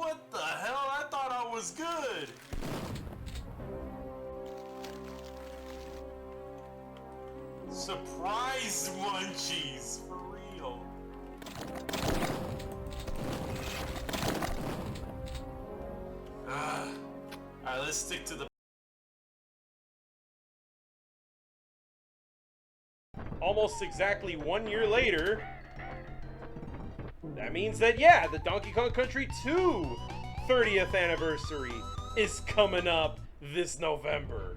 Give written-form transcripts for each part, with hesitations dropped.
What the hell? I thought I was good. Surprise munchies, for real. Alright, let's stick to the... Almost exactly 1 year later, that means that, yeah, the Donkey Kong Country 2 30th anniversary is coming up this November.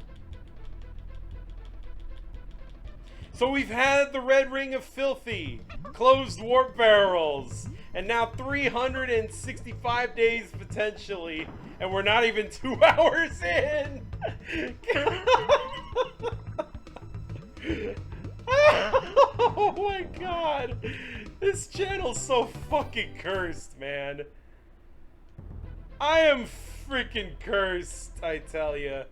So we've had the Red Ring of Filthy, closed warp barrels, and now 365 days potentially, and we're not even 2 hours in! Oh my god! This channel's so fucking cursed, man. I am freaking cursed, I tell ya.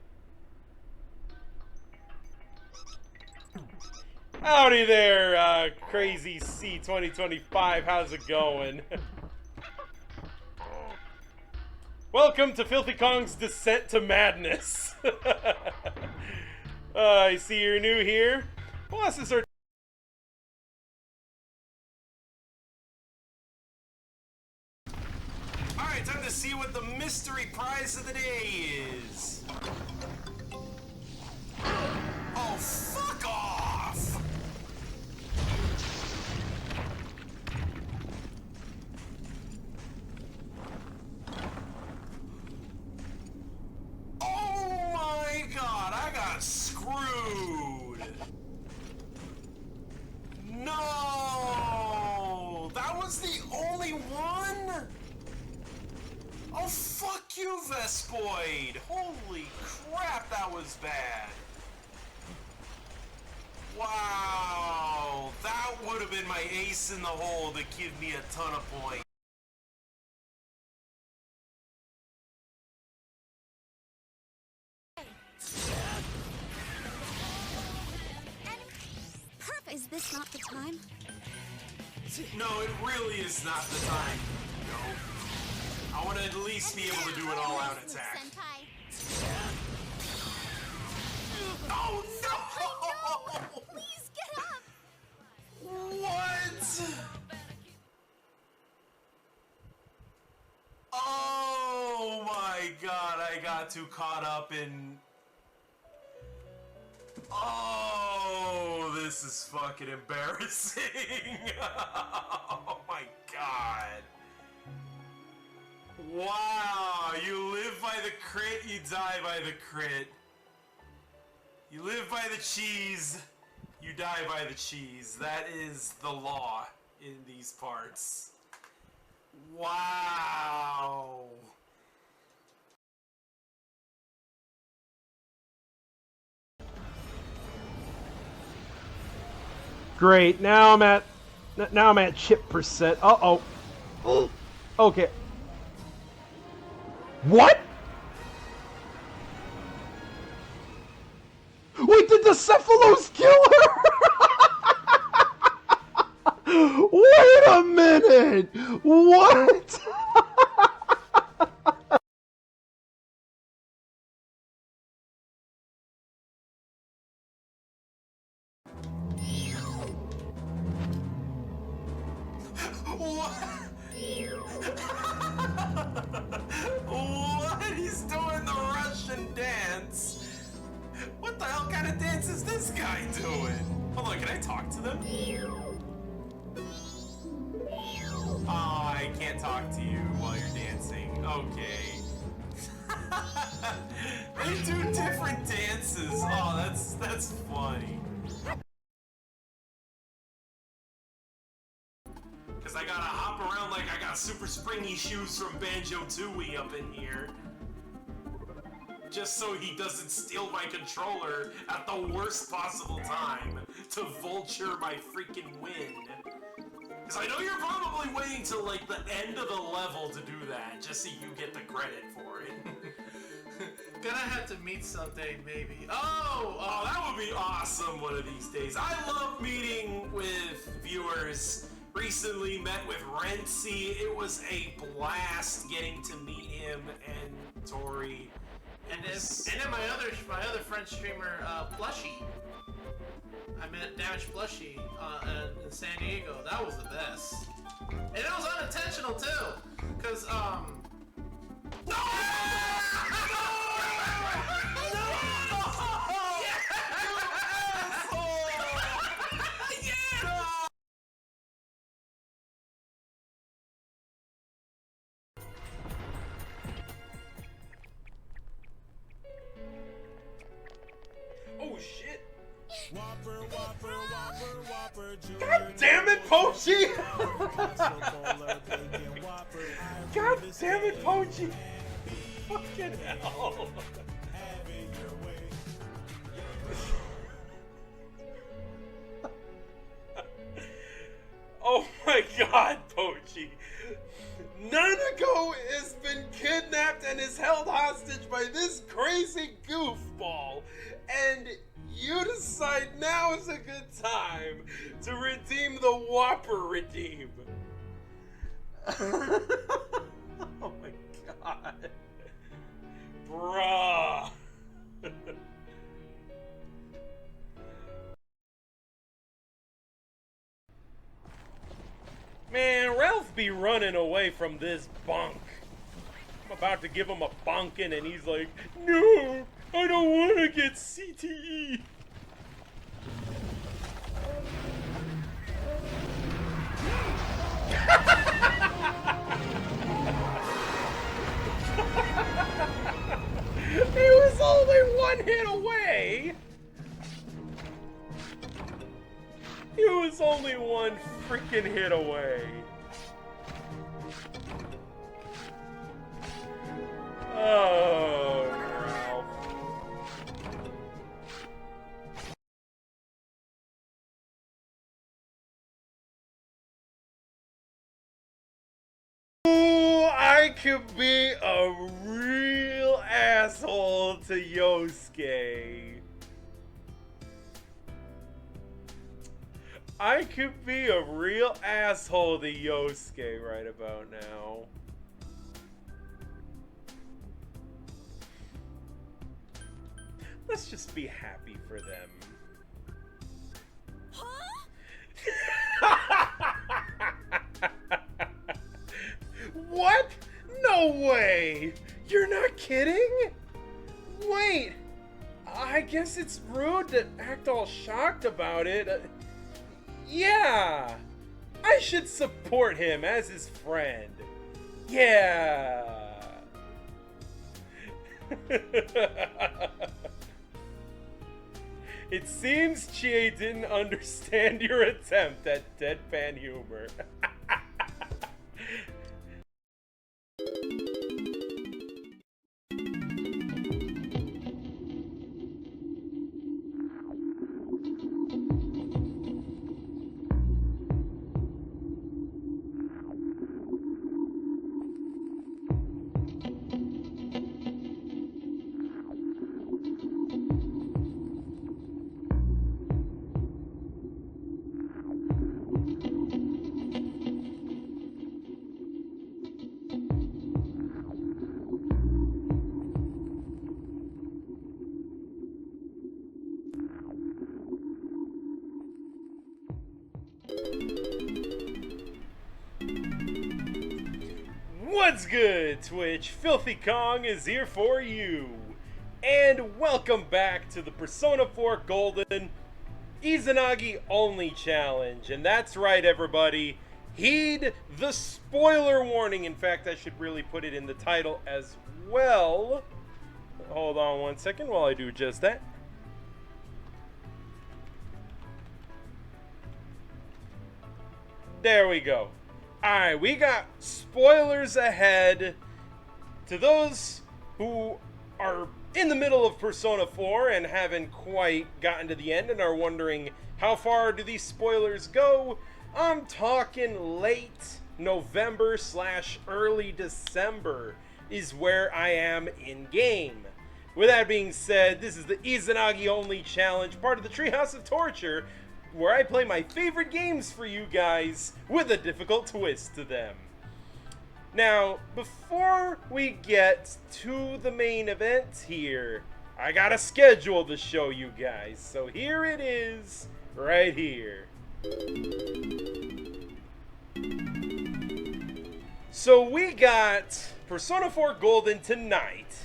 Howdy there, crazy C 2025. How's it going? Welcome to Filthy Kong's Descent to Madness. I see you're new here. Well, this is our... Alright, time to see what the mystery prize of the day is. Oh, fuck off! Oh my god, I got screwed! No! That was the only one? Oh, fuck you, Vespoid! Holy crap, that was bad. Wow, that would have been my ace in the hole to give me a ton of points. Is this not the time? No, it really is not the time. No. I want to at least be able to do an all-out attack. Oh no! Please get up! What? Oh my god, I got too caught up in... Oh, this is fucking embarrassing. Oh my god. Wow, you live by the crit, you die by the crit. You live by the cheese, you die by the cheese. That is the law in these parts. Wow. Great, now I'm at chip percent. Uh-oh. Okay. What? Wait, did the Cephalos kill her? Wait a minute! What? What? He's doing the Russian dance. What the hell kind of dance is this guy doing? Hold on, can I talk to them? Oh, I can't talk to you while you're dancing. Okay. They do different dances. Oh, that's funny. Cause I gotta hop around like I got super springy shoes from Banjo-Tooie up in here. Just so he doesn't steal my controller at the worst possible time to vulture my freaking win. Cause I know you're probably waiting till like the end of the level to do that, just so you get the credit for it. Gonna have to meet someday, maybe. Oh, that would be awesome one of these days. I love meeting with viewers recently met with Renzi. It was a blast getting to meet him and Tori. And then my other French streamer, Plushy. I met Damaged Plushy in San Diego. That was the best. And it was unintentional too, cause No! Oh shit! Whopper, Whopper, Whopper, Whopper, God damn it, Pochi! God damn it, Pochi! Fucking hell! Oh my god, Pochi! Nanako has been kidnapped and is held hostage by this crazy goofball, and you decide now is a good time to redeem the Whopper redeem. Oh my god. Bruh. Man, Ralph be running away from this bunk. I'm about to give him a bonkin and he's like, no, I don't want to get CTE. He was only one hit away. He was only one freaking hit away. Oh, Ralph. Ooh, I could be a real asshole to Yosuke. I could be a real asshole to Yosuke right about now. Let's just be happy for them. What? No way! You're not kidding? Wait, I guess it's rude to act all shocked about it. Yeah, I should support him as his friend. Yeah. It seems Chie didn't understand your attempt at deadpan humor. What's good, Twitch? Filthy Kong is here for you. And welcome back to the Persona 4 Golden Izanagi-Only challenge. And that's right, everybody. Heed the spoiler warning. In fact, I should really put it in the title as well. Hold on one second while I do just that. There we go. Alright, we got spoilers ahead. To those who are in the middle of Persona 4 and haven't quite gotten to the end and are wondering how far do these spoilers go, I'm talking late November / early December is where I am in game. With that being said, this is the Izanagi-Only challenge, part of the Treehouse of Torture, where I play my favorite games for you guys with a difficult twist to them. Now, before we get to the main event here, I got a schedule to show you guys. So here it is, right here. So we got Persona 4 Golden tonight.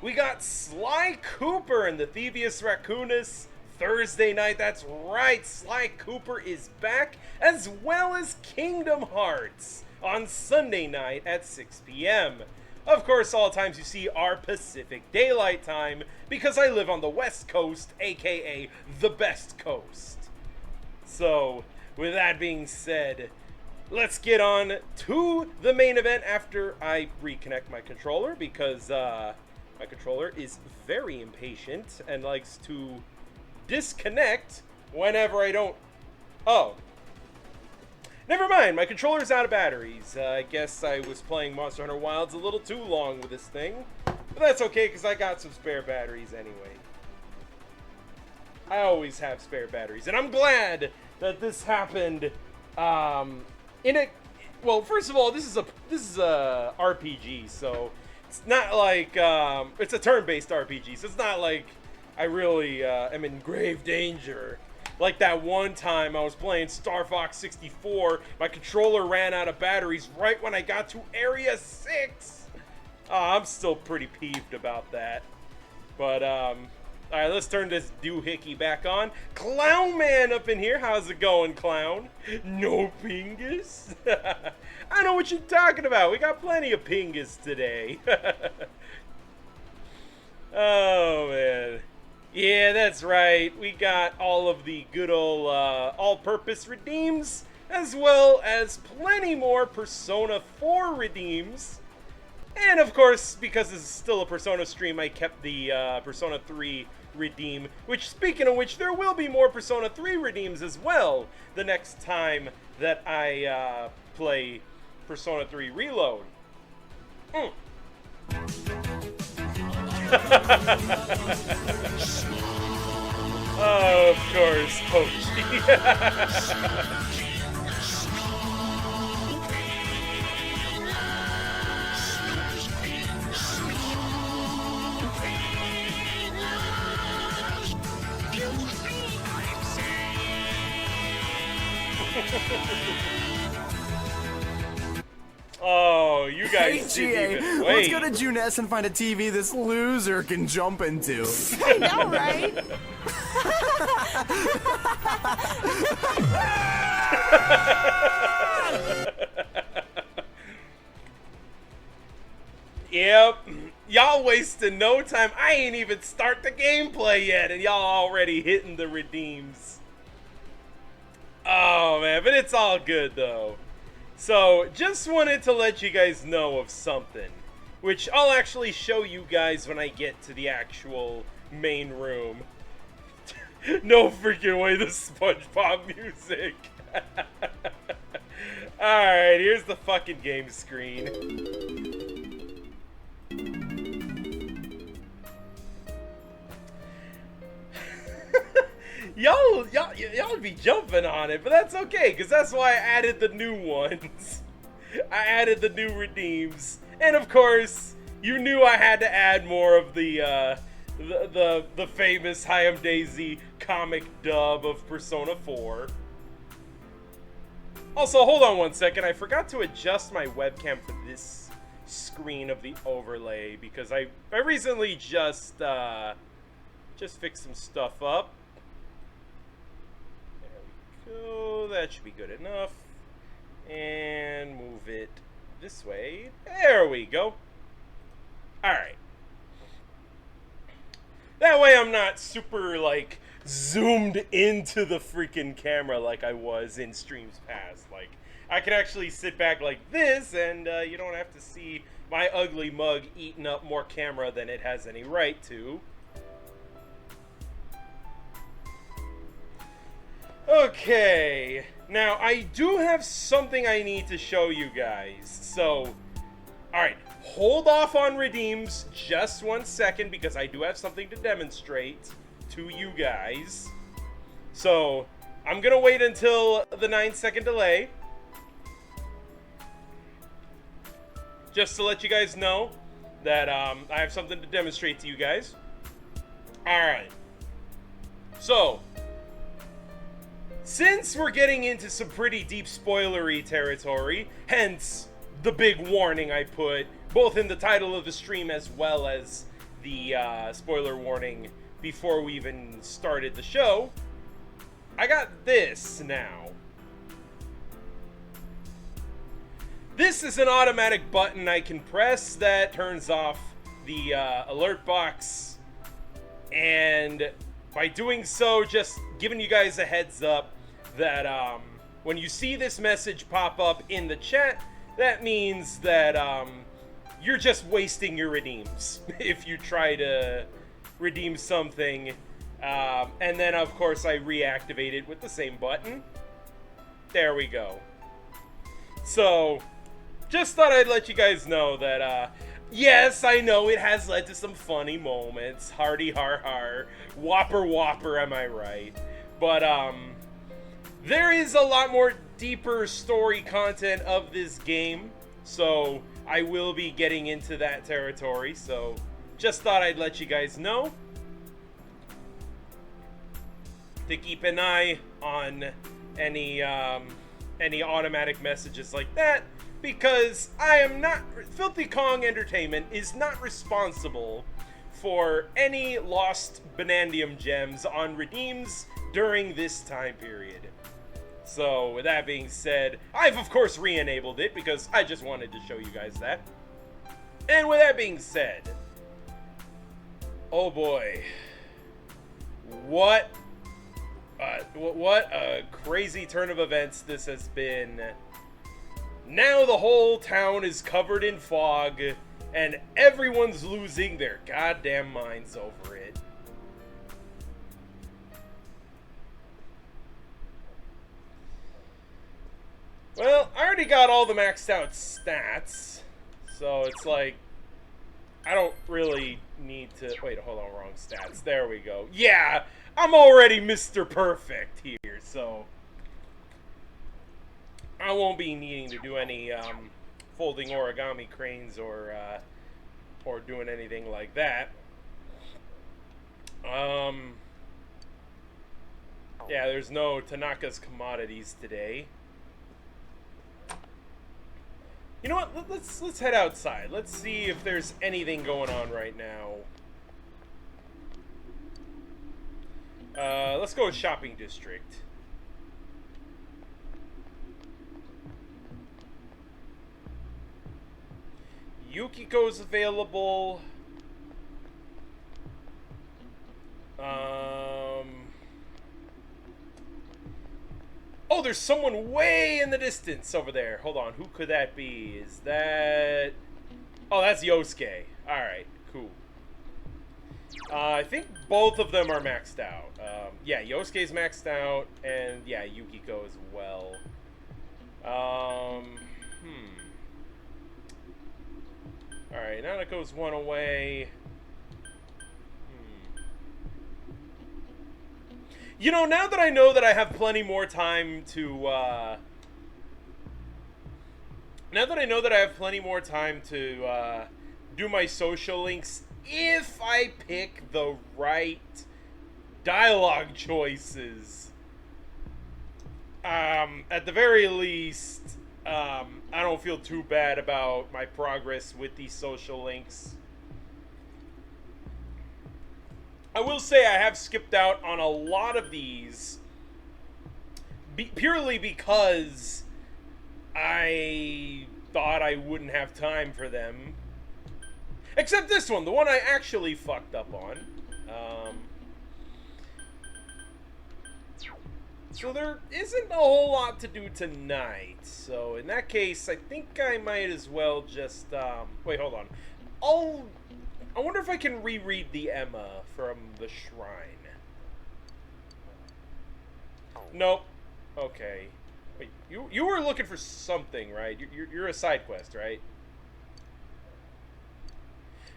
We got Sly Cooper and the Thievius Raccoonus Thursday night. That's right, Sly Cooper is back, as well as Kingdom Hearts on Sunday night at 6 p.m. Of course, all times you see are Pacific Daylight Time, because I live on the West Coast, aka the best coast. So, with that being said, let's get on to the main event after I reconnect my controller, because my controller is very impatient and likes to disconnect whenever I don't... Oh. Never mind, my controller's out of batteries. I guess I was playing Monster Hunter Wilds a little too long with this thing. But that's okay, because I got some spare batteries anyway. I always have spare batteries, and I'm glad that this happened in a... Well, first of all, this is a RPG, so it's not like it's a turn-based RPG, so it's not like I really am in grave danger. Like that one time I was playing Star Fox 64, my controller ran out of batteries right when I got to Area 6. I'm still pretty peeved about that. But alright, let's turn this doohickey back on. Clown Man up in here. How's it going, Clown? No pingus? I know what you're talking about. We got plenty of pingus today. Oh, man. Yeah, that's right. We got all of the good old all-purpose redeems, as well as plenty more Persona 4 redeems. And of course, because this is still a Persona stream, I kept the Persona 3 redeem, which, speaking of which, there will be more Persona 3 redeems as well the next time that I play Persona 3 Reload. Oh, of course, Pochi. Oh, you guys Hey, GA, let's go to Junes and find a TV this loser can jump into. I know, right? Yep. Y'all wasting no time. I ain't even start the gameplay yet, and y'all already hitting the redeems. Oh, man, but it's all good, though. So, just wanted to let you guys know of something, which I'll actually show you guys when I get to the actual main room. No freaking way, the SpongeBob music. Alright, here's the fucking game screen. Y'all be jumping on it, but that's okay, because that's why I added the new ones. I added the new redeems. And of course, you knew I had to add more of the famous Hayam Daisy comic dub of Persona 4. Also, hold on one second. I forgot to adjust my webcam for this screen of the overlay, because I recently just fixed some stuff up. So that should be good enough. And move it this way. There we go. Alright. That way I'm not super, like, zoomed into the freaking camera like I was in streams past. Like, I can actually sit back like this, and you don't have to see my ugly mug eating up more camera than it has any right to. Okay, now I do have something I need to show you guys. So, alright, hold off on redeems just 1 second, because I do have something to demonstrate to you guys. So, I'm gonna wait until the 9-second delay. Just to let you guys know that I have something to demonstrate to you guys. Alright. So, since we're getting into some pretty deep spoilery territory, hence the big warning I put both in the title of the stream as well as the spoiler warning before we even started the show, I got this now. This is an automatic button I can press that turns off the alert box, and by doing so, just giving you guys a heads up that when you see this message pop up in the chat, that means that you're just wasting your redeems if you try to redeem something. And then, of course, I reactivate it with the same button. There we go. So, just thought I'd let you guys know that, yes, I know it has led to some funny moments. Hardy har har. Whopper whopper, am I right? But, there is a lot more deeper story content of this game. So, I will be getting into that territory. So, just thought I'd let you guys know to keep an eye on any automatic messages like that, because I am not, Filthy Kong Entertainment is not responsible for any lost Banandium gems on redeems during this time period. So with that being said, I've of course re-enabled it because I just wanted to show you guys that. And with that being said, oh boy, what a crazy turn of events this has been. Now the whole town is covered in fog, and everyone's losing their goddamn minds over it. Well, I already got all the maxed out stats, so it's like, I don't really need to... Wait, hold on, wrong stats. There we go. Yeah! I'm already Mr. Perfect here, so I won't be needing to do any folding origami cranes or doing anything like that. Yeah, there's no Tanaka's commodities today. You know what? Let's head outside. Let's see if there's anything going on right now. Let's go with shopping district. Yukiko's available. Oh, there's someone way in the distance over there. Hold on, who could that be? Is that... Oh, that's Yosuke. Alright, cool. I think both of them are maxed out. Yeah, Yosuke's maxed out, and yeah, Yukiko as well. Alright, Nanako's one away. You know, now that I know that I have plenty more time to, do my social links, if I pick the right dialogue choices, at the very least, I don't feel too bad about my progress with these social links. I will say I have skipped out on a lot of these purely because I thought I wouldn't have time for them. Except this one, the one I actually fucked up on. So there isn't a whole lot to do tonight. So in that case, I think I might as well just, wait, hold on. I wonder if I can reread the Emma from the shrine. Nope. Okay. Wait, you were looking for something, right? You're a side quest, right?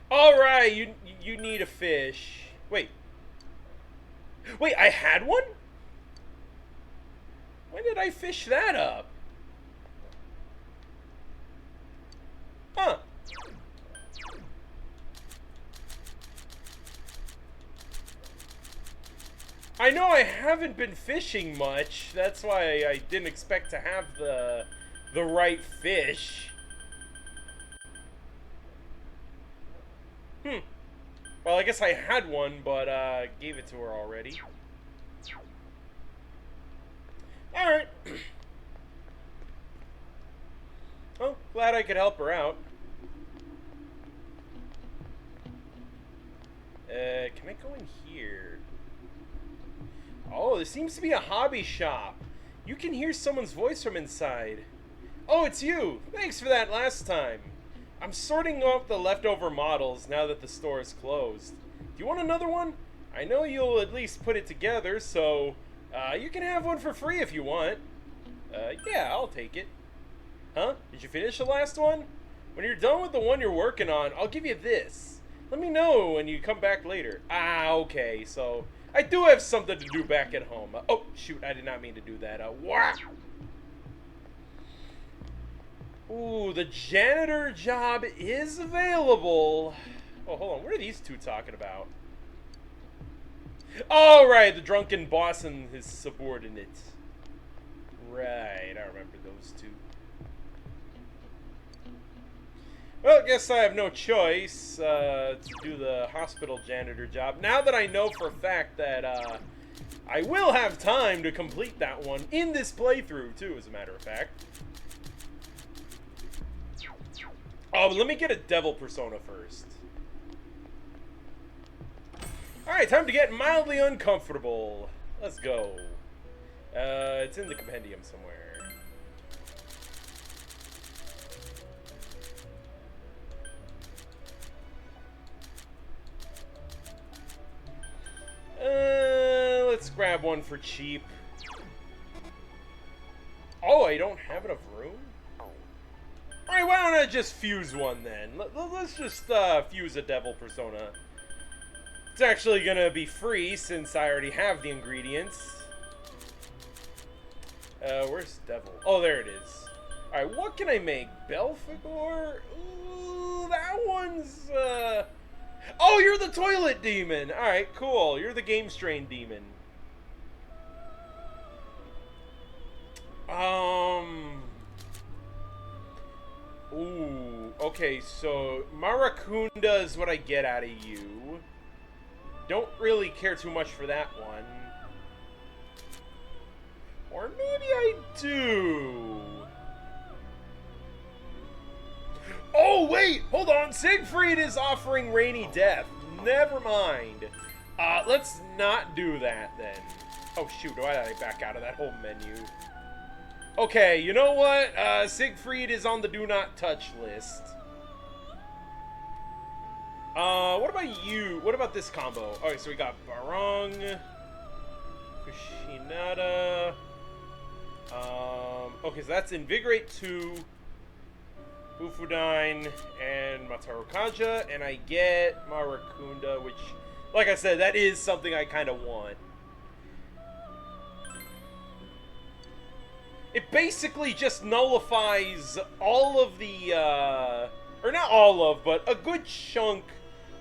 All right, you need a fish. Wait, I had one? When did I fish that up? Huh. I know I haven't been fishing much. That's why I didn't expect to have the right fish. Well, I guess I had one, but gave it to her already. Alright. Well, glad I could help her out. Can I go in here? Oh, there seems to be a hobby shop. You can hear someone's voice from inside. Oh, it's you! Thanks for that last time. I'm sorting out the leftover models now that the store is closed. Do you want another one? I know you'll at least put it together, so you can have one for free if you want. Yeah, I'll take it. Huh? Did you finish the last one? When you're done with the one you're working on, I'll give you this. Let me know when you come back later. Ah, okay, so I do have something to do back at home. Oh, shoot, I did not mean to do that. Wow. Ooh, the janitor job is available. Oh, hold on. What are these two talking about? Oh, right. The drunken boss and his subordinate. Right. I remember those two. Well, I guess I have no choice to do the hospital janitor job. Now that I know for a fact that I will have time to complete that one in this playthrough, too, as a matter of fact. Oh, but let me get a devil persona first. Alright, time to get mildly uncomfortable. Let's go. It's in the compendium somewhere. Let's grab one for cheap. Oh, I don't have enough room? Alright, why don't I just fuse one then? Let's just fuse a devil persona. It's actually gonna be free since I already have the ingredients. Where's devil? Oh, there it is. Alright, what can I make? Belphegor? Ooh, that one's Oh, you're the toilet demon! Alright, cool. You're the game strain demon. Ooh, okay, so Maracunda is what I get out of you. Don't really care too much for that one. Or maybe I do. Oh, wait! Hold on! Siegfried is offering Rainy Death. Never mind. Let's not do that then. Oh, shoot. Why did I back out of that whole menu? Okay, you know what? Siegfried is on the do not touch list. What about you? What about this combo? Alright, so we got Barong, Kushinada. Okay, so that's Invigorate 2, Bufudine, and Mataru Kaja, and I get Maracunda, which, like I said, that is something I kind of want. It basically just nullifies all of the, or not all of, but a good chunk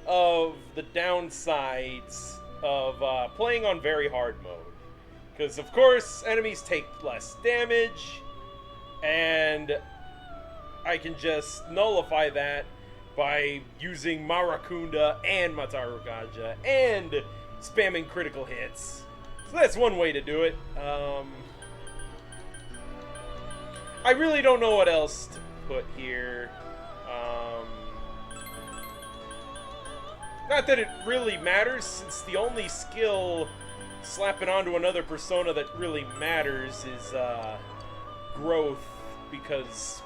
of the downsides of playing on very hard mode. Because, of course, enemies take less damage, and I can just nullify that by using Maracunda and Mataru Kaja and spamming critical hits. So that's one way to do it. I really don't know what else to put here. Not that it really matters, since the only skill slapping onto another persona that really matters is growth, because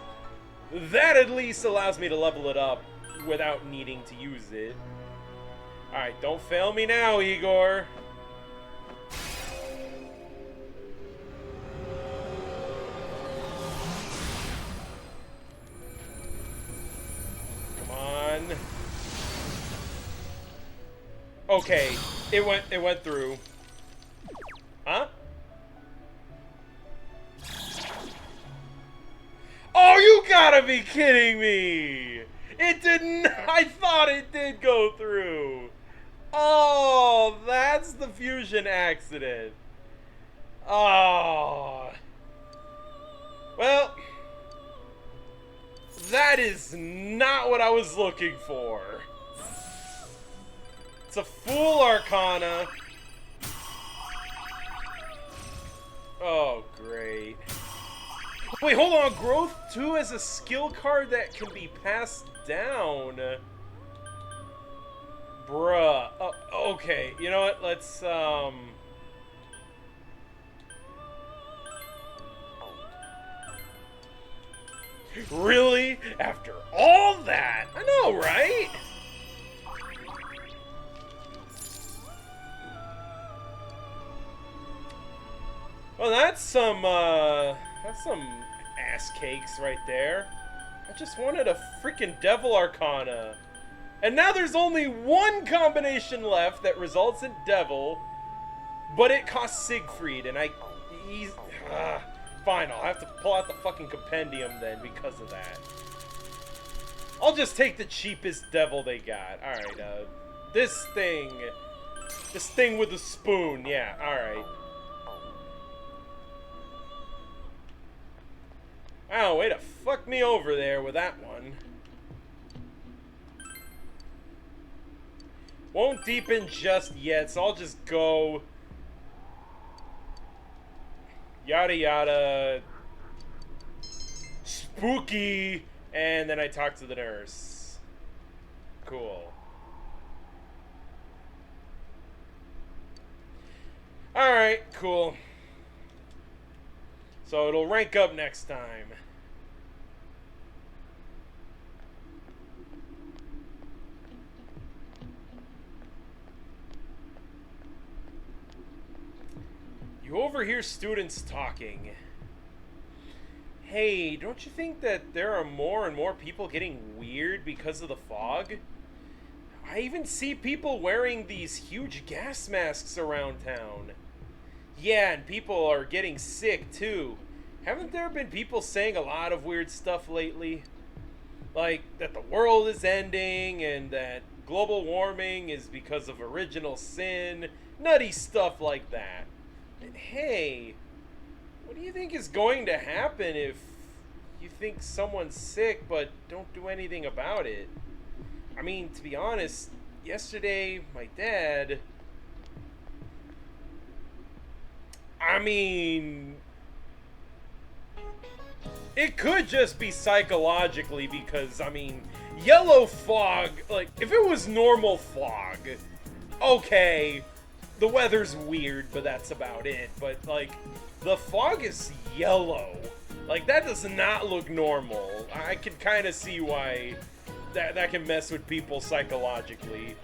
that at least allows me to level it up without needing to use it. Alright, don't fail me now, Igor. Come on. Okay, it went through. Huh? be kidding me! It didn't. I thought it did go through. Oh, that's the fusion accident. Oh. Well, that is not what I was looking for. It's a full Arcana. Oh, great. Wait, hold on. Growth 2 is a skill card that can be passed down. Bruh. Okay, you know what? Let's, Really? After all that? I know, right? Well, that's some ass cakes right there. I just wanted a freaking Devil Arcana. And now there's only one combination left that results in Devil, but it costs Siegfried, and fine, I'll have to pull out the fucking compendium then because of that. I'll just take the cheapest Devil they got. Alright, this thing with the spoon, yeah, alright. Oh, way to fuck me over there with that one. Won't deepen just yet, so I'll just go yada yada spooky, and then I talk to the nurse. Cool. Alright, cool. So it'll rank up next time. You overhear students talking. Hey, don't you think that there are more and more people getting weird because of the fog? I even see people wearing these huge gas masks around town. Yeah, and people are getting sick too. Haven't there been people saying a lot of weird stuff lately? Like that the world is ending and that global warming is because of original sin. Nutty stuff like that. Hey, what do you think is going to happen if you think someone's sick but don't do anything about it? I mean, to be honest, yesterday my dad... it could just be psychologically because, yellow fog, like, if it was normal fog, okay, the weather's weird, but that's about it. But, like, the fog is yellow. Like, that does not look normal. I can kind of see why that can mess with people psychologically.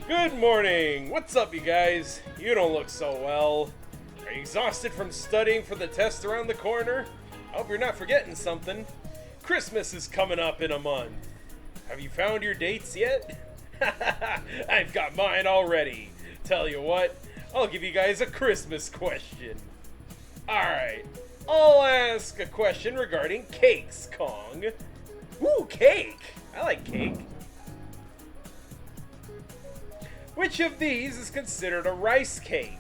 Good morning! What's up, you guys? You don't look so well. Are you exhausted from studying for the test around the corner? I hope you're not forgetting something. Christmas is coming up in a month. Have you found your dates yet? I've got mine already. Tell you what, I'll give you guys a Christmas question. Alright, I'll ask a question regarding cakes, Kong. Ooh, cake! I like cake. Which of these is considered a rice cake?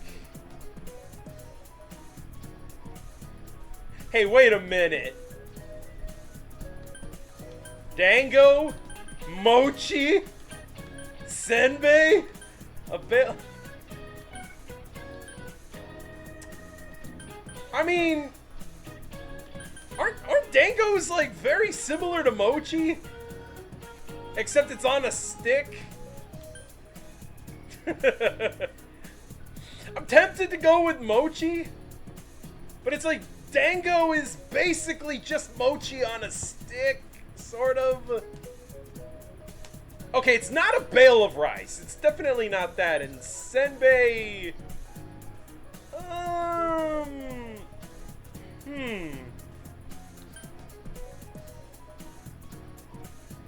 Hey, wait a minute. Dango? Mochi? Senbei? Aren't dangos like very similar to mochi? Except it's on a stick? I'm tempted to go with mochi, but it's like dango is basically just mochi on a stick, sort of. Okay, it's not a bale of rice. It's definitely not that. And senbei...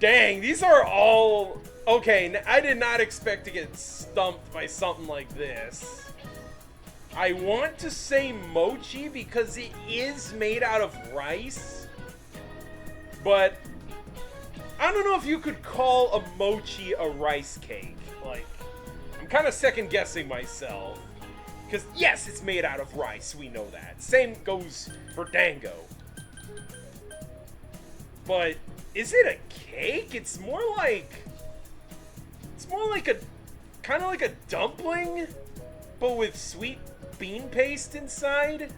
Dang, these are all... Okay, I did not expect to get stumped by something like this. I want to say mochi because it is made out of rice, but I don't know if you could call a mochi a rice cake. Like, I'm kind of second guessing myself. Because, yes, it's made out of rice, we know that. Same goes for dango. But, is it a cake? It's more like a, kind of like a dumpling, but with sweet bean paste inside.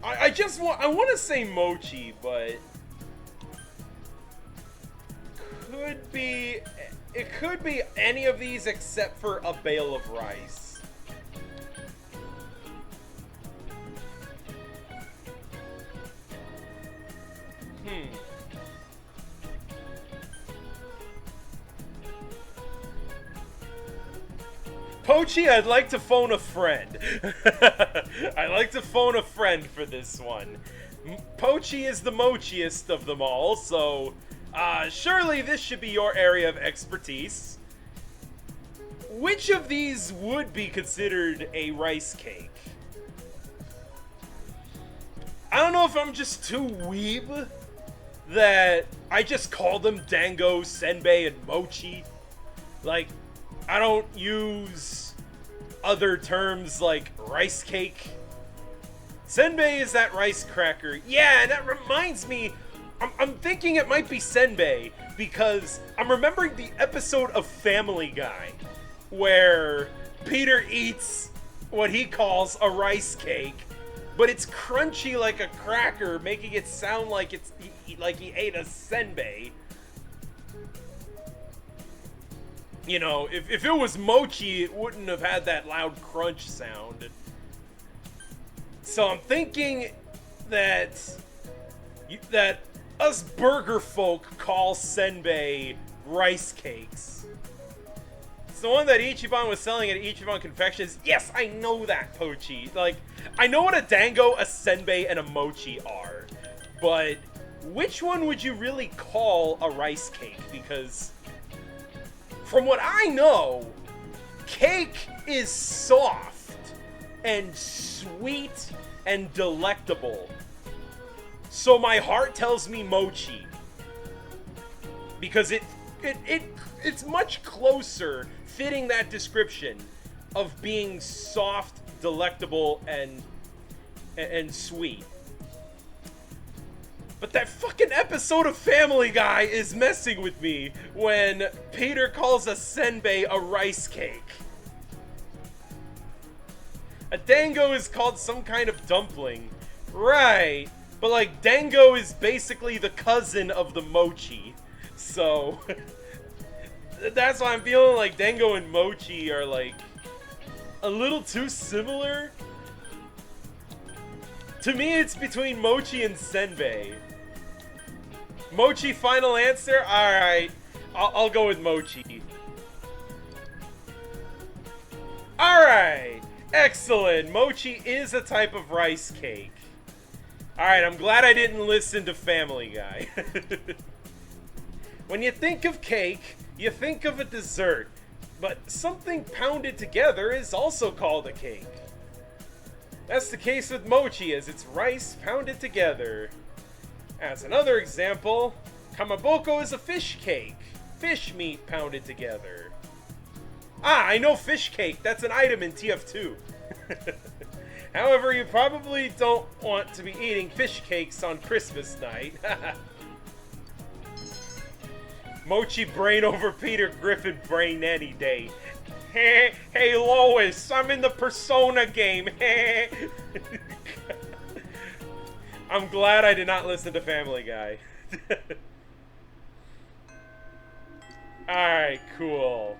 I want to say mochi, but it could be any of these except for a bale of rice. Pochi, I'd like to phone a friend. I'd like to phone a friend for this one. Pochi is the mochiest of them all, so surely this should be your area of expertise. Which of these would be considered a rice cake? I don't know if I'm just too weeb that I just call them dango, senbei, and mochi. Like, I don't use other terms like rice cake. Senbei is that rice cracker. Yeah, and that reminds me, I'm thinking it might be senbei because I'm remembering the episode of Family Guy where Peter eats what he calls a rice cake, but it's crunchy like a cracker, making it sound like he ate a senbei. You know, if it was mochi, it wouldn't have had that loud crunch sound. So I'm thinking that us burger folk call senbei rice cakes. It's the one that Ichiban was selling at Ichiban Confections. Yes, I know that, Pochi. Like, I know what a dango, a senbei, and a mochi are. But which one would you really call a rice cake? Because from what I know, cake is soft and sweet and delectable. So my heart tells me mochi. Because it's much closer fitting that description of being soft, delectable, and sweet. But that fucking episode of Family Guy is messing with me when Peter calls a senbei a rice cake. A dango is called some kind of dumpling. Right. But like, dango is basically the cousin of the mochi. So that's why I'm feeling like dango and mochi are like a little too similar. To me, it's between mochi and senbei. Mochi, final answer? Alright. I'll go with mochi. Alright. Excellent. Mochi is a type of rice cake. Alright, I'm glad I didn't listen to Family Guy. When you think of cake, you think of a dessert. But something pounded together is also called a cake. That's the case with mochi, as it's rice pounded together. As another example, kamaboko is a fish cake. Fish meat pounded together. Ah, I know fish cake. That's an item in TF2. However, you probably don't want to be eating fish cakes on Christmas night. Mochi brain over Peter Griffin brain any day. Hey, Lois, I'm in the Persona game. I'm glad I did not listen to Family Guy. Alright, cool.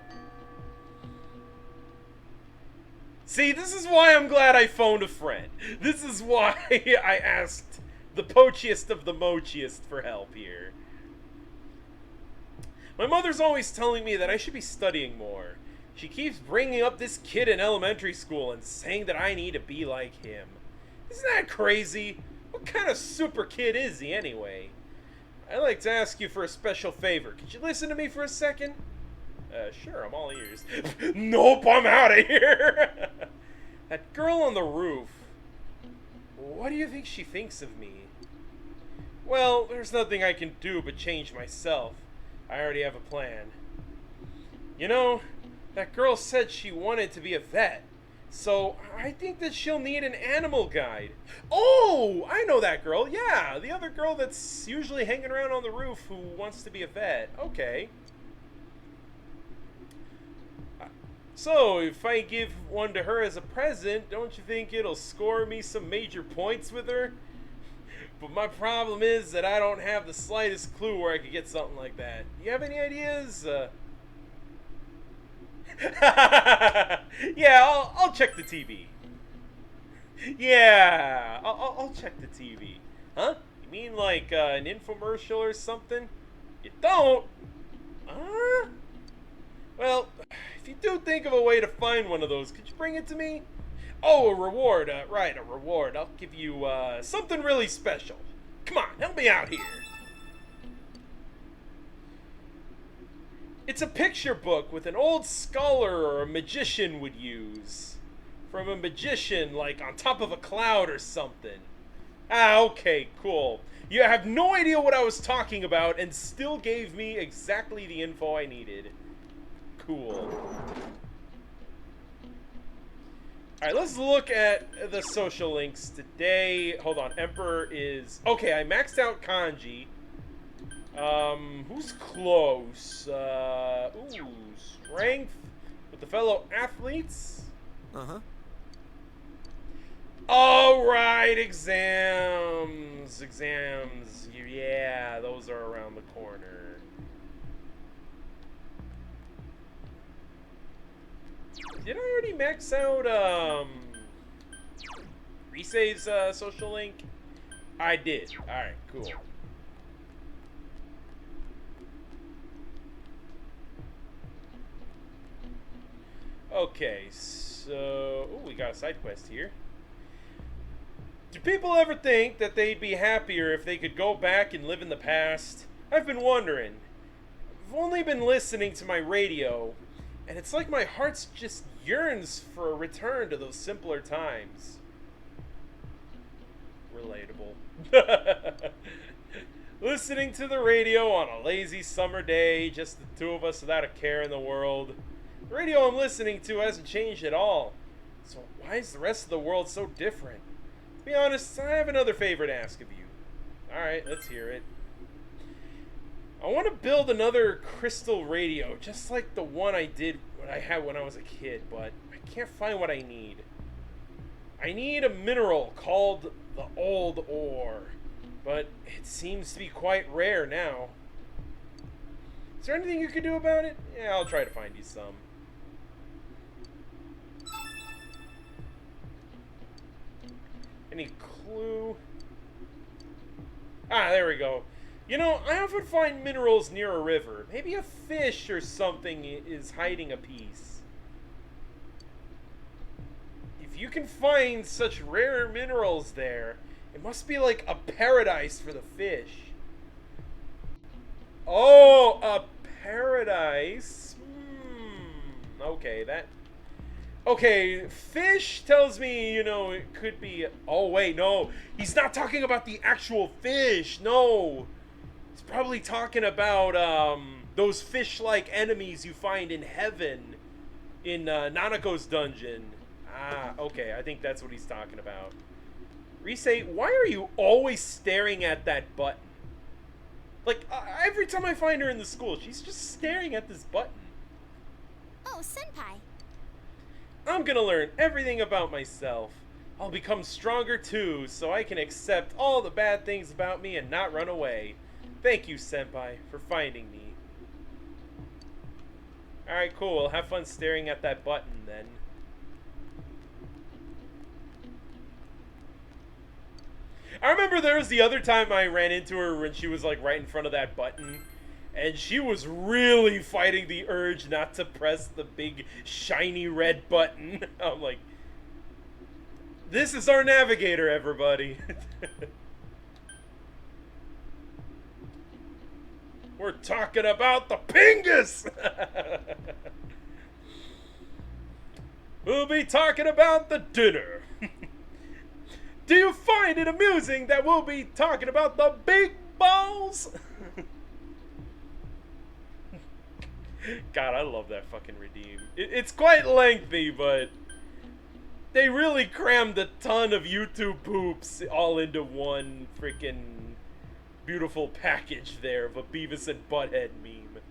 See, this is why I'm glad I phoned a friend. This is why I asked the pochiest of the mochiest for help here. My mother's always telling me that I should be studying more. She keeps bringing up this kid in elementary school and saying that I need to be like him. Isn't that crazy? What kind of super kid is he anyway? I'd like to ask you for a special favor. Could you listen to me for a second? Sure, I'm all ears. Nope, I'm out of here! That girl on the roof. What do you think she thinks of me? Well, there's nothing I can do but change myself. I already have a plan. You know, that girl said she wanted to be a vet. So, I think that she'll need an animal guide. Oh, I know that girl. Yeah, the other girl that's usually hanging around on the roof who wants to be a vet. Okay. So, if I give one to her as a present, don't you think it'll score me some major points with her? But my problem is that I don't have the slightest clue where I could get something like that. Do you have any ideas? Yeah, I'll check the TV. Yeah, I'll check the TV. Huh? You mean like an infomercial or something? You don't? Huh? Well, if you do think of a way to find one of those, could you bring it to me? Oh, a reward. Right, a reward. I'll give you something really special. Come on, help me out here. It's a picture book with an old scholar or a magician would use. From a magician, like on top of a cloud or something. Ah, okay, cool. You have no idea what I was talking about and still gave me exactly the info I needed. Cool. Alright, let's look at the social links today. Hold on, Emperor is... Okay, I maxed out kanji. Who's close? Ooh, strength with the fellow athletes. Uh-huh. All right, exams. Yeah, those are around the corner. Did I already max out, Resay's, social link? I did. Alright, cool. Okay, so... Ooh, we got a side quest here. Do people ever think that they'd be happier if they could go back and live in the past? I've been wondering. I've only been listening to my radio, and it's like my heart just yearns for a return to those simpler times. Relatable. Listening to the radio on a lazy summer day, just the two of us without a care in the world. The radio I'm listening to hasn't changed at all. So why is the rest of the world so different? To be honest, I have another favor to ask of you. Alright, let's hear it. I want to build another crystal radio, just like the one I had when I was a kid, but I can't find what I need. I need a mineral called the Old Ore, but it seems to be quite rare now. Is there anything you could do about it? Yeah, I'll try to find you some. Any clue? Ah, there we go. You know, I often find minerals near a river. Maybe a fish or something is hiding a piece. If you can find such rare minerals there, it must be like a paradise for the fish. Oh, a paradise? Okay, that... Okay, fish tells me, you know, it could be... Oh, wait, no. He's not talking about the actual fish. No. He's probably talking about, those fish-like enemies you find in heaven in, Nanako's dungeon. Ah, okay. I think that's what he's talking about. Risei, why are you always staring at that button? Like, every time I find her in the school, she's just staring at this button. Oh, Senpai. I'm gonna learn everything about myself. I'll become stronger too, so I can accept all the bad things about me and not run away. Thank you, Senpai, for finding me. Alright, cool. Have fun staring at that button, then. I remember there was the other time I ran into her when she was, like, right in front of that button. And she was really fighting the urge not to press the big, shiny red button. I'm like, this is our navigator, everybody. We're talking about the Pingus! We'll be talking about the dinner. Do you find it amusing that we'll be talking about the big balls? God, I love that fucking redeem. It's quite lengthy, but they really crammed a ton of YouTube poops all into one freaking beautiful package there of a Beavis and Butthead meme.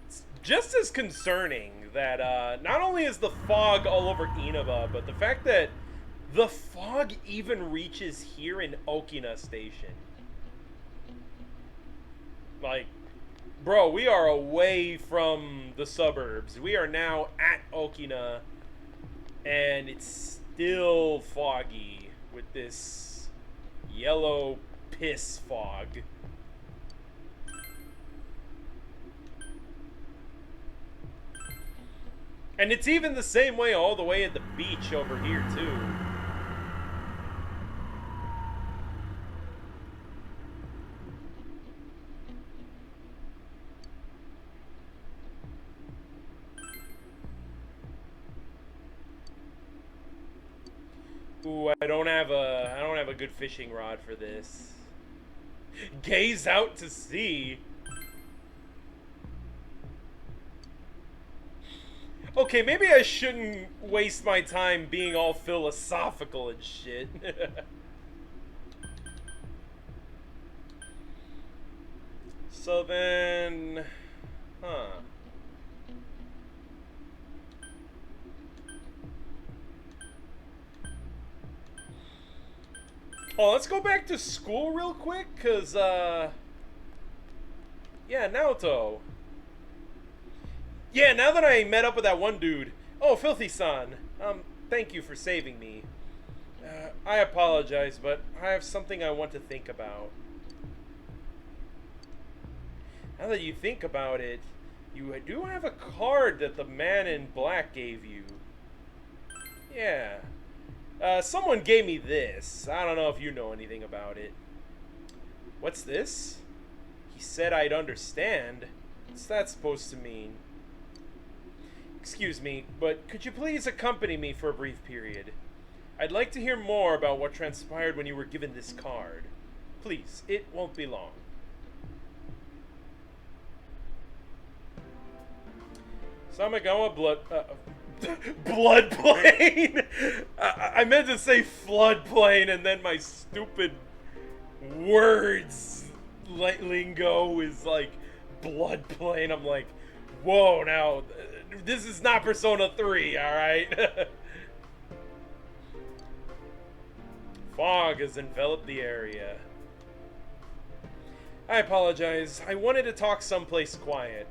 It's just as concerning that not only is the fog all over Inaba, but the fact that the fog even reaches here in Okina Station. Like, bro, we are away from the suburbs. We are now at Okina, and it's still foggy with this yellow piss fog. And it's even the same way all the way at the beach over here, too. Ooh, I don't have a good fishing rod for this. Gaze out to sea. Okay, maybe I shouldn't waste my time being all philosophical and shit. So then, Oh, let's go back to school real quick, cause yeah, Naoto. Yeah, now that I met up with that one dude. Oh, Filthy-san. Thank you for saving me. I apologize, but I have something I want to think about. Now that you think about it, you do have a card that the man in black gave you. Yeah. Someone gave me this. I don't know if you know anything about it. What's this? He said I'd understand. What's that supposed to mean? Excuse me, but could you please accompany me for a brief period? I'd like to hear more about what transpired when you were given this card. Please, it won't be long. Samagawa Bloodplane? I meant to say floodplain, and then my stupid words lingo is like bloodplane. I'm like, whoa, now, this is not Persona 3, alright? Fog has enveloped the area. I apologize. I wanted to talk someplace quiet.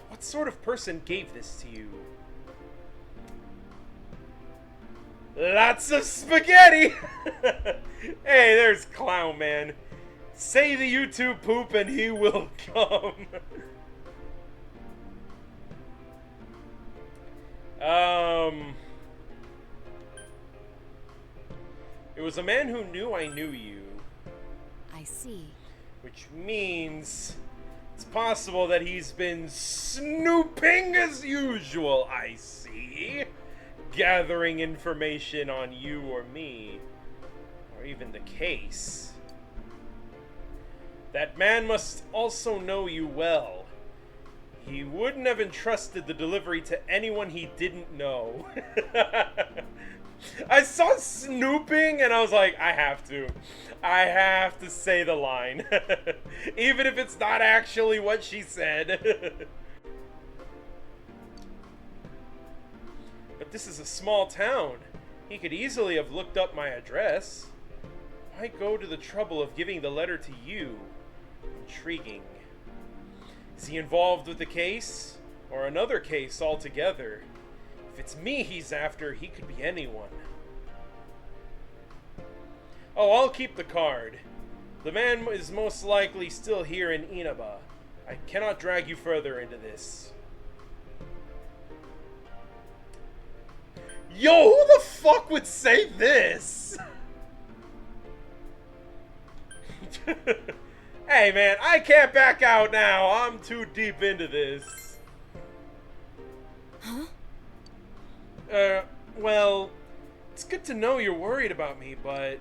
What sort of person gave this to you? Lots of spaghetti! Hey, there's Clown Man. Say the YouTube poop and he will come. It was a man who knew I knew you. I see. Which means it's possible that he's been snooping as usual, I see. Gathering information on you or me. Or even the case. That man must also know you well. He wouldn't have entrusted the delivery to anyone he didn't know. I saw snooping and I was like, I have to say the line. Even if it's not actually what she said. But this is a small town. He could easily have looked up my address. Why go to the trouble of giving the letter to you? Intriguing. Is he involved with the case? Or another case altogether? If it's me he's after, he could be anyone. Oh, I'll keep the card. The man is most likely still here in Inaba. I cannot drag you further into this. Yo, who the fuck would say this? Hey man, I can't back out now. I'm too deep into this. Huh? Well, it's good to know you're worried about me, but...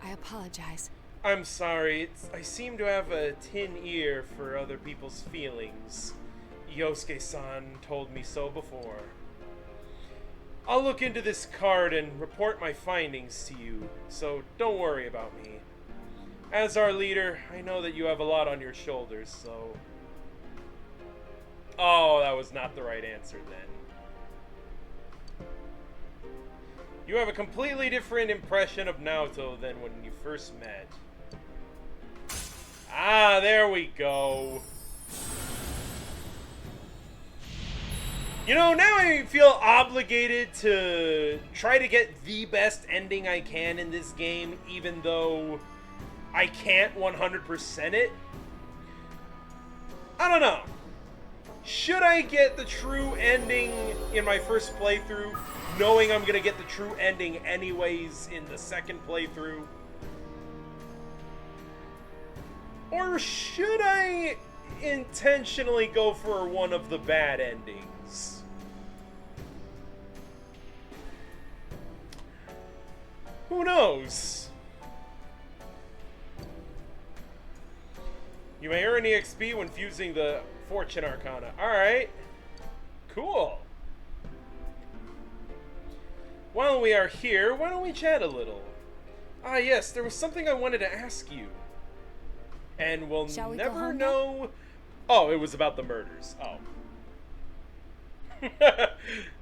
I apologize. I'm sorry. I seem to have a tin ear for other people's feelings. Yosuke-san told me so before. I'll look into this card and report my findings to you, so don't worry about me. As our leader, I know that you have a lot on your shoulders, so... Oh, that was not the right answer then. You have a completely different impression of Naoto than when you first met. Ah, there we go. You know, now I feel obligated to try to get the best ending I can in this game, even though I can't 100% it. I don't know. Should I get the true ending in my first playthrough, knowing I'm gonna get the true ending anyways in the second playthrough? Or should I intentionally go for one of the bad endings? Who knows? You may earn EXP when fusing the Fortune Arcana. Alright. Cool. While we are here, why don't we chat a little? Ah yes, there was something I wanted to ask you. And we'll Shall we go never home know... Oh, it was about the murders. Oh.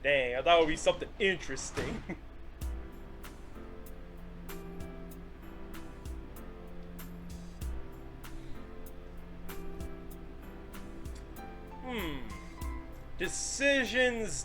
Dang, I thought it would be something interesting. Decisions.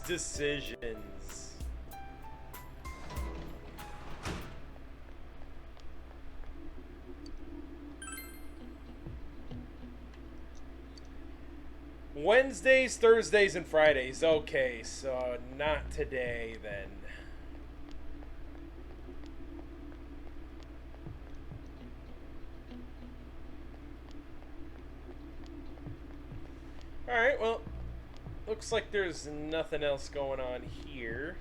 Wednesdays, Thursdays, and Fridays. Okay, so not today then. Alright, well, looks like there's nothing else going on here.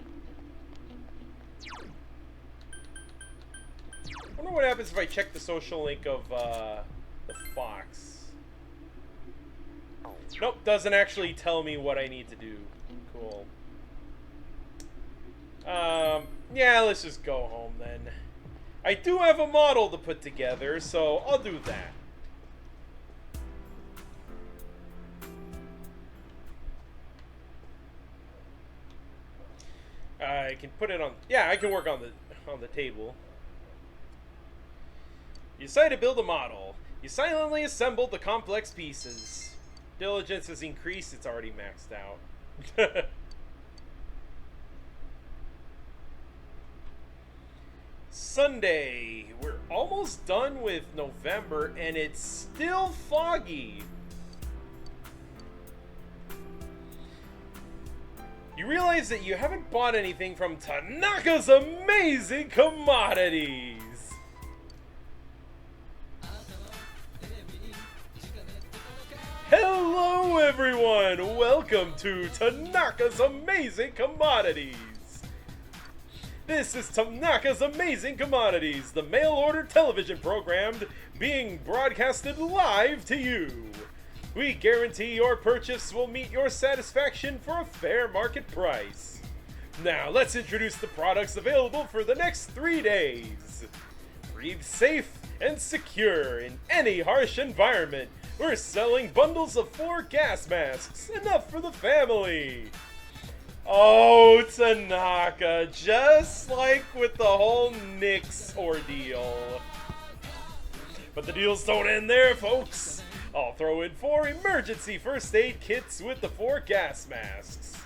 I wonder what happens if I check the social link of the fox. Nope, doesn't actually tell me what I need to do. Cool. Yeah, let's just go home then. I do have a model to put together, so I'll do that. I can put it on... Yeah, I can work on the table. You decide to build a model. You silently assemble the complex pieces. Diligence has increased. It's already maxed out. Sunday. We're almost done with November, and it's still foggy. You realize that you haven't bought anything from Tanaka's Amazing Commodities. Hello everyone! Welcome to Tanaka's Amazing Commodities. This is Tanaka's Amazing Commodities, the mail-order television program being broadcasted live to you. We guarantee your purchase will meet your satisfaction for a fair market price. Now, let's introduce the products available for the next 3 days. Breathe safe and secure in any harsh environment. We're selling bundles of 4 gas masks, enough for the family. Oh, Tanaka, just like with the whole Nyx ordeal. But the deals don't end there, folks. I'll throw in 4 emergency first aid kits with the 4 gas masks.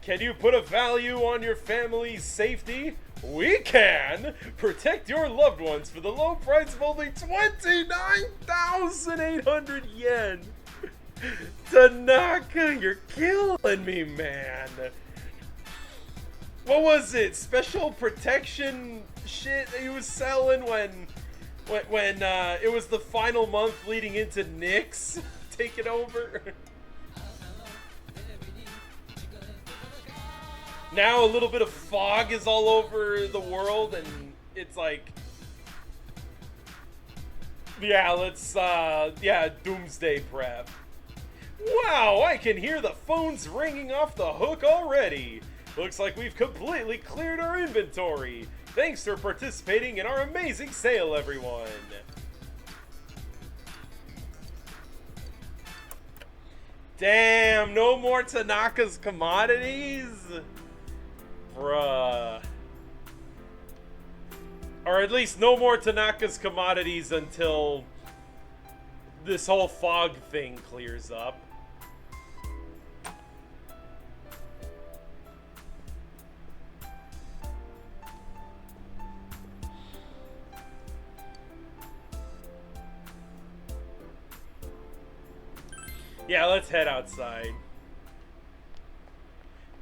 Can you put a value on your family's safety? We can! Protect your loved ones for the low price of only 29,800 yen! Tanaka, you're killing me, man. What was it? Special protection shit that he was selling when it was the final month leading into Nyx taking over? Now a little bit of fog is all over the world, and it's like, yeah, doomsday prep. Wow, I can hear the phones ringing off the hook already. Looks like we've completely cleared our inventory. Thanks for participating in our amazing sale, everyone. Damn, no more Tanaka's commodities? Bruh. Or at least no more Tanaka's commodities until this whole fog thing clears up. Yeah, let's head outside.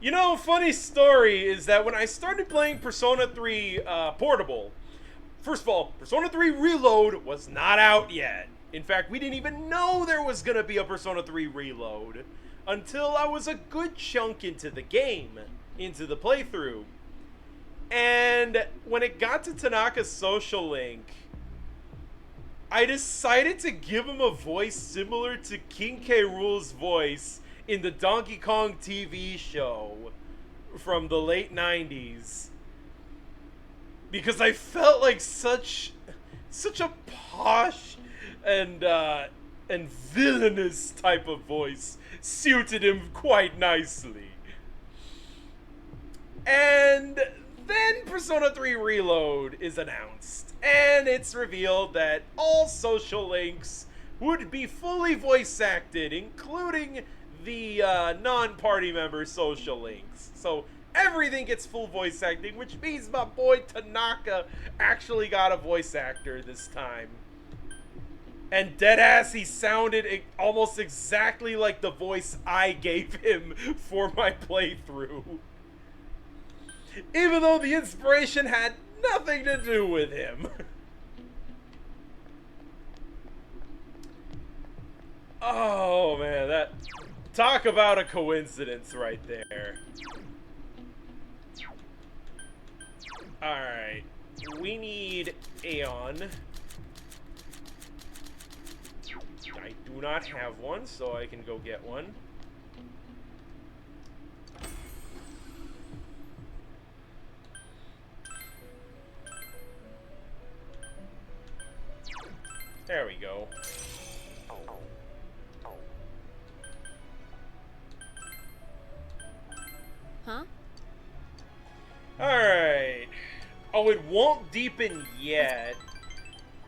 You know, funny story is that when I started playing Persona 3 Portable, first of all, Persona 3 Reload was not out yet. In fact, we didn't even know there was gonna be a Persona 3 Reload until I was a good chunk into the game, into the playthrough. And when it got to Tanaka's Social Link, I decided to give him a voice similar to King K. Rool's voice in the Donkey Kong TV show from the late 90s. Because I felt like such a posh and villainous type of voice suited him quite nicely. And then Persona 3 Reload is announced, and it's revealed that all social links would be fully voice acted, including the non-party member social links. So everything gets full voice acting, which means my boy Tanaka actually got a voice actor this time. And deadass, he sounded almost exactly like the voice I gave him for my playthrough. Even though the inspiration had nothing to do with him. Oh man, that... talk about a coincidence right there. Alright, we need Aeon. I do not have one, so I can go get one. There we go. Huh? Alright. Oh, it won't deepen yet,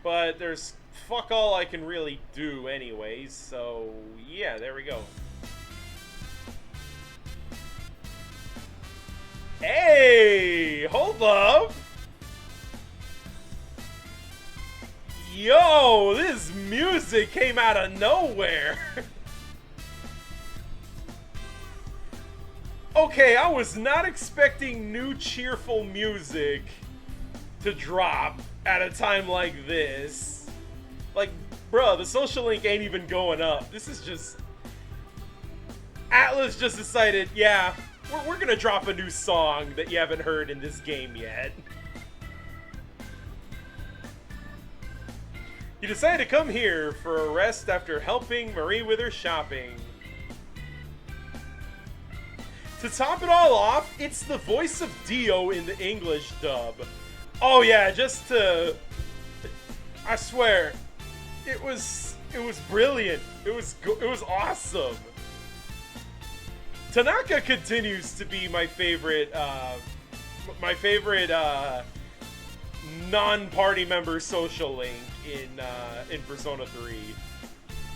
but there's fuck all I can really do anyways, so yeah, there we go. Hey! Hold up! Yo, this music came out of nowhere! Okay, I was not expecting new cheerful music to drop at a time like this. Like, bruh, the social link ain't even going up. This is just... Atlas just decided, yeah, we're gonna drop a new song that you haven't heard in this game yet. You decided to come here for a rest after helping Marie with her shopping. To top it all off, it's the voice of Dio in the English dub. Oh yeah, just to... I swear, it was brilliant. It was awesome. Tanaka continues to be my favorite non-party member social link in Persona 3.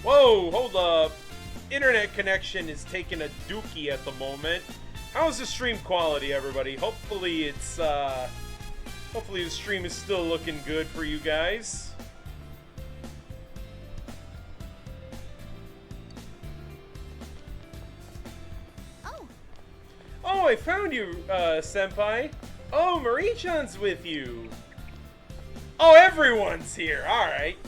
Whoa, hold up. Internet connection is taking a dookie at the moment. How's the stream quality, everybody? Hopefully it's hopefully the stream is still looking good for you guys. I found you, Senpai. Oh, Marie-chan's with you. Oh, everyone's here. Alright.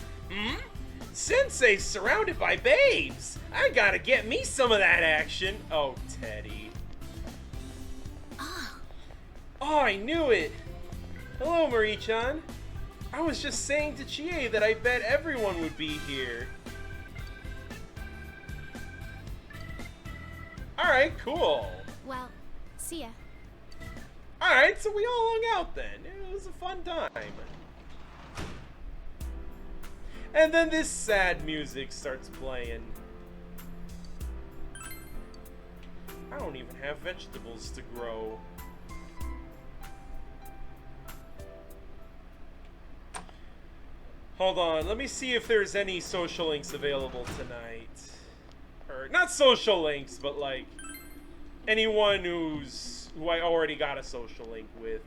Sensei's surrounded by babes. I gotta get me some of that action. Oh, Teddy. Oh, I knew it. Hello, Marie-chan. I was just saying to Chie that I bet everyone would be here. Alright, cool. Well, see ya. Alright, so we all hung out then. It was a fun time. And then this sad music starts playing. I don't even have vegetables to grow. Hold on, let me see if there's any social links available tonight. Or, not social links, but like, anyone who I already got a social link with.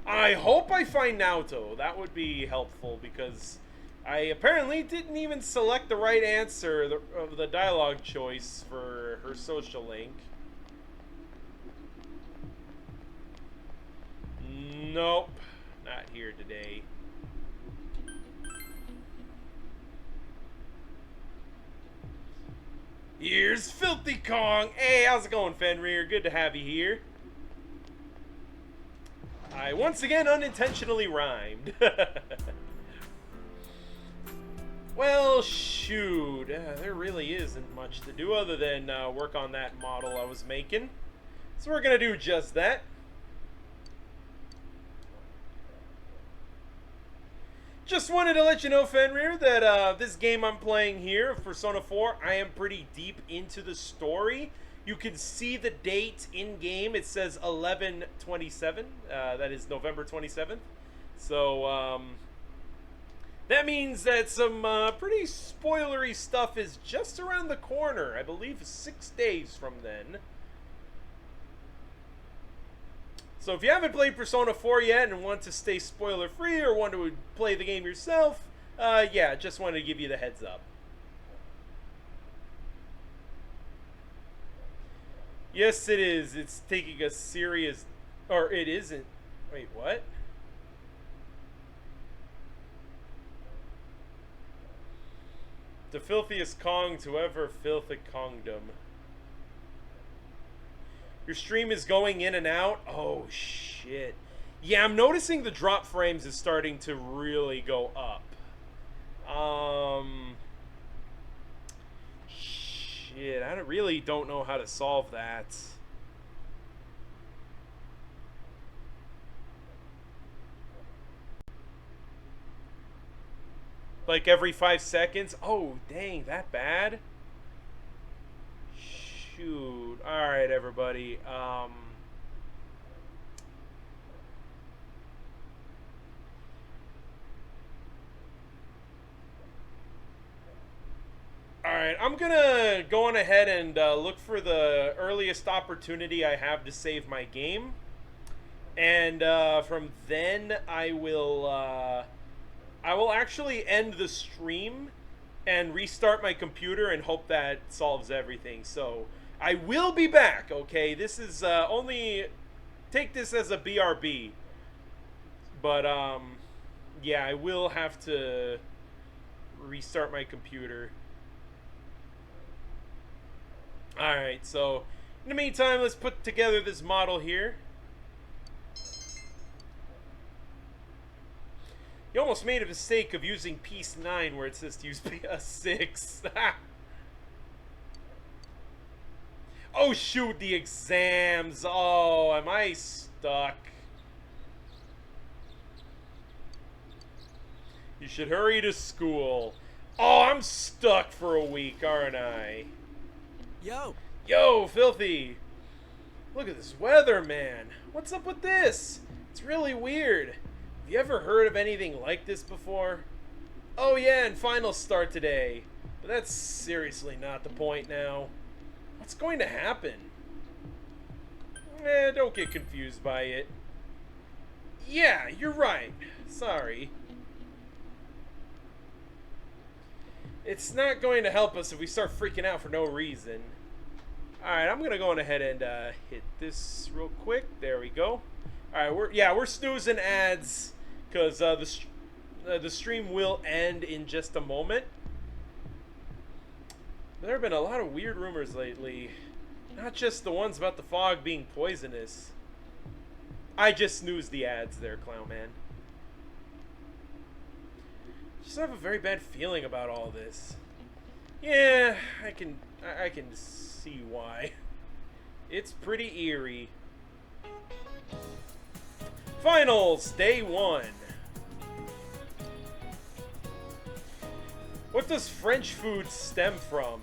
I hope I find Naoto. That would be helpful because I apparently didn't even select the right answer of the dialogue choice for her social link. Nope, not here today. Here's Filthy Kong. Hey, how's it going, Fenrir? Good to have you here. I once again unintentionally rhymed. Well, shoot. There really isn't much to do other than work on that model I was making. So we're going to do just that. Just wanted to let you know, Fenrir, that this game I'm playing here, of Persona 4, I am pretty deep into the story. You can see the date in-game. It says 11/27. That is November 27th. So, that means that some pretty spoilery stuff is just around the corner. I believe 6 days from then. So if you haven't played Persona 4 yet and want to stay spoiler-free or want to play the game yourself, yeah, just wanted to give you the heads up. Yes, it is. It's taking a serious... Or it isn't. Wait, what? The filthiest Kong to ever filth a Kongdom. Your stream is going in and out? Oh, shit. Yeah, I'm noticing the drop frames is starting to really go up. Shit, I really don't know how to solve that. Like every 5 seconds? Oh, dang, that bad? Shoot. Alright, everybody. Alright, I'm gonna go on ahead and look for the earliest opportunity I have to save my game. And from then, I will actually end the stream and restart my computer and hope that solves everything. So, I will be back, okay? This is only... Take this as a BRB. But, yeah, I will have to restart my computer. Alright, so in the meantime, let's put together this model here. You almost made a mistake of using piece 9 where it says to use piece 6. Oh shoot, the exams. Oh, am I stuck? You should hurry to school. Oh, I'm stuck for a week, aren't I? Yo! Yo, Filthy! Look at this weather, man. What's up with this? It's really weird. Have you ever heard of anything like this before? Oh yeah, and finals start today. But that's seriously not the point now. What's going to happen? Don't get confused by it. Yeah, you're right. Sorry. It's not going to help us if we start freaking out for no reason. Alright, I'm gonna go on ahead and hit this real quick. There we go. Alright, we're snoozing ads because the stream will end in just a moment. There have been a lot of weird rumors lately. Not just the ones about the fog being poisonous. I just snoozed the ads there, Clown Man. Just have a very bad feeling about all this. Yeah, I can see why. It's pretty eerie. Finals, day 1. What does French food stem from?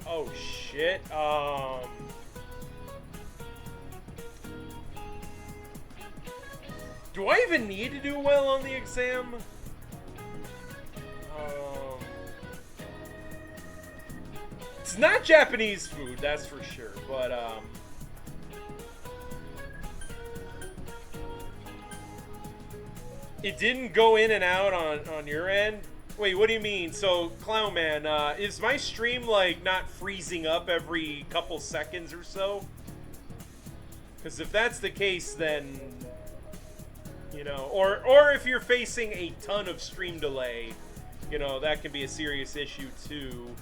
Oh shit. Do I even need to do well on the exam? It's not Japanese food, that's for sure, but it didn't go in and out on your end? Wait, what do you mean? So, Clown Man, is my stream, like, not freezing up every couple seconds or so? Because if that's the case, then, you know, or if you're facing a ton of stream delay, you know, that can be a serious issue, too.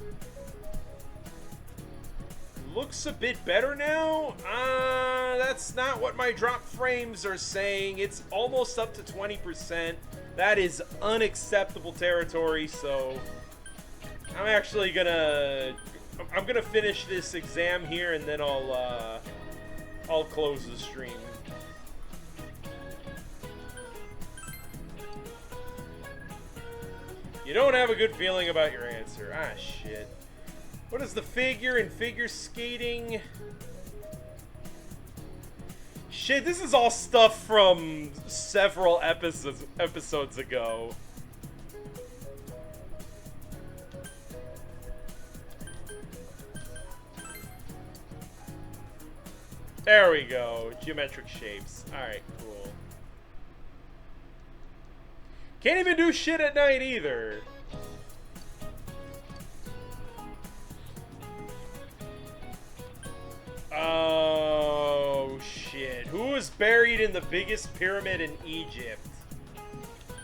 Looks a bit better now? That's not what my drop frames are saying. It's almost up to 20%. That is unacceptable territory, so I'm actually gonna finish this exam here and then I'll close the stream. You don't have a good feeling about your answer. Ah, shit. What is the figure in figure skating? Shit, this is all stuff from several episodes ago. There we go. Geometric shapes. Alright, cool. Can't even do shit at night either. Oh, shit. Who was buried in the biggest pyramid in Egypt?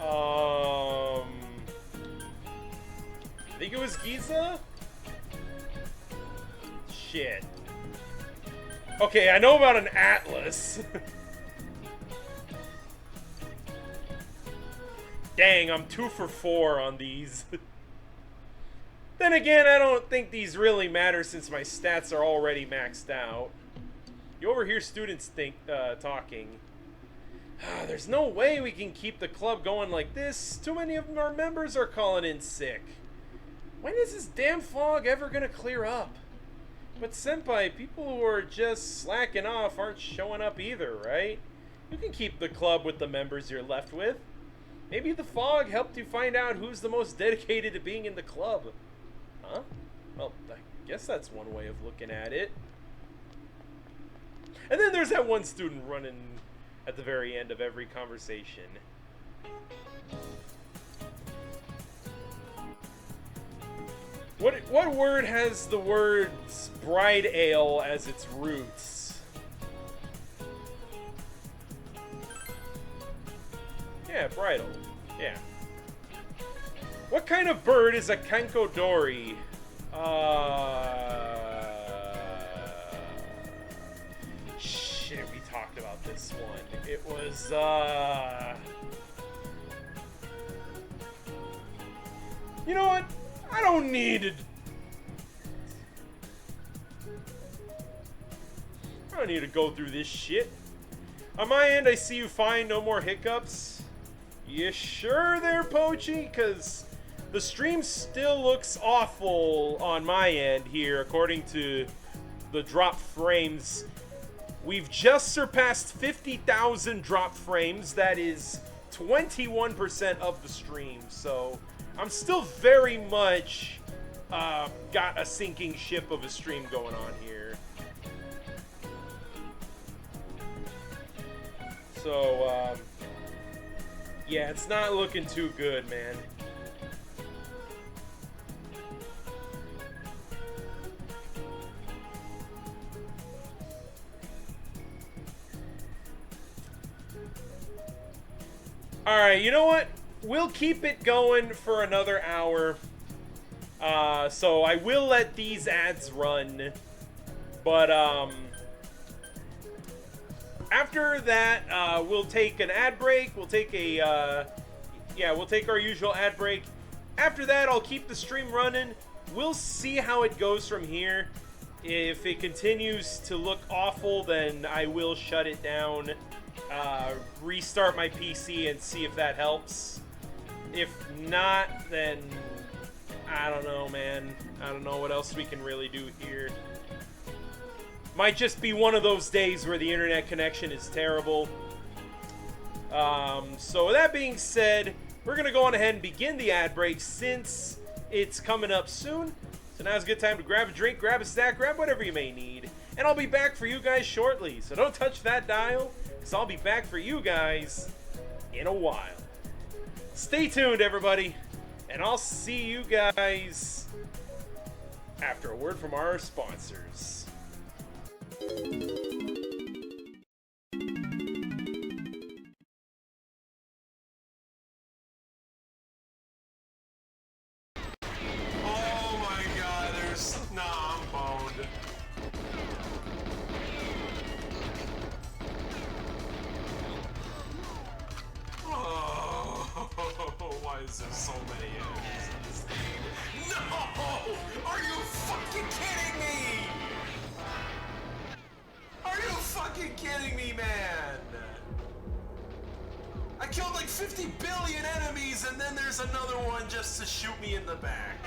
I think it was Giza? Shit. Okay, I know about an atlas. Dang, I'm 2 for 4 on these. Then again, I don't think these really matter since my stats are already maxed out. You overhear students talking. There's no way we can keep the club going like this. Too many of our members are calling in sick. When is this damn fog ever gonna clear up? But Senpai, people who are just slacking off aren't showing up either, right? You can keep the club with the members you're left with. Maybe the fog helped you find out who's the most dedicated to being in the club. Huh? Well, I guess that's one way of looking at it. And then there's that one student running at the very end of every conversation. What word has the words bride ale as its roots? Yeah, bridal. Yeah. What kind of bird is a kankodori? Shit, we talked about this one. It was, you know what? I don't need it. I don't need to go through this shit. On my end, I see you fine. No more hiccups. You sure there, Pochi? Because the stream still looks awful on my end here, according to the drop frames. We've just surpassed 50,000 drop frames. That is 21% of the stream. So I'm still very much got a sinking ship of a stream going on here. So, yeah, it's not looking too good, man. Alright, you know what? We'll keep it going for another hour. So I will let these ads run. But, after that, we'll take an ad break. We'll take a, we'll take our usual ad break. After that, I'll keep the stream running. We'll see how it goes from here. If it continues to look awful, then I will shut it down, restart my PC, and see if that helps. If not, then I don't know, man. I don't know what else we can really do here. Might just be one of those days where the internet connection is terrible. So with that being said, we're going to go on ahead and begin the ad break since it's coming up soon. So now's a good time to grab a drink, grab a snack, grab whatever you may need. And I'll be back for you guys shortly. So don't touch that dial, because I'll be back for you guys in a while. Stay tuned, everybody. And I'll see you guys after a word from our sponsors. Why is there so many enemies in this thing? No! Are you fucking kidding me? Are you fucking kidding me, man? I killed like 50 billion enemies and then there's another one just to shoot me in the back.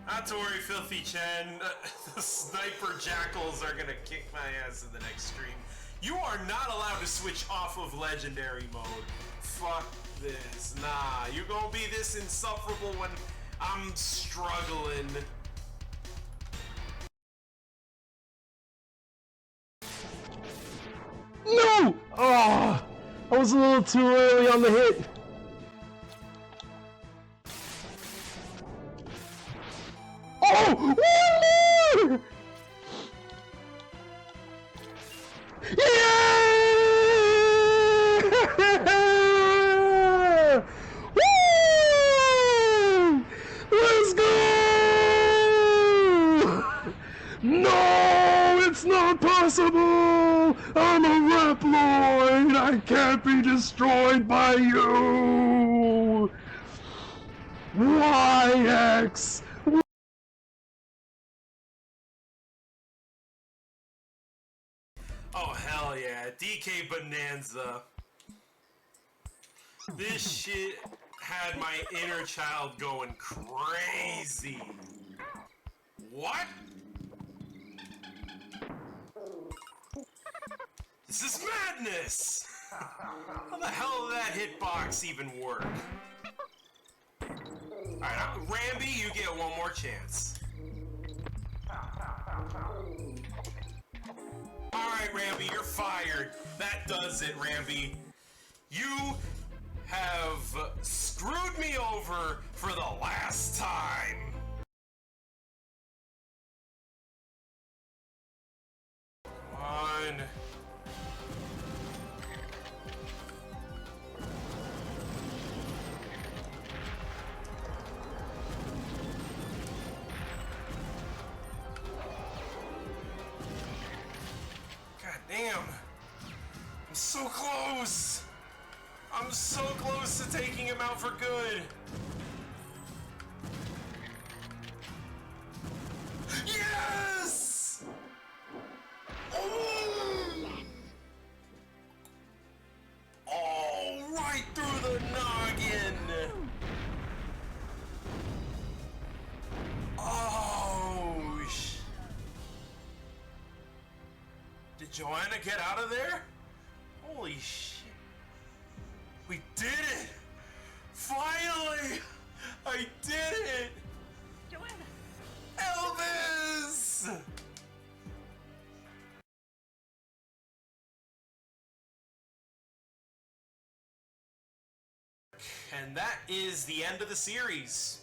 Not to worry, Filthy Chen. The sniper jackals are gonna kick my ass in the next stream. You are not allowed to switch off of legendary mode. Fuck this. Nah, you're gonna be this insufferable when I'm struggling. No! Oh, I was a little too early on the hit. Oh! One more! Yeah! Woo! Let's go! No, it's not possible! I'm a Reploid! I can't be destroyed by you! YX! Oh, hell yeah. DK Bonanza. This shit had my inner child going crazy. What? This is madness! How the hell did that hitbox even work? Alright, Rambi, you get one more chance. Alright, Rambi, you're fired. That does it, Rambi. You have screwed me over for the last time. Come on. Damn! I'm so close! I'm so close to taking him out for good! Yes! Oh! Oh, right through the noggin! Oh, Did Joanna get out of there? Holy shit. We did it! Finally! I did it! Joanna! Elvis! And that is the end of the series.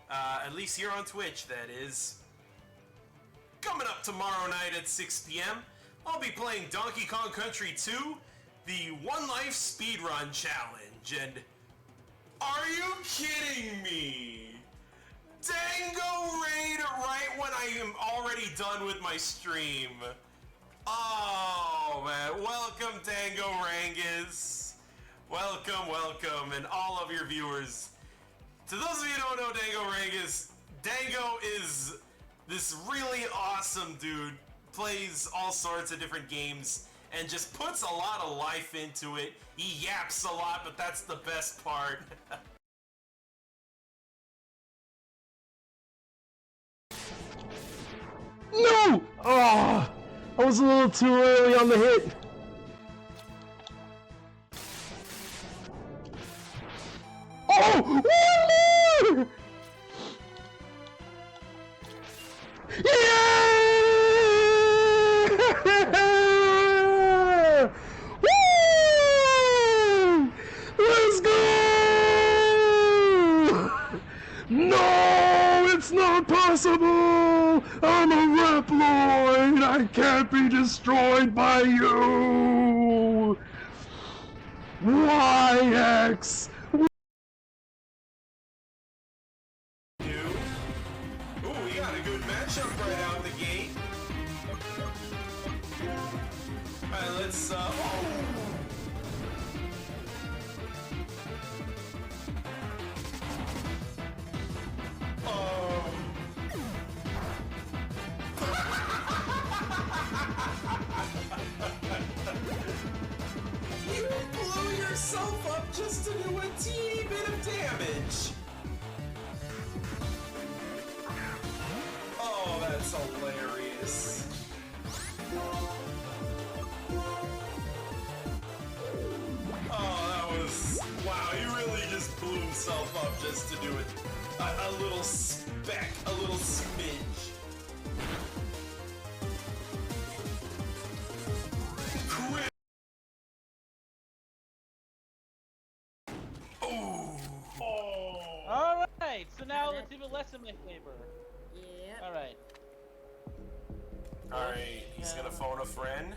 At least here on Twitch, that is. Coming up tomorrow night at 6 p.m., I'll be playing Donkey Kong Country 2, the One Life Speedrun Challenge, and are you kidding me? Dango Raid right when I am already done with my stream. Oh man, welcome Dango Rangus. Welcome, and all of your viewers. To those of you who don't know Dango Rangus, Dango is this really awesome dude, plays all sorts of different games, and just puts a lot of life into it. He yaps a lot, but that's the best part. No! Oh, I was a little too early on the hit. Oh! One more! Yeah! Woo! Let's go! No, it's not possible! I'm a Reploid! I can't be destroyed by you! YX! Ooh, we got a good matchup right out the gate. Alright, let's, You blew yourself up just to do a teeny bit of damage. Oh, that's hilarious. Oh, that was... Wow, he really just blew himself up just to do it. A little speck, a little smidge. Crit. Ooh. Alright, so now let's even less in my favor. Yeah. Alright. Alright, he's gonna phone a friend.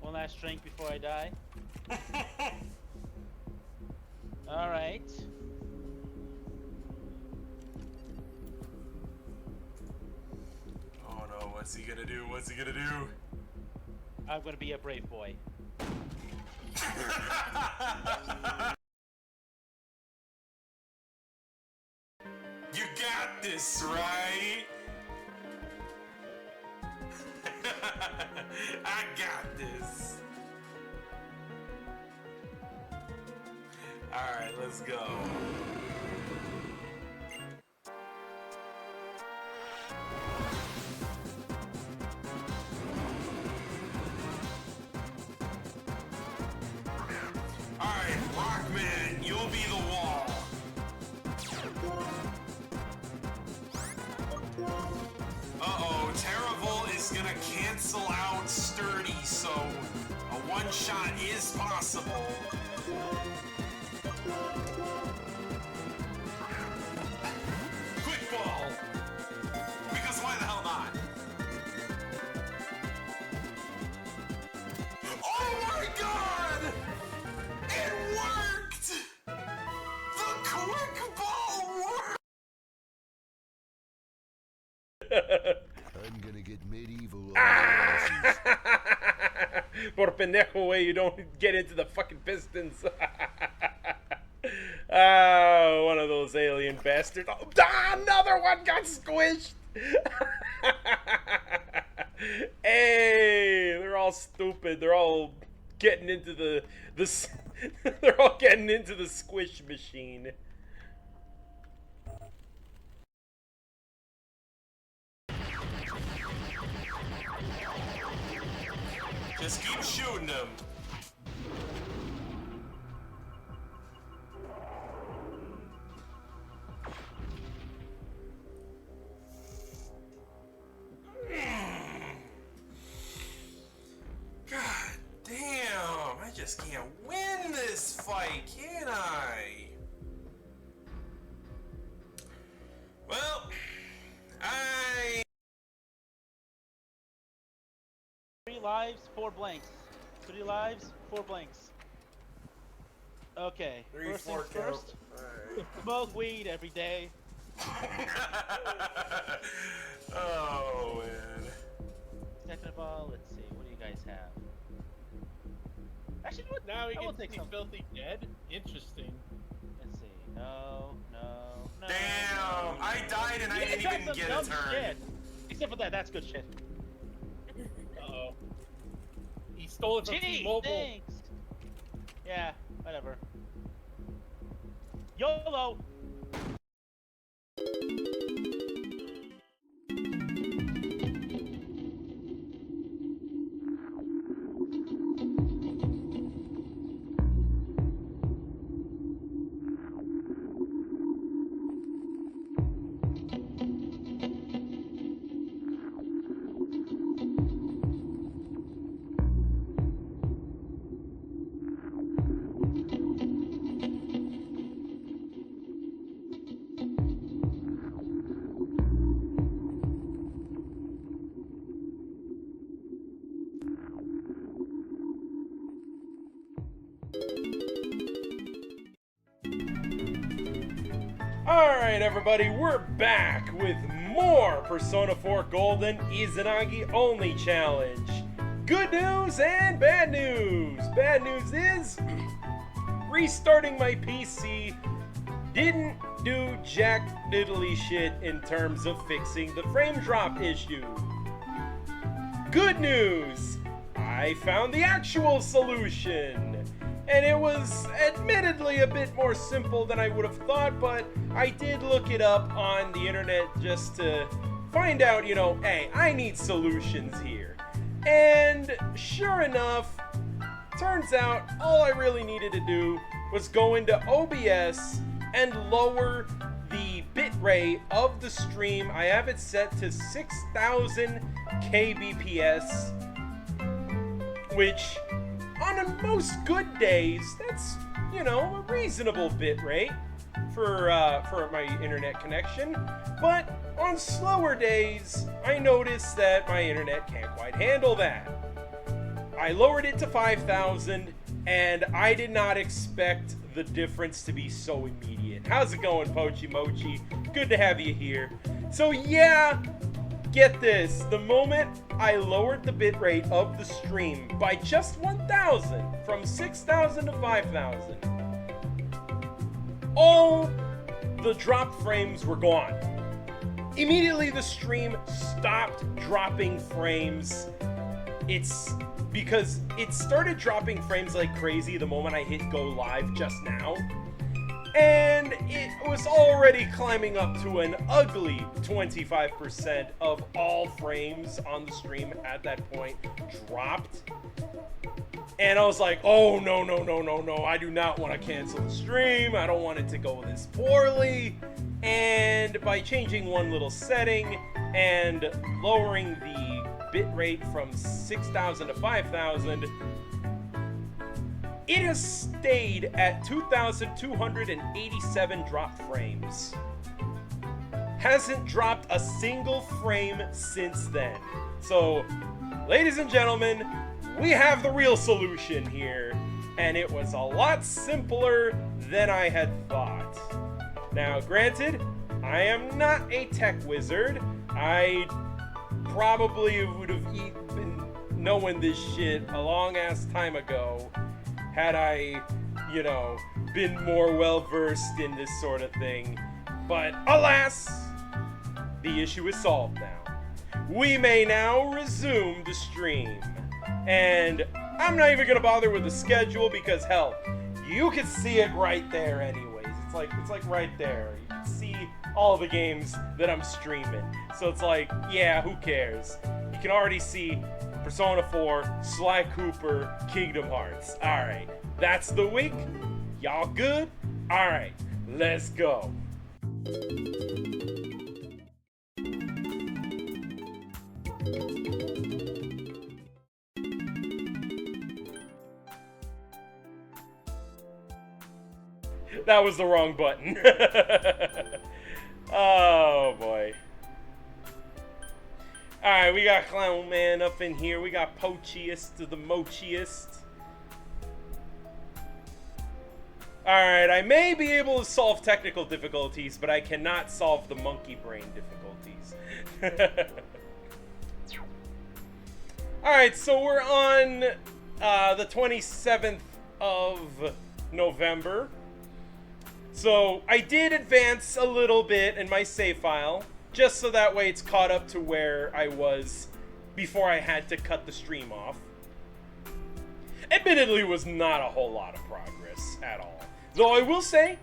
One last drink before I die. Alright. Oh no, what's he gonna do? What's he gonna do? I'm gonna be a brave boy. You got this, right? I got this. Alright, let's go. Alright, Rockman, you'll be the wall. Uh-oh, Terrible is gonna cancel out Sturdy, so a one-shot is possible. Quick ball! Because why the hell not? Oh my god! It worked! The quick ball worked! I'm gonna get medieval on Por pendejo way, you don't get into the fucking Pistons. Oh, one of those alien bastards. Oh, another one got squished. Hey, they're all stupid. They're all getting into the they're all getting into the squish machine. Just keep shooting them. God damn, I just can't win this fight, can I? Well, I lives, 4 blanks. 3 lives, 4 blanks. Okay. 3, First 4 things count. first. Smoke weed every day. Oh man. Second of all, let's see. What do you guys have? Actually, what? Now we I will get to take see some. Filthy Dead. Interesting. Let's see. No. Damn! I died and I You didn't guys even have get some a dumb turn. shit. Except for that, that's good shit. Uh-oh. He stole it from Gee, T-Mobile. thanks. Yeah, whatever. YOLO! Alright, everybody, we're back with more Persona 4 Golden Izanagi-Only Challenge. Good news and bad news. Bad news is, restarting my PC didn't do jack diddly shit in terms of fixing the frame drop issue. Good news, I found the actual solution. And it was admittedly a bit more simple than I would have thought, but I did look it up on the internet just to find out, you know, hey, I need solutions here. And sure enough, turns out all I really needed to do was go into OBS and lower the bitrate of the stream. I have it set to 6000 kbps, which on most good days, that's, you know, a reasonable bitrate for my internet connection. But on slower days, I noticed that my internet can't quite handle that. I lowered it to 5000, and I did not expect the difference to be so immediate. How's it going, Pochi Mochi? Good to have you here. So yeah, get this, the moment I lowered the bitrate of the stream by just 1000, from 6000 to 5000, all the drop frames were gone. Immediately the stream stopped dropping frames. It's because it started dropping frames like crazy the moment I hit go live just now. And it was already climbing up to an ugly 25% of all frames on the stream at that point dropped. And I was like, oh, no, I do not want to cancel the stream. I don't want it to go this poorly. And by changing one little setting and lowering the bitrate from 6000 to 5000, it has stayed at 2,287 drop frames. Hasn't dropped a single frame since then. So, ladies and gentlemen, we have the real solution here, and it was a lot simpler than I had thought. Now, granted, I am not a tech wizard. I probably would have been knowing this shit a long ass time ago had I, you know, been more well-versed in this sort of thing. But alas, the issue is solved now. We may now resume the stream. And I'm not even gonna bother with the schedule because hell, you can see it right there anyways. It's like right there. You can see all the games that I'm streaming. So it's like, yeah, who cares? You can already see Persona 4, Sly Cooper, Kingdom Hearts. Alright, that's the week. Y'all good? Alright, let's go. That was the wrong button. Oh boy. Alright, we got Clown Man up in here. We got Pochiest to the Mochiest. Alright, I may be able to solve technical difficulties, but I cannot solve the monkey brain difficulties. Alright, so we're on the 27th of November. So I did advance a little bit in my save file, just so that way it's caught up to where I was before I had to cut the stream off. Admittedly, was not a whole lot of progress at all. Though I will say,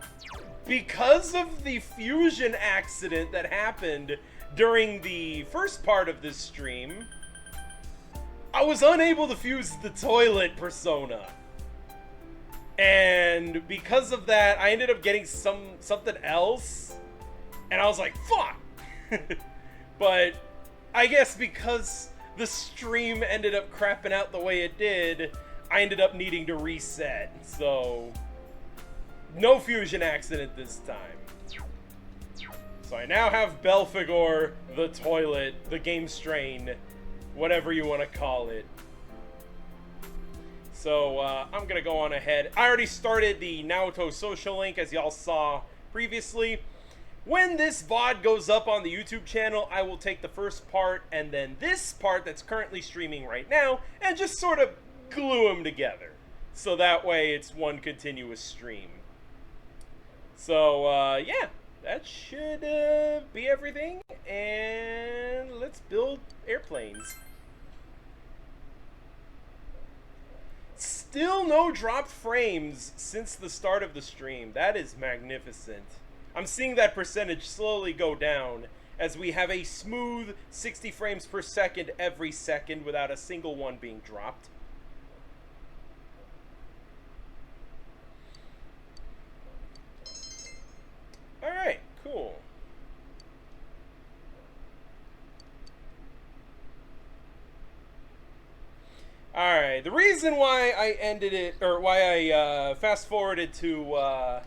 because of the fusion accident that happened during the first part of this stream, I was unable to fuse the toilet persona. And because of that, I ended up getting something else. And I was like, fuck! But I guess because the stream ended up crapping out the way it did, I ended up needing to reset. So, no fusion accident this time. So I now have Belphegor, the toilet, the game strain, whatever you want to call it. So I'm gonna go on ahead. I already started the Naoto social link, as y'all saw previously. When this VOD goes up on the YouTube channel, I will take the first part and then this part that's currently streaming right now and just sort of glue them together. So that way it's one continuous stream. So yeah, that should be everything. And let's build airplanes. Still no dropped frames since the start of the stream. That is magnificent. I'm seeing that percentage slowly go down as we have a smooth 60 frames per second every second without a single one being dropped. Alright, cool. Alright, the reason why I ended it, or why I fast forwarded to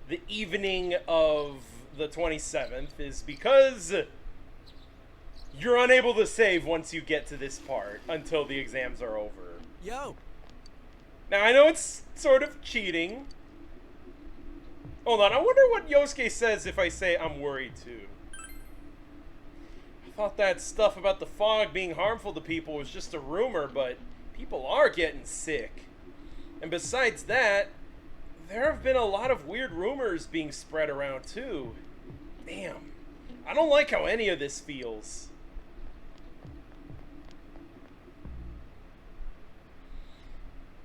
the evening of the 27th is because you're unable to save once you get to this part until the exams are over. Yo. Now, I know it's sort of cheating. Hold on, I wonder what Yosuke says if I say I'm worried too. I thought that stuff about the fog being harmful to people was just a rumor, but people are getting sick. And besides that, there have been a lot of weird rumors being spread around too. Damn. I don't like how any of this feels.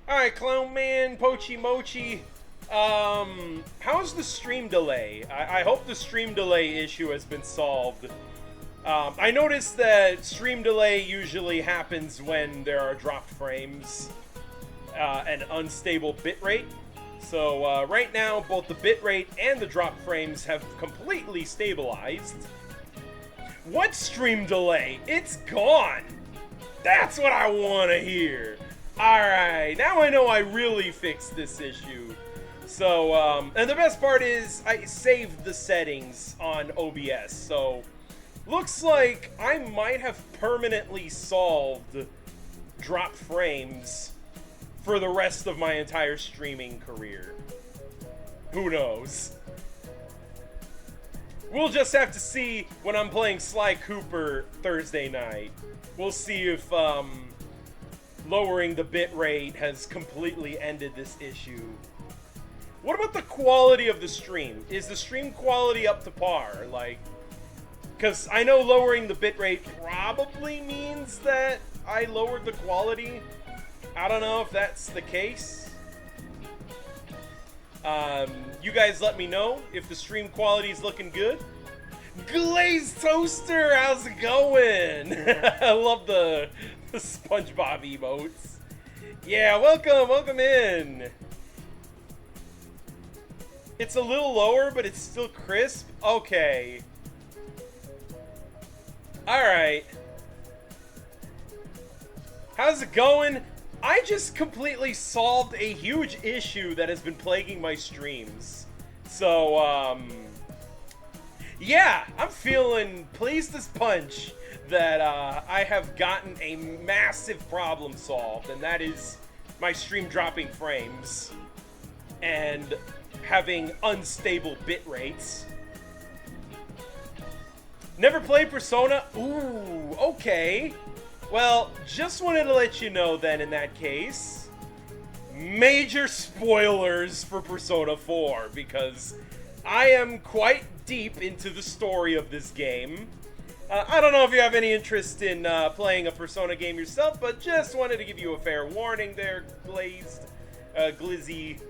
Alright, Clown Man, Pochi Mochi. How's the stream delay? I hope the stream delay issue has been solved. I noticed that stream delay usually happens when there are dropped frames, and unstable bitrate. So right now, both the bitrate and the dropped frames have completely stabilized. What stream delay? It's gone! That's what I want to hear! Alright, now I know I really fixed this issue. So, and the best part is, I saved the settings on OBS, so looks like I might have permanently solved dropped frames for the rest of my entire streaming career. Who knows? We'll just have to see when I'm playing Sly Cooper Thursday night. We'll see if lowering the bitrate has completely ended this issue. What about the quality of the stream? Is the stream quality up to par? Like, because I know lowering the bitrate probably means that I lowered the quality. I don't know if that's the case. You guys let me know if the stream quality is looking good. Glazed Toaster, how's it going? I love the SpongeBob emotes. Yeah, welcome in. It's a little lower, but it's still crisp. Okay. Alright. How's it going? I just completely solved a huge issue that has been plaguing my streams. So, yeah, I'm feeling pleased as punch that I have gotten a massive problem solved, and that is my stream dropping frames and having unstable bit rates. Never played Persona? Ooh, okay. Well, just wanted to let you know then in that case, major spoilers for Persona 4, because I am quite deep into the story of this game. I don't know if you have any interest in playing a Persona game yourself, but just wanted to give you a fair warning there, Glizzy.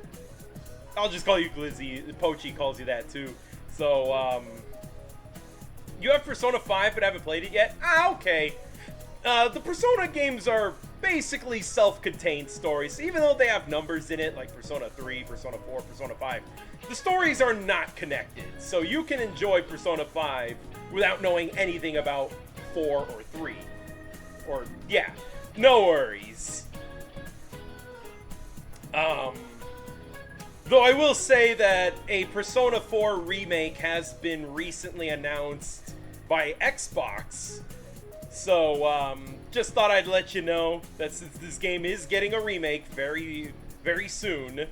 I'll just call you Glizzy. Pochi calls you that too. So, you have Persona 5 but haven't played it yet? Ah, okay. The Persona games are basically self-contained stories, even though they have numbers in it, like Persona 3, Persona 4, Persona 5. The stories are not connected, so you can enjoy Persona 5 without knowing anything about 4 or 3. Or, yeah, no worries. Though I will say that a Persona 4 remake has been recently announced by Xbox. So, just thought I'd let you know that since this game is getting a remake very, very soon,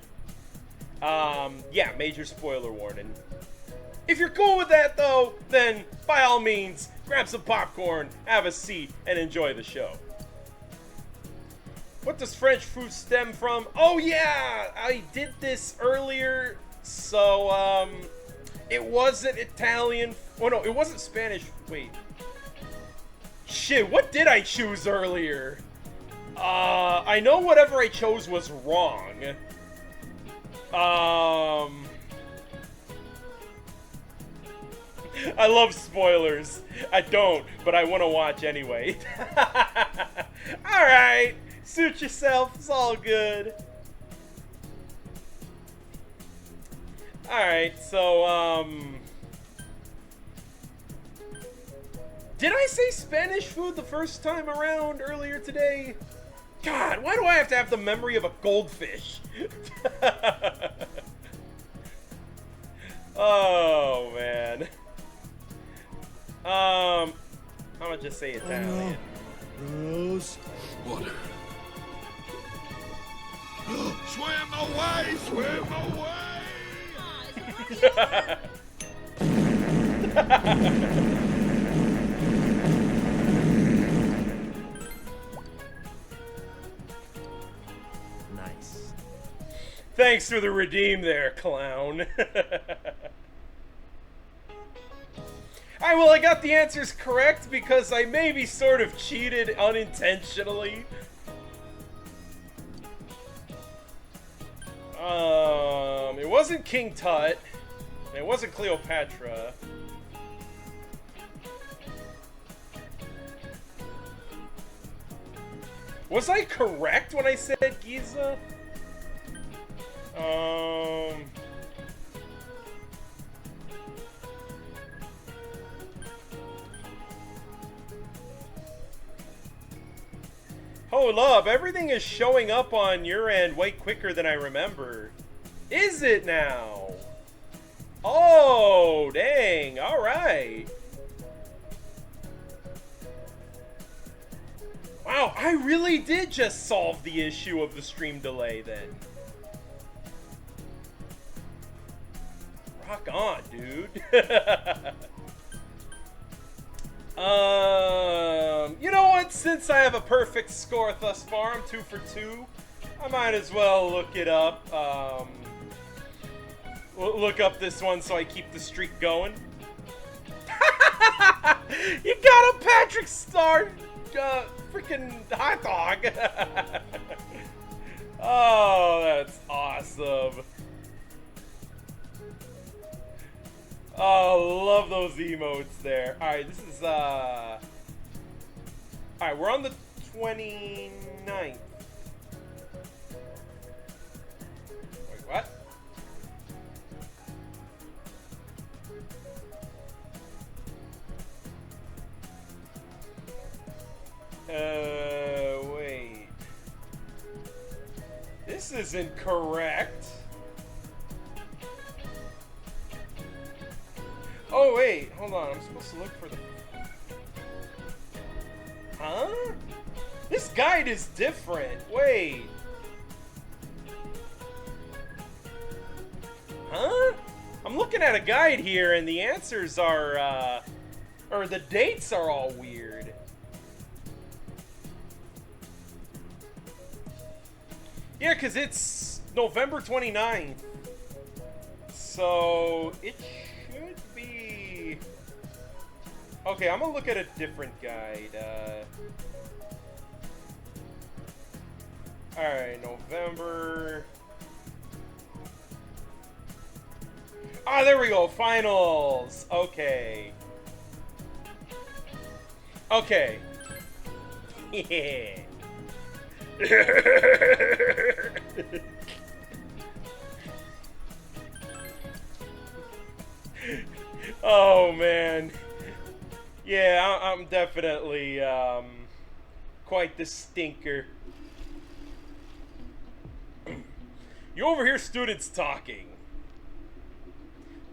yeah, major spoiler warning. If you're cool with that, though, then by all means, grab some popcorn, have a seat, and enjoy the show. What does French food stem from? Oh yeah, I did this earlier, so, it wasn't Italian. Oh no, it wasn't Spanish. Wait. Shit, what did I choose earlier? I know whatever I chose was wrong. I love spoilers. I don't, but I want to watch anyway. Alright, suit yourself, it's all good. Alright, so, did I say Spanish food the first time around earlier today? God, why do I have to have the memory of a goldfish? Oh, man. I'm gonna just say Italian. Rose. Water. Swim away! Swim away! Nice. Thanks for the redeem there, clown. Alright, well, I got the answers correct because I maybe sort of cheated unintentionally. It wasn't King Tut. It wasn't Cleopatra. Was I correct when I said Giza? Hold up, everything is showing up on your end way quicker than I remember. Is it now? Oh, dang, alright. Wow, I really did just solve the issue of the stream delay then. Rock on, dude. You know what? Since I have a perfect score thus far, I'm 2 for 2. I might as well look it up. Look up this one so I keep the streak going. You got a Patrick Star freaking hot dog. Oh, that's awesome. Oh, love those emotes there. Alright, this is, alright, we're on the 29th. Wait, what? Wait. This isn't correct. Oh Oh, wait. Hold on. I'm supposed to look for the... Huh? This guide is different. Wait. Huh? I'm looking at a guide here, and the answers are, or the dates are all weird. Yeah, because it's November 29th. So, it should be... Okay, I'm gonna look at a different guide. Alright, November... Ah, there we go, finals! Okay. Okay. Yeah. Oh, man. Yeah, I'm definitely, quite the stinker. You overhear students talking.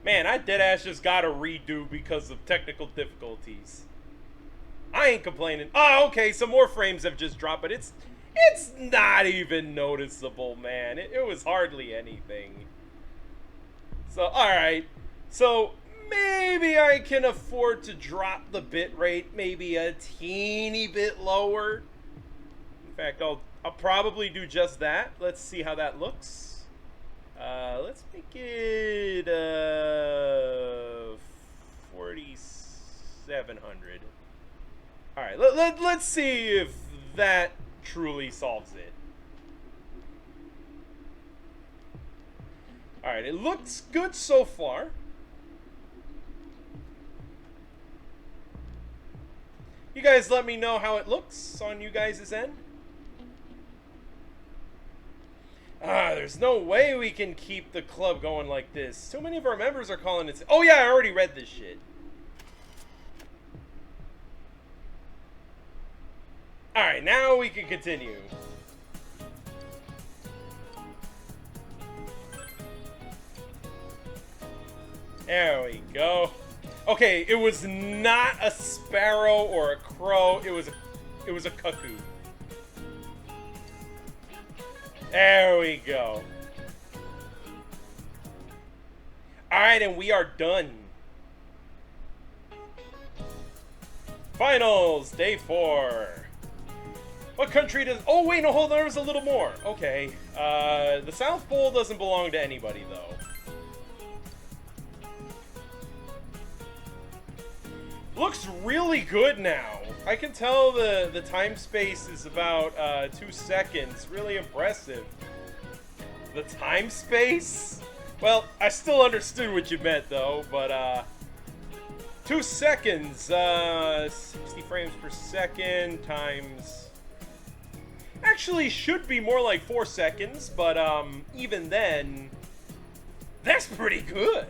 Man, I deadass just got a redo because of technical difficulties. I ain't complaining. Oh, okay, some more frames have just dropped, but it's not even noticeable, man. It was hardly anything. So, alright. So, maybe I can afford to drop the bitrate maybe a teeny bit lower. In fact, I'll probably do just that. Let's see how that looks. Let's make it 4,700. All right, let's see if that truly solves it. All right, it looks good so far. You guys let me know how it looks on you guys' end. There's no way we can keep the club going like this. Too many of our members are calling it... Oh yeah, I already read this shit. Alright, now we can continue. There we go. Okay, it was not a sparrow or a crow. It was a cuckoo. There we go. Alright, and we are done. Finals, day 4. What country does... Oh, wait, no, hold on, there was a little more. Okay. The South Pole doesn't belong to anybody, though. Looks really good now. I can tell the time space is about 2 seconds. Really impressive. The time space? Well, I still understood what you meant though, but 2 seconds, 60 frames per second times... Actually should be more like 4 seconds, but even then, that's pretty good.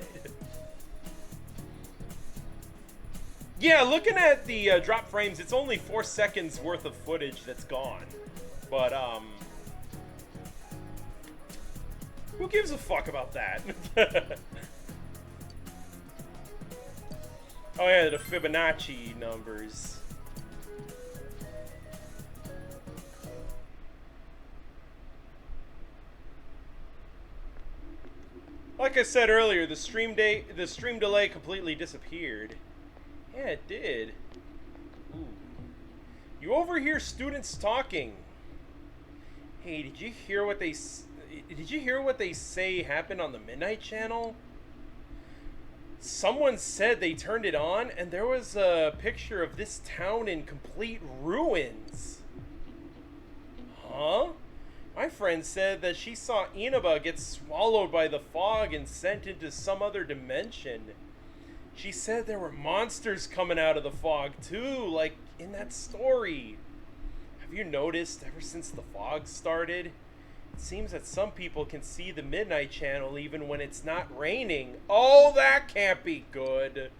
Yeah, looking at the drop frames, it's only 4 seconds worth of footage that's gone. But, who gives a fuck about that? Oh yeah, the Fibonacci numbers. Like I said earlier, the stream delay completely disappeared. Yeah, it did. Ooh. You overhear students talking. Hey, did you hear what they say happened on the Midnight Channel? Someone said they turned it on and there was a picture of this town in complete ruins. Huh? My friend said that she saw Inaba get swallowed by the fog and sent into some other dimension. She said there were monsters coming out of the fog too, like in that story. Have you noticed ever since the fog started? It seems that some people can see the Midnight Channel even when it's not raining. Oh, that can't be good.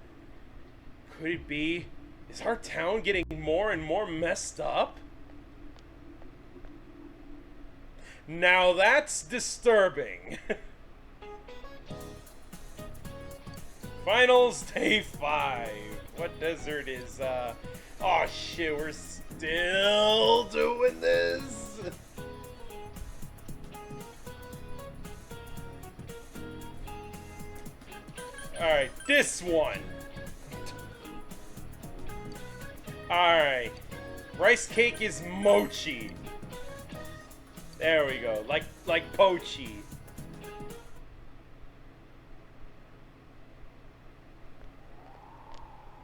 Could it be? Is our town getting more and more messed up? Now that's disturbing. Finals day 5. What desert is, oh shit, we're still doing this? Alright, this one. Alright. Rice cake is mochi. There we go. Like pochi.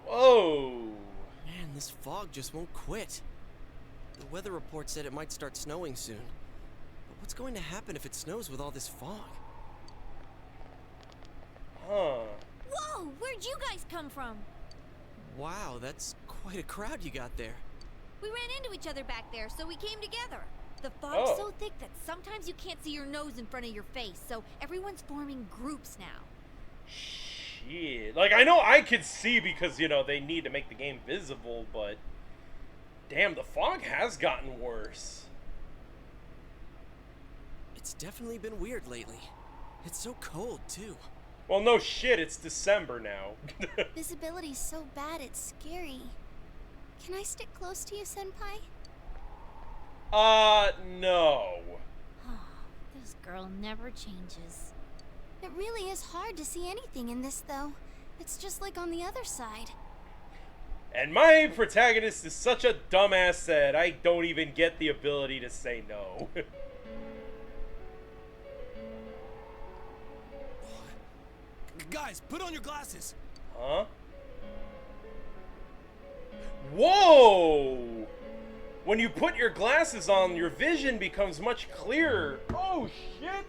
Whoa. Man, this fog just won't quit. The weather report said it might start snowing soon. But what's going to happen if it snows with all this fog? Huh. Whoa, where'd you guys come from? Wow, that's quite a crowd you got there. We ran into each other back there, so we came together. The fog's Oh. so thick that sometimes you can't see your nose in front of your face, so everyone's forming groups now. Shit. Like, I know I could see because, you know, they need to make the game visible, but damn, the fog has gotten worse. It's definitely been weird lately. It's so cold, too. Well, no shit, it's December now. Visibility's so bad, it's scary. Can I stick close to you, Senpai? No. This girl never changes. It really is hard to see anything in this, though. It's just like on the other side. And my protagonist is such a dumbass that I don't even get the ability to say no. Guys, put on your glasses! Huh? Whoa! When you put your glasses on, your vision becomes much clearer. Oh, shit!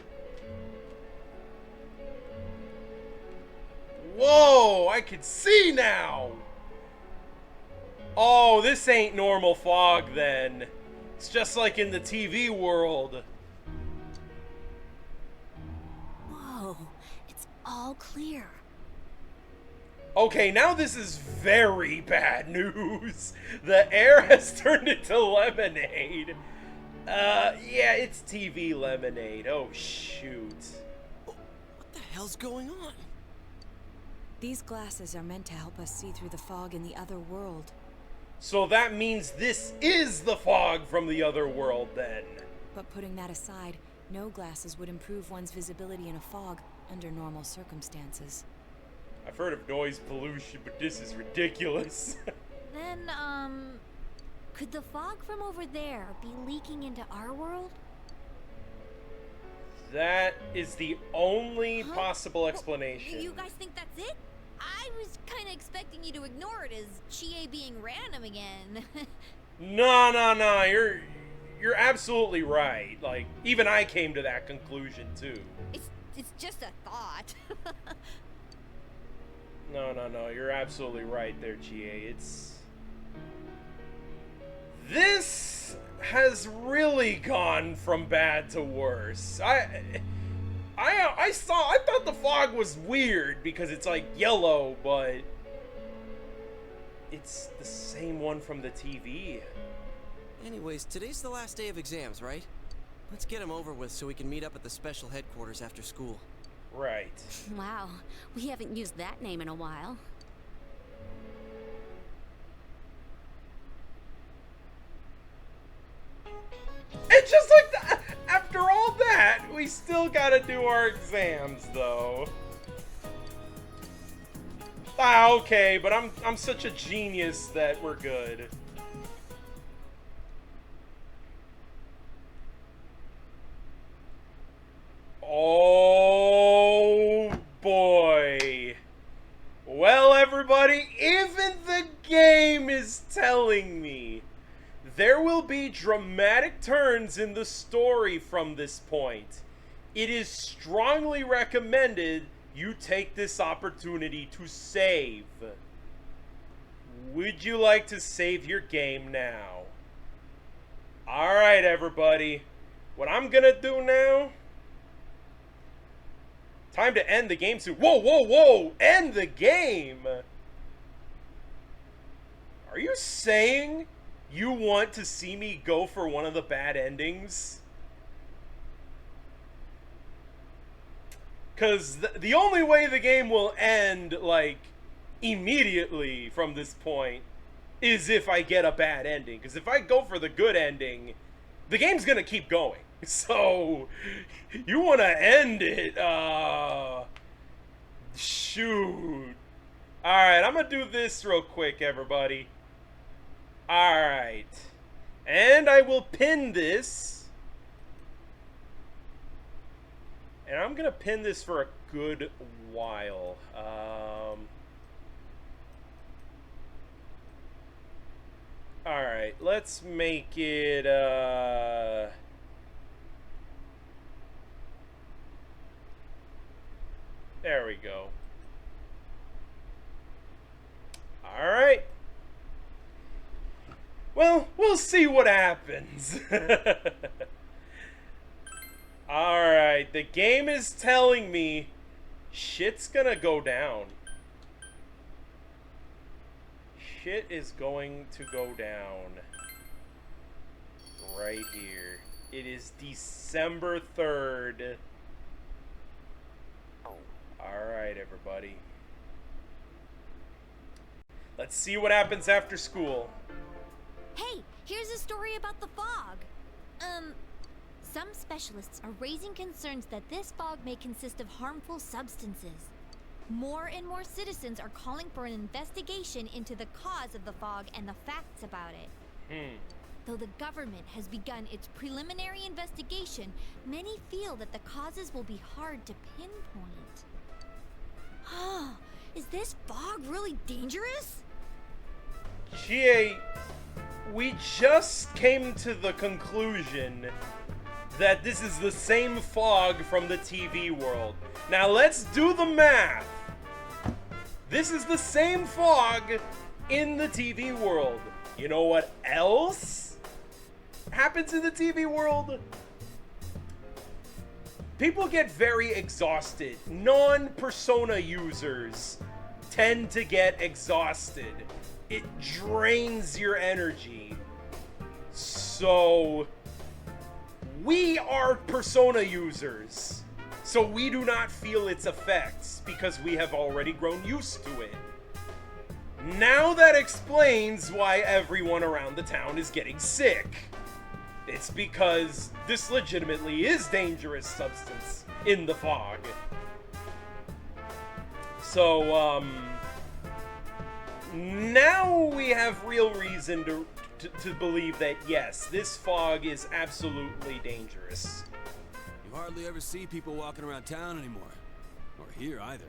Whoa! I can see now! Oh, this ain't normal fog, then. It's just like in the TV world. Whoa, it's all clear. Okay, now this is very bad news. The air has turned into lemonade. Yeah, it's TV lemonade. Oh, shoot. What the hell's going on? These glasses are meant to help us see through the fog in the other world. So that means this is the fog from the other world, then. But putting that aside, no glasses would improve one's visibility in a fog under normal circumstances. I've heard of noise pollution, but this is ridiculous. Then, could the fog from over there be leaking into our world? That is the only possible Well, explanation. you guys think that's it? I was kind of expecting you to ignore it as Chie being random again. No, you're absolutely right. Like, even I came to that conclusion, too. It's just a thought. No, you're absolutely right there, Chie. This has really gone from bad to worse. I thought the fog was weird because it's like yellow, but it's the same one from the TV. Anyways, today's the last day of exams, right? Let's get them over with so we can meet up at the special headquarters after school. Right. Wow, we haven't used that name in a while. And just like that, after all that, we still gotta do our exams, though. Ah, okay, but I'm such a genius that we're good. Oh boy. Well, everybody, even the game is telling me there will be dramatic turns in the story from this point. It is strongly recommended you take this opportunity to save. Would you like to save your game now? Alright, everybody. What I'm gonna do now... Time to end the game soon. Whoa! End the game! Are you saying you want to see me go for one of the bad endings? Because the only way the game will end, like, immediately from this point is if I get a bad ending. Because if I go for the good ending, the game's gonna keep going. So, you want to end it, shoot. Alright, I'm gonna do this real quick, everybody. Alright. And I will pin this. And I'm gonna pin this for a good while. Alright, let's make it, there we go. Alright. Well, we'll see what happens. Alright, the game is telling me shit's gonna go down. Shit is going to go down. Right here. It is December 3rd. Alright, everybody. Let's see what happens after school. Hey, here's a story about the fog. Some specialists are raising concerns that this fog may consist of harmful substances. More and more citizens are calling for an investigation into the cause of the fog and the facts about it. Though the government has begun its preliminary investigation, many feel that the causes will be hard to pinpoint. Is this fog really dangerous? GA, we just came to the conclusion that this is the same fog from the TV world. Now let's do the math. This is the same fog in the TV world. You know what else happens in the TV world? People get very exhausted. Non-Persona users tend to get exhausted. It drains your energy. So, we are Persona users. So we do not feel its effects because we have already grown used to it. Now that explains why everyone around the town is getting sick. It's because this legitimately is dangerous substance in the fog. So, now we have real reason to believe that, yes, this fog is absolutely dangerous. You hardly ever see people walking around town anymore. Or here, either.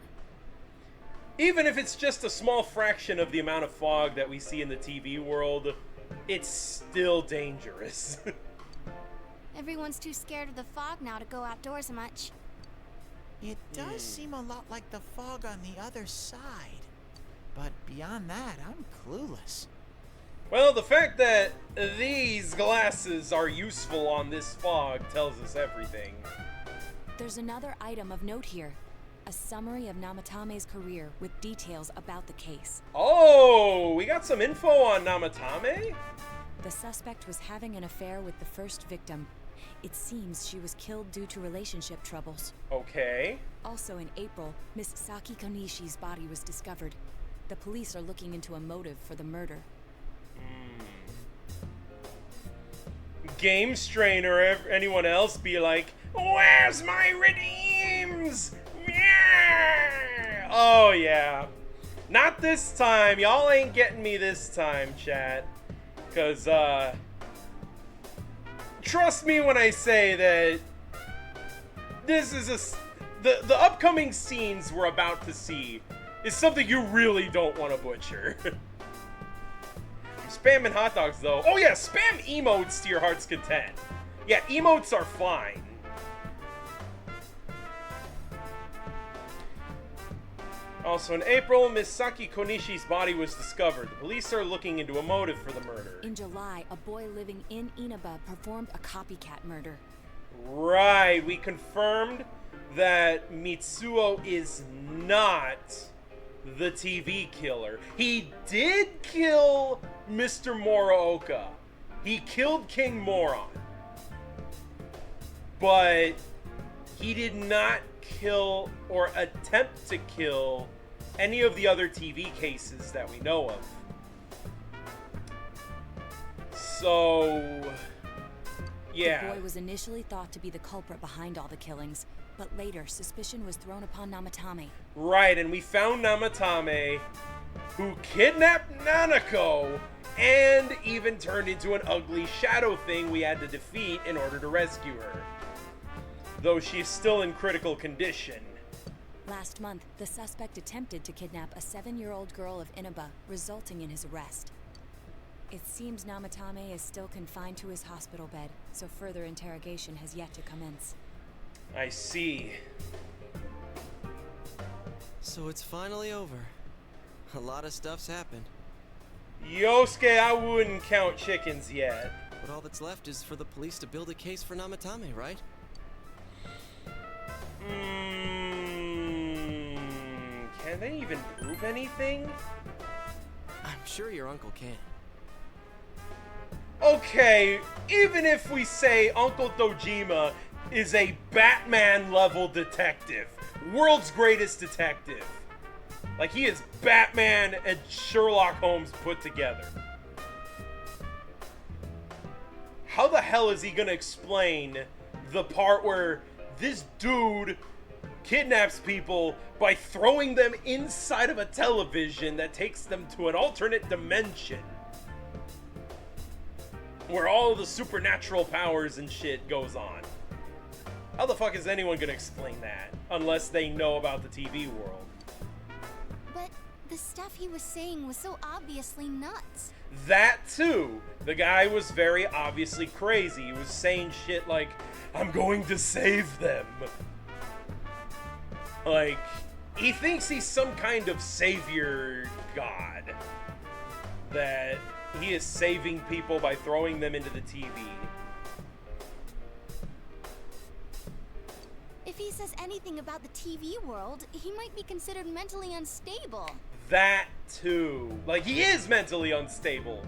Even if it's just a small fraction of the amount of fog that we see in the TV world, it's still dangerous. Everyone's too scared of the fog now to go outdoors much. It does seem a lot like the fog on the other side. But beyond that, I'm clueless. Well, the fact that these glasses are useful on this fog tells us everything. There's another item of note here. A summary of Namatame's career with details about the case. Oh, we got some info on Namatame? The suspect was having an affair with the first victim. It seems she was killed due to relationship troubles. Okay. Also in April, Miss Saki Konishi's body was discovered. The police are looking into a motive for the murder. Game Strain or anyone else be like, where's my redeems? Yeah! Oh yeah. Not this time. Y'all ain't getting me this time, chat. Cause trust me when I say that this is the upcoming scenes we're about to see is something you really don't want to butcher. I'm spamming hot dogs though. Oh yeah, spam emotes to your heart's content. Yeah, emotes are fine. Also in April, Miss Saki Konishi's body was discovered. The police are looking into a motive for the murder. In July, a boy living in Inaba performed a copycat murder. Right, we confirmed that Mitsuo is not the TV killer. He did kill Mr. Muraoka. He killed King Moron. But he did not kill or attempt to kill any of the other TV cases that we know of. So, yeah. The boy was initially thought to be the culprit behind all the killings, but later suspicion was thrown upon Namatame. Right, and we found Namatame, who kidnapped Nanako and even turned into an ugly shadow thing we had to defeat in order to rescue her. Though she's still in critical condition. Last month, the suspect attempted to kidnap a 7-year-old girl of Inaba, resulting in his arrest. It seems Namatame is still confined to his hospital bed, so further interrogation has yet to commence. I see. So it's finally over. A lot of stuff's happened. Yosuke, I wouldn't count chickens yet. But all that's left is for the police to build a case for Namatame, right? Can they even prove anything? I'm sure your uncle can. Okay, even if we say Uncle Dojima is a Batman-level detective, world's greatest detective. Like, he is Batman and Sherlock Holmes put together. How the hell is he gonna explain the part where this dude kidnaps people by throwing them inside of a television that takes them to an alternate dimension where all the supernatural powers and shit goes on? How the fuck is anyone gonna explain that unless they know about the TV world? But the stuff he was saying was so obviously nuts. That too. The guy was very obviously crazy. He was saying shit like, I'm going to save them. Like, he thinks he's some kind of savior god. That he is saving people by throwing them into the TV. If he says anything about the TV world, he might be considered mentally unstable. That too. Like, he is mentally unstable.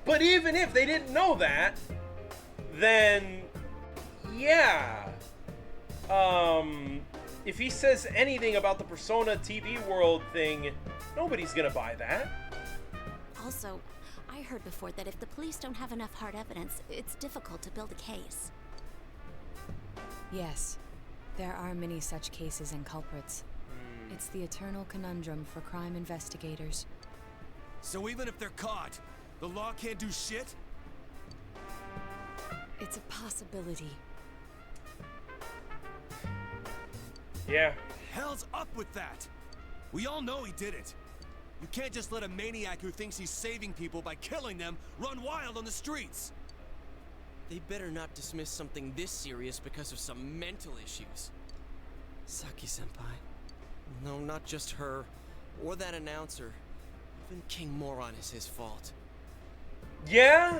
But even if they didn't know that, then yeah. If he says anything about the Persona TV world thing, nobody's gonna buy that. Also, I heard before that if the police don't have enough hard evidence, it's difficult to build a case. Yes, there are many such cases and culprits. It's the eternal conundrum for crime investigators. So even if they're caught, the law can't do shit? It's a possibility. Yeah. Hell's up with that? We all know he did it. You can't just let a maniac who thinks he's saving people by killing them run wild on the streets. They better not dismiss something this serious because of some mental issues. Saki-senpai. No, not just her, or that announcer. Even King Moron is his fault. Yeah?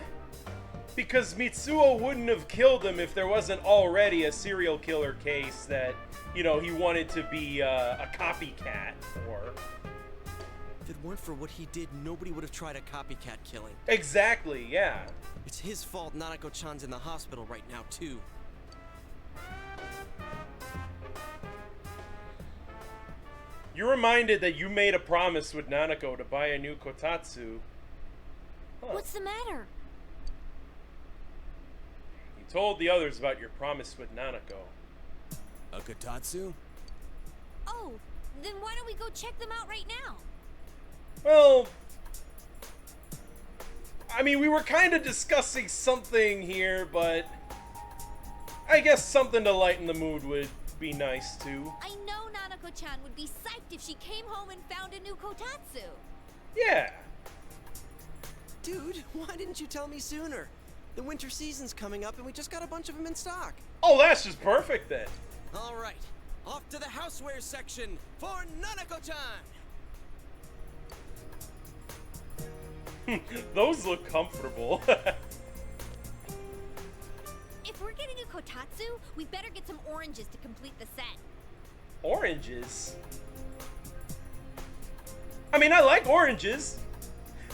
Because Mitsuo wouldn't have killed him if there wasn't already a serial killer case that, you know, he wanted to be a copycat for. If it weren't for what he did, nobody would have tried a copycat killing. Exactly, yeah. It's his fault Nanako-chan's in the hospital right now, too. You're reminded that you made a promise with Nanako to buy a new kotatsu. Huh. What's the matter? You told the others about your promise with Nanako. A kotatsu? Oh, then why don't we go check them out right now? Well, I mean, we were kind of discussing something here, but I guess something to lighten the mood would be nice too. I know Nanako-chan would be psyched if she came home and found a new kotatsu. Yeah. Dude, why didn't you tell me sooner? The winter season's coming up and we just got a bunch of them in stock. Oh, that's just perfect then. All right, off to the houseware section for Nanako-chan. Those look comfortable. If we're getting a kotatsu, we better get some oranges to complete the set. Oranges? I mean, I like oranges.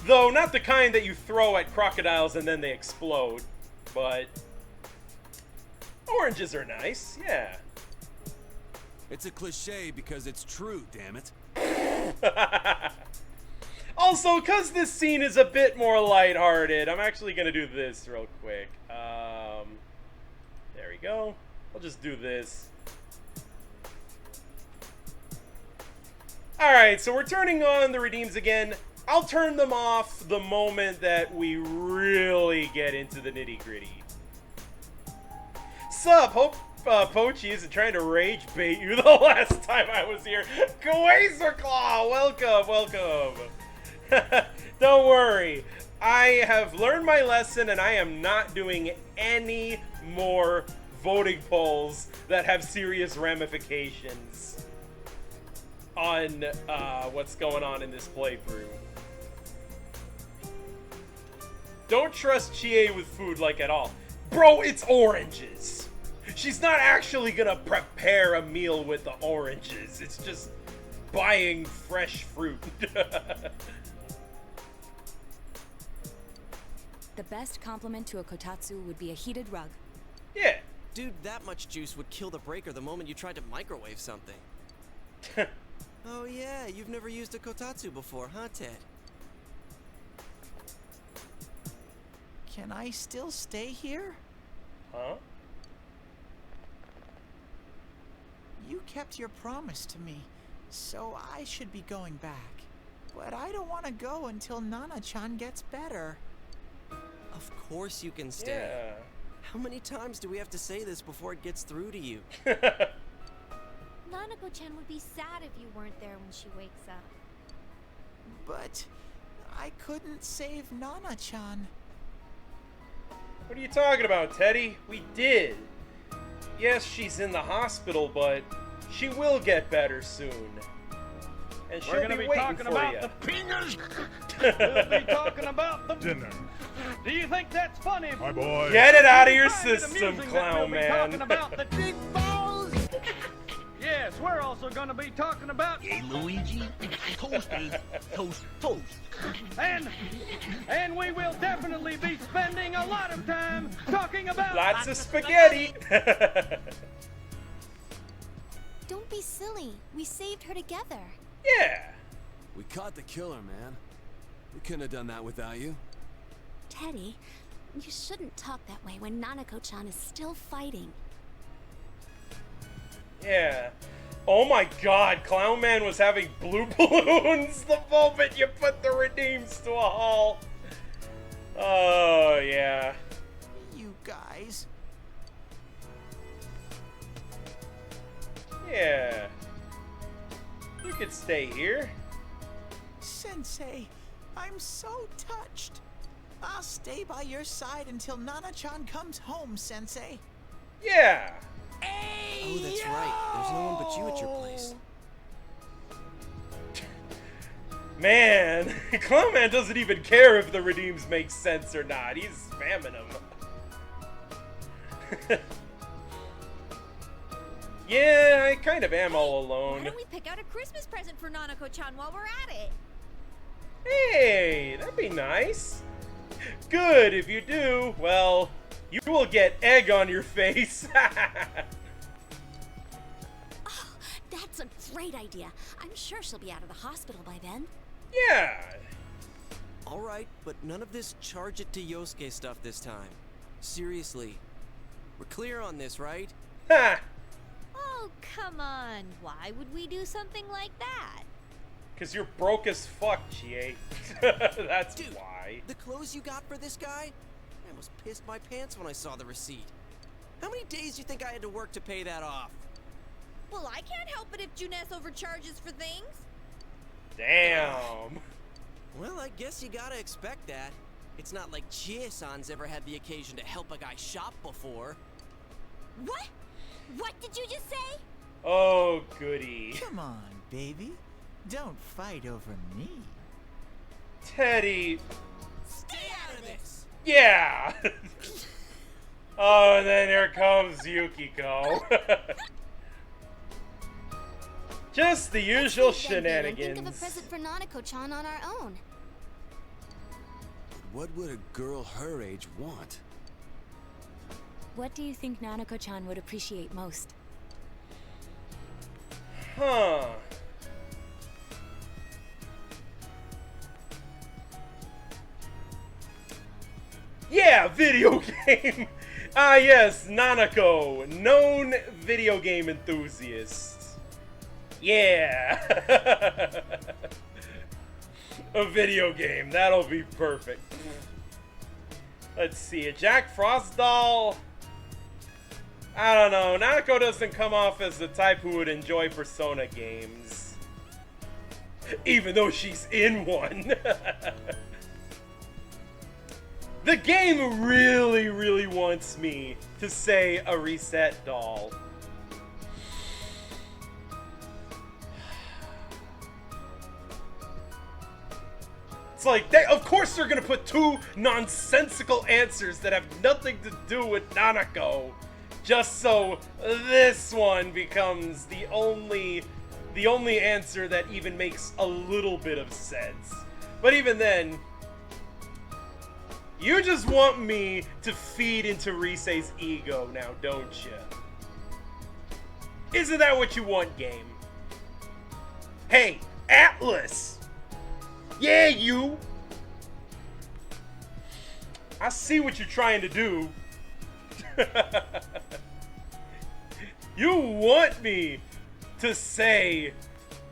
Though not the kind that you throw at crocodiles and then they explode. But oranges are nice, yeah. It's a cliche because it's true, damn it. Also, because this scene is a bit more lighthearted, I'm actually going to do this real quick. There we go. I'll just do this. Alright, so we're turning on the redeems again. I'll turn them off the moment that we really get into the nitty-gritty. Sup? Hope Pochi isn't trying to rage bait you the last time I was here. Claw, welcome, welcome. Don't worry. I have learned my lesson and I am not doing any more voting polls that have serious ramifications on what's going on in this playthrough. Don't trust Chie with food like at all. Bro, it's oranges. She's not actually gonna prepare a meal with the oranges. It's just buying fresh fruit. The best compliment to a kotatsu would be a heated rug. Yeah. Dude, that much juice would kill the breaker the moment you tried to microwave something. Oh yeah, you've never used a kotatsu before, huh, Ted? Can I still stay here? Huh? You kept your promise to me, so I should be going back. But I don't want to go until Nana-chan gets better. Of course you can stay. Yeah. How many times do we have to say this before it gets through to you? Nanako-chan would be sad if you weren't there when she wakes up. But I couldn't save Nana-chan. What are you talking about, Teddy? We did. Yes, she's in the hospital, but she will get better soon. And she'll We're gonna be be waiting talking for about you. the fingers. We'll be talking about the dinner. Do you think that's funny? My boy. Get it out of your Find it system, amusing that clown we'll be man. talking about the big balls. Yes, we're also gonna be talking about. Hey, Luigi. Toast, toast. And we will definitely be spending a lot of time talking about Lots of spaghetti. Don't be silly. We saved her together. Yeah. We caught the killer, man. We couldn't have done that without you. Teddy, you shouldn't talk that way when Nanako-chan is still fighting. Yeah. Oh my god, Clown Man was having blue balloons the moment you put the redeems to a halt. Oh, yeah. You guys. Yeah. You could stay here. Sensei, I'm so touched. I'll stay by your side until Nana-chan comes home, Sensei. Yeah. Oh, that's right. There's no one but you at your place. Man, Clown Man doesn't even care if the redeems make sense or not. He's spamming them. Yeah, I kind of am all alone. Why don't we pick out a Christmas present for Nanako-chan while we're at it? Hey, that'd be nice. Good, if you do, well, you will get egg on your face. Oh, that's a great idea. I'm sure she'll be out of the hospital by then. Yeah. Alright, but none of this charge it to Yosuke stuff this time. Seriously. We're clear on this, right? Ha! Oh, come on. Why would we do something like that? Because you're broke as fuck, Chie. That's Dude, why. the clothes you got for this guy? I almost pissed my pants when I saw the receipt. How many days do you think I had to work to pay that off? Well, I can't help it if Junes overcharges for things. Damn. Well, I guess you gotta expect that. It's not like Chie-san's ever had the occasion to help a guy shop before. What? What did you just say? Oh, goody. Come on, baby. Don't fight over me. Teddy. Stay out of this! Yeah. Oh, and then here comes Yukiko. Just the usual shenanigans. Think of a present for Nanako-chan on our own. What would a girl her age want? What do you think Nanako-chan would appreciate most? Huh. Yeah, video game! Ah yes, Nanako, known video game enthusiast. Yeah! A video game, that'll be perfect. Let's see, a Jack Frost doll? I don't know, Nanako doesn't come off as the type who would enjoy Persona games. Even though she's in one. The game really, really wants me to say a reset doll. It's like, of course they're gonna put two nonsensical answers that have nothing to do with Nanako, just so this one becomes the only answer that even makes a little bit of sense. But even then, you just want me to feed into Risei's ego now, don't you? Isn't that what you want, game? Hey, Atlas! Yeah, you! I see what you're trying to do. You want me to say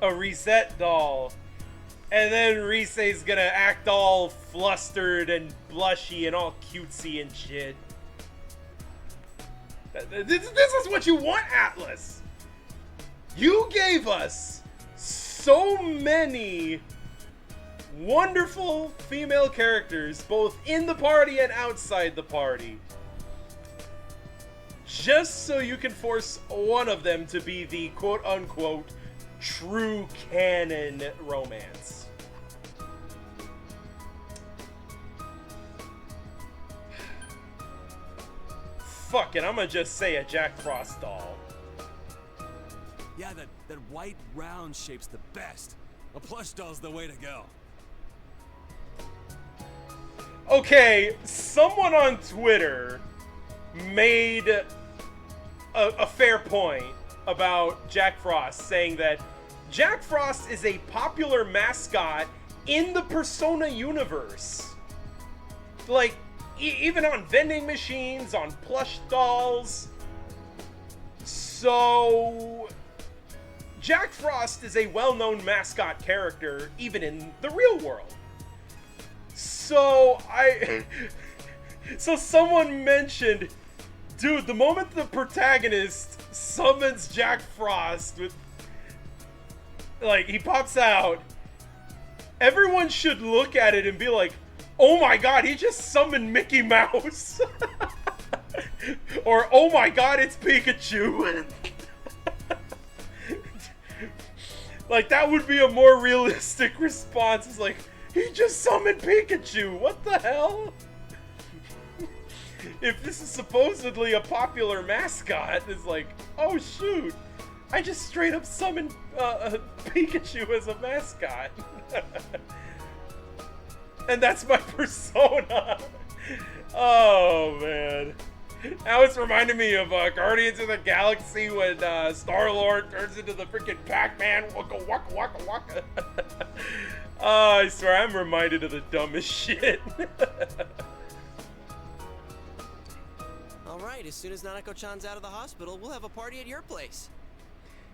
a reset doll, and then Risei's gonna act all flustered and blushy and all cutesy and shit. This is what you want, Atlas! You gave us so many wonderful female characters, both in the party and outside the party, just so you can force one of them to be the quote-unquote true canon romance. Fuck it, I'm gonna just say a Jack Frost doll. Yeah, that white round shape's the best. A plush doll's the way to go. Okay, someone on Twitter made a fair point about Jack Frost, saying that Jack Frost is a popular mascot in the Persona universe. Like, even on vending machines, on plush dolls. So, Jack Frost is a well-known mascot character, even in the real world. So, so someone mentioned, dude, the moment the protagonist summons Jack Frost with, like, he pops out, everyone should look at it and be like, oh my god, he just summoned Mickey Mouse. Or, oh my god, it's Pikachu. Like, that would be a more realistic response. It's like, he just summoned Pikachu. What the hell? If this is supposedly a popular mascot, it's like, oh shoot, I just straight up summoned Pikachu as a mascot. And that's my persona. Oh man. Now it's reminding me of Guardians of the Galaxy when Star-Lord turns into the freaking Pac-Man. Waka waka waka waka. Oh, I swear, I'm reminded of the dumbest shit. Alright, as soon as Nanako-chan's out of the hospital, we'll have a party at your place.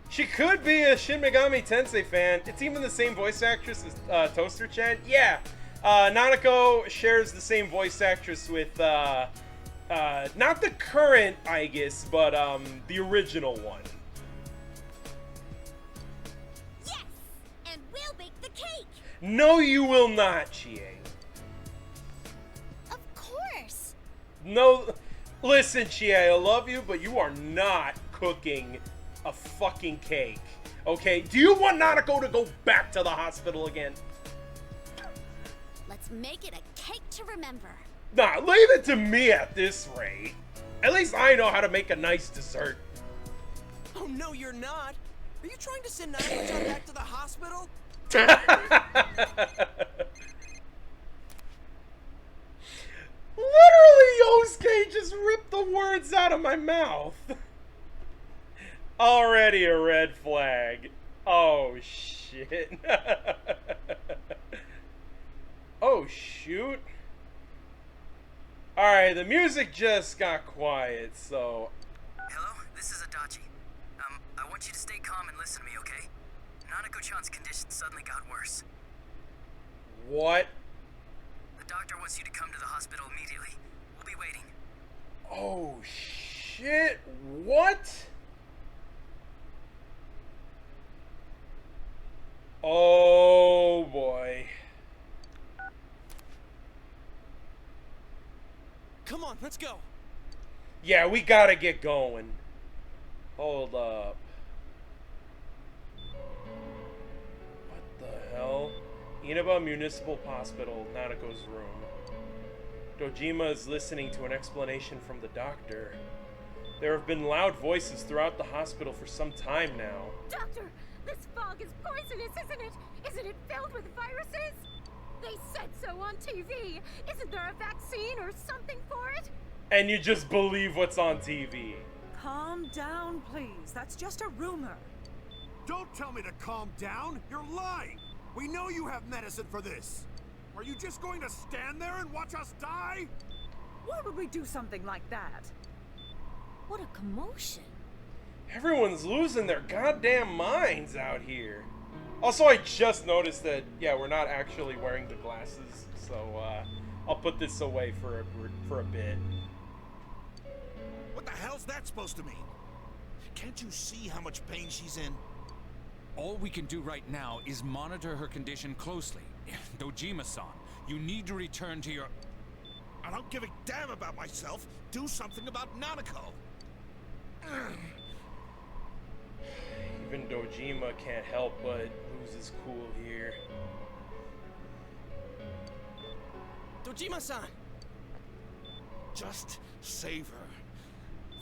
She could be a Shin Megami Tensei fan. It's even the same voice actress as Toaster-chan. Yeah, Nanako shares the same voice actress with, not the current Aegis, but the original one. Yes! And we'll bake the cake! No, you will not, Chie. Of course! No, listen, Chie, I love you, but you are not cooking a fucking cake. Okay? Do you want Nanako to go back to the hospital again? Let's make it a cake to remember. Nah, leave it to me at this rate. At least I know how to make a nice dessert. Oh no, you're not. Are you trying to send Nanako-chan back to the hospital? Literally, Yosuke just ripped the words out of my mouth. Already a red flag. Oh shit. Oh shoot. Alright, the music just got quiet, so... Hello, this is Adachi. I want you to stay calm and listen to me, okay? Nanako-chan's condition suddenly got worse. What? The doctor wants you to come to the hospital immediately. We'll be waiting. Oh shit, what? Oh boy. Come on, let's go. Yeah, we gotta get going. Hold up. What the hell? Inaba Municipal Hospital, Nanako's room. Dojima is listening to an explanation from the doctor. There have been loud voices throughout the hospital for some time now. Doctor, this fog is poisonous, isn't it? Isn't it filled with viruses? They said so on TV. Isn't there a vaccine or something for it? And you just believe what's on TV. Calm down, please. That's just a rumor. Don't tell me to calm down. You're lying. We know you have medicine for this. Are you just going to stand there and watch us die? Why would we do something like that? What a commotion. Everyone's losing their goddamn minds out here. Also, I just noticed that, yeah, we're not actually wearing the glasses, so I'll put this away for a bit. What the hell's that supposed to mean? Can't you see how much pain she's in? All we can do right now is monitor her condition closely. Dojima-san, you need to return to your... I don't give a damn about myself. Do something about Nanako. Even Dojima can't help but lose his cool here. Dojima-san! Just save her.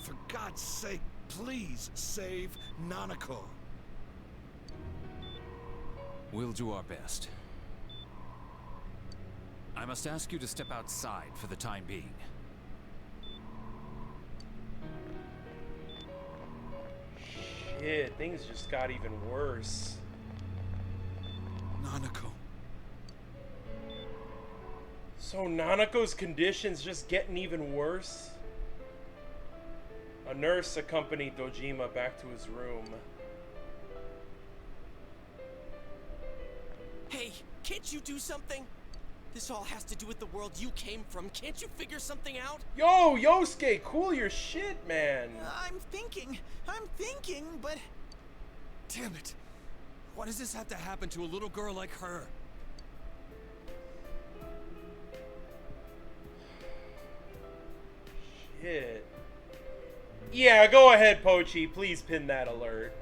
For God's sake, please save Nanako. We'll do our best. I must ask you to step outside for the time being. Shit, things just got even worse. Nanako. So Nanako's condition's just getting even worse? A nurse accompanied Dojima back to his room. Hey, can't you do something? This all has to do with the world you came from. Can't you figure something out? Yo, Yosuke, cool your shit, man. I'm thinking, but... Damn it. Why does this have to happen to a little girl like her? Shit. Yeah, go ahead, Pochi. Please pin that alert.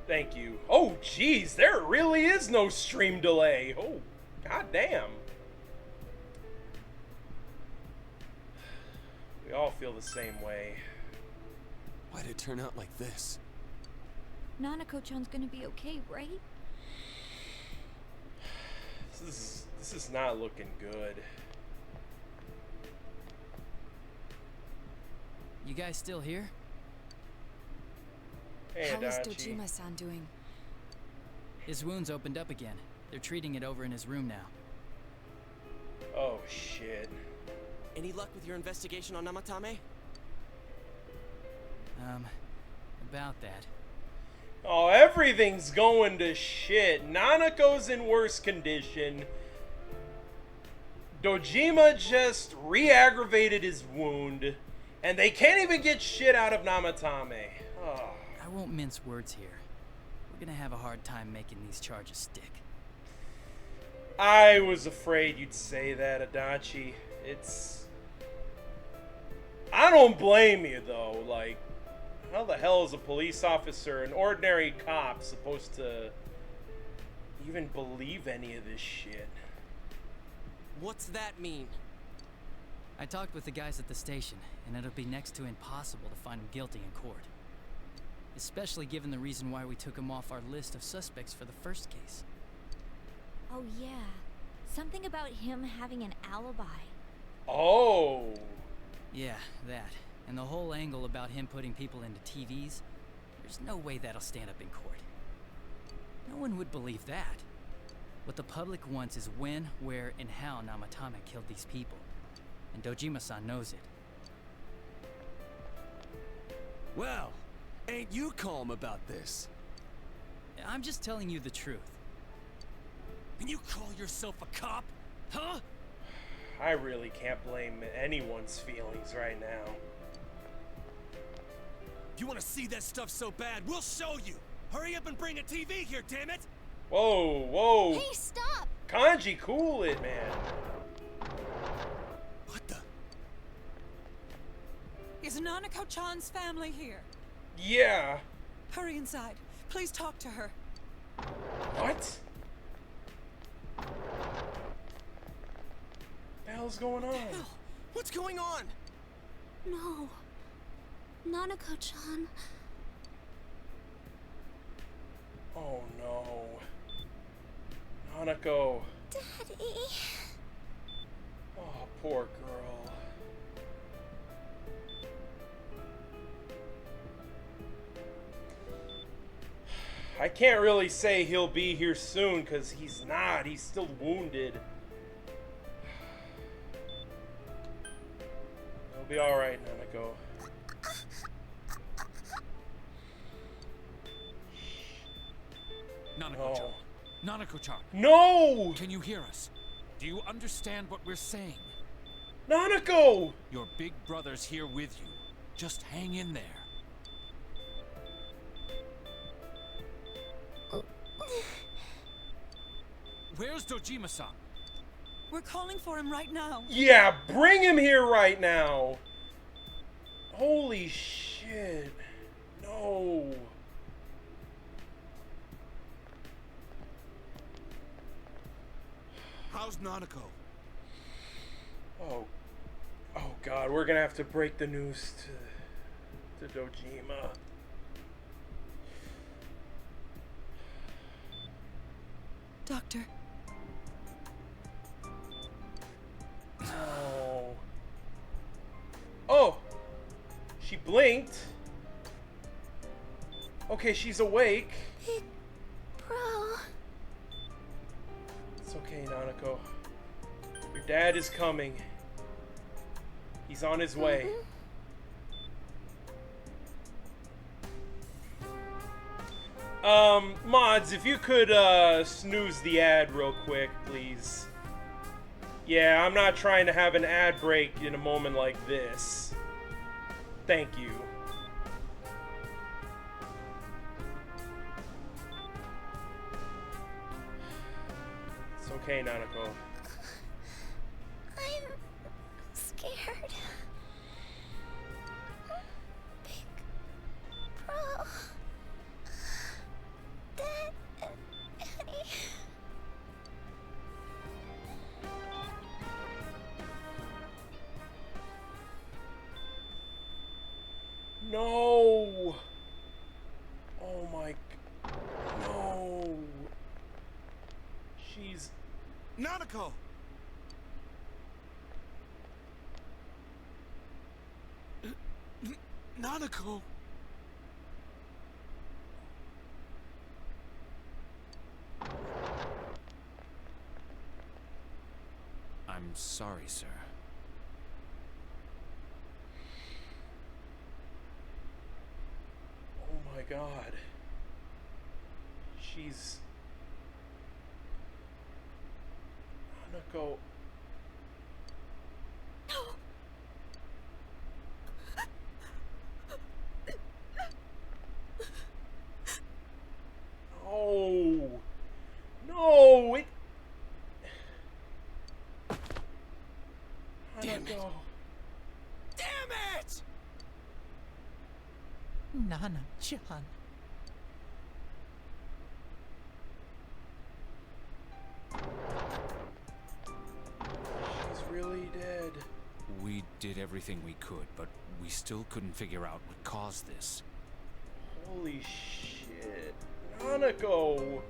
Thank you. Oh, jeez, there really is no stream delay. Oh, goddamn. We all feel the same way. Why'd it turn out like this? Nanako-chan's gonna be okay, right? This is not looking good. You guys still here? Hey, How is Adachi. Dojima-san doing? His wounds opened up again. They're treating it over in his room now. Oh, shit. Any luck with your investigation on Namatame? About that. Oh, everything's going to shit. Nanako's in worse condition. Dojima just re-aggravated his wound. And they can't even get shit out of Namatame. Oh. I won't mince words here. We're gonna have a hard time making these charges stick. I was afraid you'd say that, Adachi. I don't blame you, though. Like, how the hell is a police officer, an ordinary cop, supposed to even believe any of this shit? What's that mean? I talked with the guys at the station, and it'll be next to impossible to find him guilty in court. Especially given the reason why we took him off our list of suspects for the first case. Oh yeah, something about him having an alibi. Oh. Yeah, that. And the whole angle about him putting people into TVs. There's no way that'll stand up in court. No one would believe that. What the public wants is when, where, and how Namatame killed these people. And Dojima-san knows it. Well, ain't you calm about this? I'm just telling you the truth. And you call yourself a cop? Huh? I really can't blame anyone's feelings right now. You want to see that stuff so bad? We'll show you! Hurry up and bring a TV here, damn it! Whoa, whoa. Hey, stop! Kanji, cool it, man. What the? Is Nanako-chan's family here? Yeah. Hurry inside. Please talk to her. What? The hell's going on? What's going on? No. Nanako-chan. Oh no. Hanako. Daddy. Oh, poor girl. I can't really say he'll be here soon because he's not. He's still wounded. He'll be alright, Nanako. Nanako-chan. Nanako-chan. No! Can you hear us? Do you understand what we're saying? Nanako! Your big brother's here with you. Just hang in there. Where's Dojima-san? We're calling for him right now. Yeah, bring him here right now! Holy shit. No. How's Nanako? Oh god, we're gonna have to break the news to Dojima. Doctor. Oh. Oh! She blinked. Okay, she's awake. Big bro. It's okay, Nanako. Your dad is coming. He's on his way. Mods, if you could, snooze the ad real quick, please. Yeah, I'm not trying to have an ad break in a moment like this. Thank you. It's okay, Nanako. I'm scared. Big bro. Daddy. No! Oh my... No! She's... Nanako! Nanako! I'm sorry, sir. Oh my god. She's... Nanako... No! No! It... Damn it! Hanako. Damn it! Nana-chan. She's really dead. We did everything we could, but we still couldn't figure out what caused this. Holy shit. Nanako!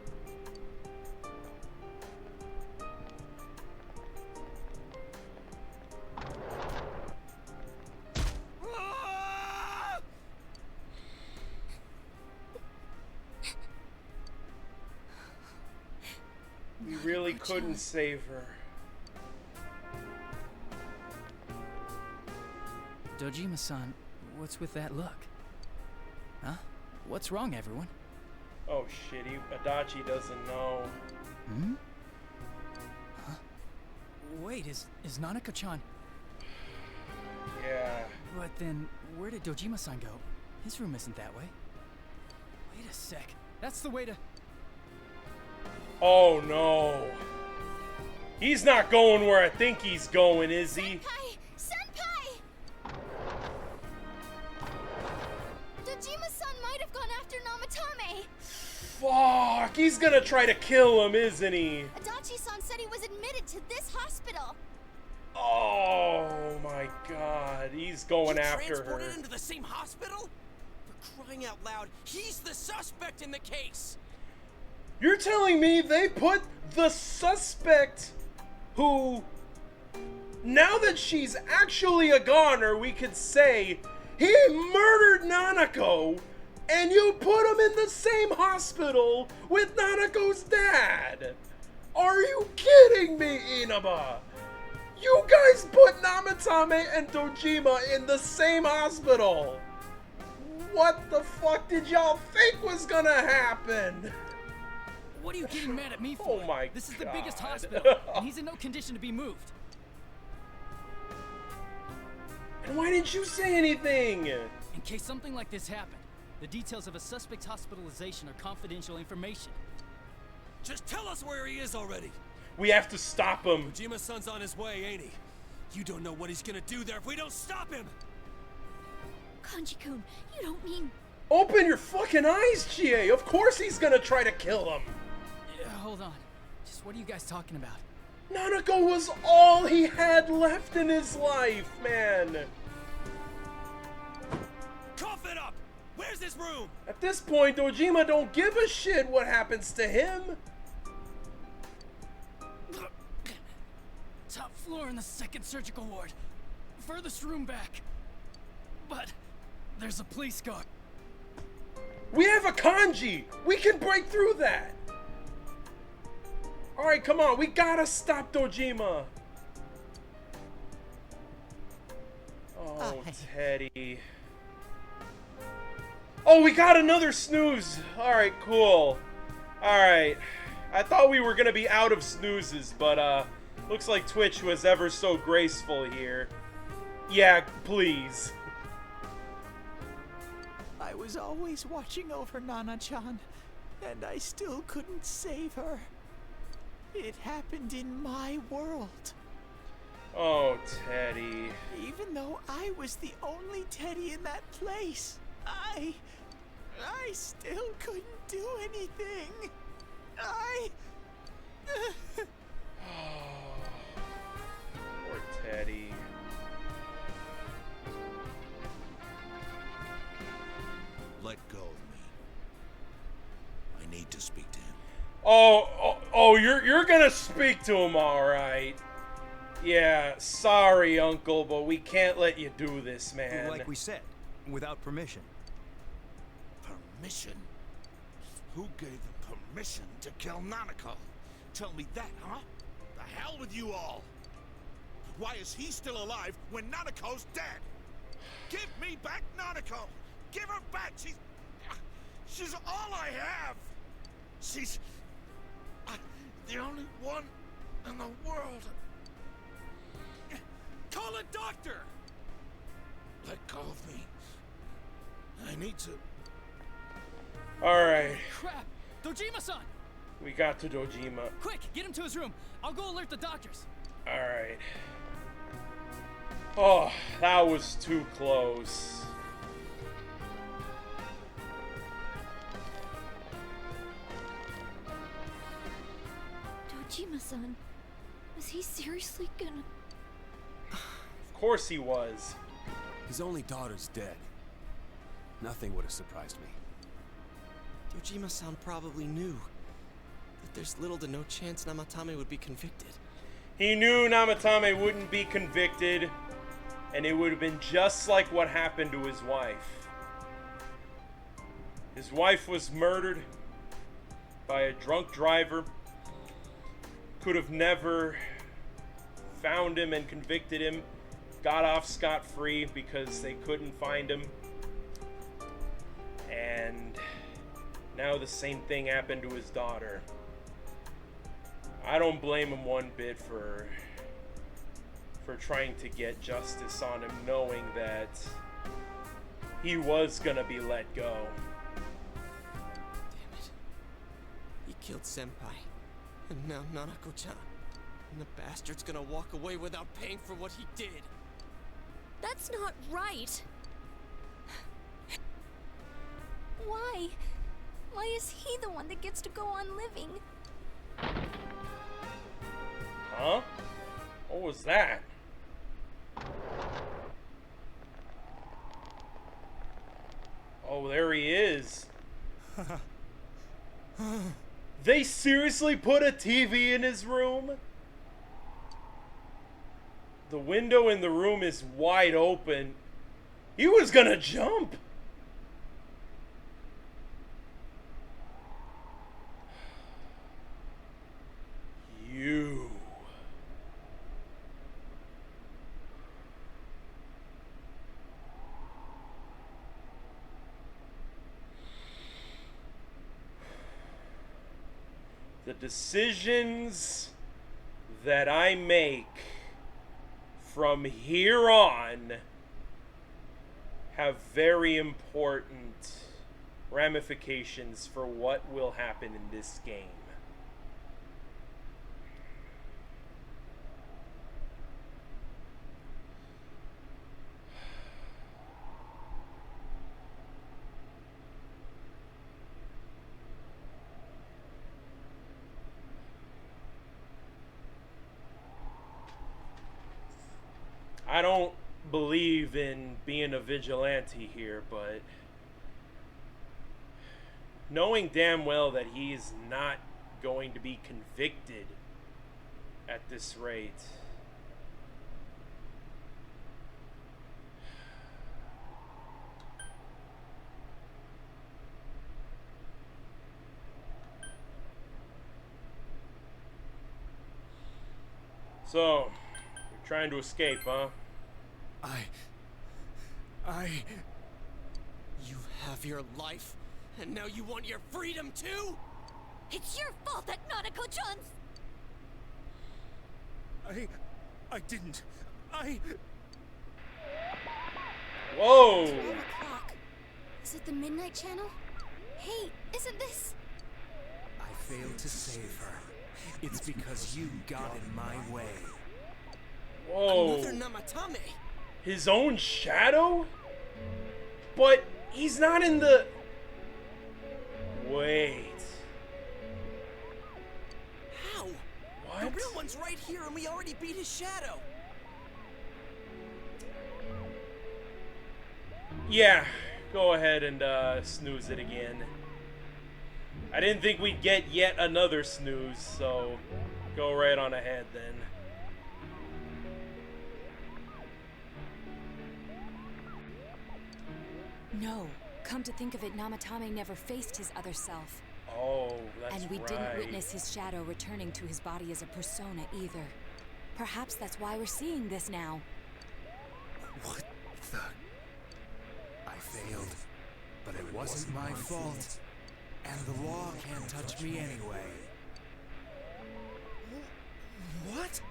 really couldn't save her. Dojima-san, what's with that look? Huh? What's wrong, everyone? Oh shit, Adachi doesn't know. Hmm? Huh? Wait, is Nanako-chan... Yeah. But then, where did Dojima-san go? His room isn't that way. Wait a sec. That's the way to... Oh no. He's not going where I think he's going, is he? Senpai! Dojima-san might have gone after Namatame. Fuck, he's gonna try to kill him, isn't he? Adachi-san said he was admitted to this hospital. Oh my god, he's going after her. Transported into the same hospital? For crying out loud, he's the suspect in the case! You're telling me they put the suspect who, now that she's actually a goner, we could say, he murdered Nanako, and you put him in the same hospital with Nanako's dad? Are you kidding me, Inaba? You guys put Namatame and Dojima in the same hospital! What the fuck did y'all think was gonna happen? What are you getting mad at me for? Oh my This is the God. biggest hospital, and he's in no condition to be moved. And why didn't you say anything? In case something like this happened, the details of a suspect's hospitalization are confidential information. Just tell us where he is already. We have to stop him. Kojima-san's on his way, ain't he? You don't know what he's gonna do there if we don't stop him! Kanji-kun, you don't mean... Open your fucking eyes, Chie! Of course he's gonna try to kill him! Yeah, hold on. Just what are you guys talking about? Nanako was all he had left in his life, man! Cough it up! Where's his room? At this point, Dojima don't give a shit what happens to him! Top floor in the second surgical ward. Furthest room back. But there's a police car. We have a kanji! We can break through that! Alright, come on, we gotta stop Dojima! Oh, Teddy. Oh, we got another snooze! Alright, cool. Alright. I thought we were gonna be out of snoozes, but, looks like Twitch was ever so graceful here. Yeah, please. I was always watching over Nana-chan, and I still couldn't save her. It happened in my world. Oh, Teddy. Even though I was the only Teddy in that place, I still couldn't do anything. Poor Teddy. Let go of me. I need to speak to him. Oh, you're gonna speak to him, alright. Yeah, sorry, Uncle, but we can't let you do this, man. Like we said, without permission. Permission? Who gave them permission to kill Nanako? Tell me that, huh? The hell with you all! Why is he still alive when Nanako's dead? Give me back Nanako! Give her back! She's all I have! She's the only one in the world. Call a doctor! Let go of me. I need to... Alright. Crap! Dojima-san! We got to Dojima. Quick, get him to his room. I'll go alert the doctors. Alright. Oh, that was too close. Dojima-san, was he seriously gonna... Of course he was. His only daughter's dead. Nothing would have surprised me. Dojima-san probably knew that there's little to no chance Namatame would be convicted. He knew Namatame wouldn't be convicted, and it would have been just like what happened to his wife. His wife was murdered by a drunk driver, could have never found him and convicted him, got off scot-free because they couldn't find him. And now the same thing happened to his daughter. I don't blame him one bit for trying to get justice on him, knowing that he was gonna be let go. Damn it. He killed Senpai. And now Nanako-chan. And the bastard's gonna walk away without paying for what he did. That's not right. Why? Why is he the one that gets to go on living? Huh? What was that? Oh, there he is. They seriously put a TV in his room? The window in the room is wide open. He was gonna jump. You. The decisions that I make from here on have very important ramifications for what will happen in this game. I don't believe in being a vigilante here, but knowing damn well that he's not going to be convicted at this rate. So, you're trying to escape, huh? You have your life, and now you want your freedom too? It's your fault that Nanako-chan's... I didn't. Whoa! 12 o'clock. Is it the Midnight Channel? Hey, isn't this... I failed to save her. It's because you got in my way. Whoa. Another Namatame. His own shadow? But he's not in the... Wait. How? What? The real one's right here and we already beat his shadow. Yeah, go ahead and snooze it again. I didn't think we'd get yet another snooze, so go right on ahead then. No. Come to think of it, Namatame never faced his other self. Oh, that's right. And we didn't witness his shadow returning to his body as a persona either. Perhaps that's why we're seeing this now. What the... I failed, but it wasn't my fault. And the law can't touch me anyway. What?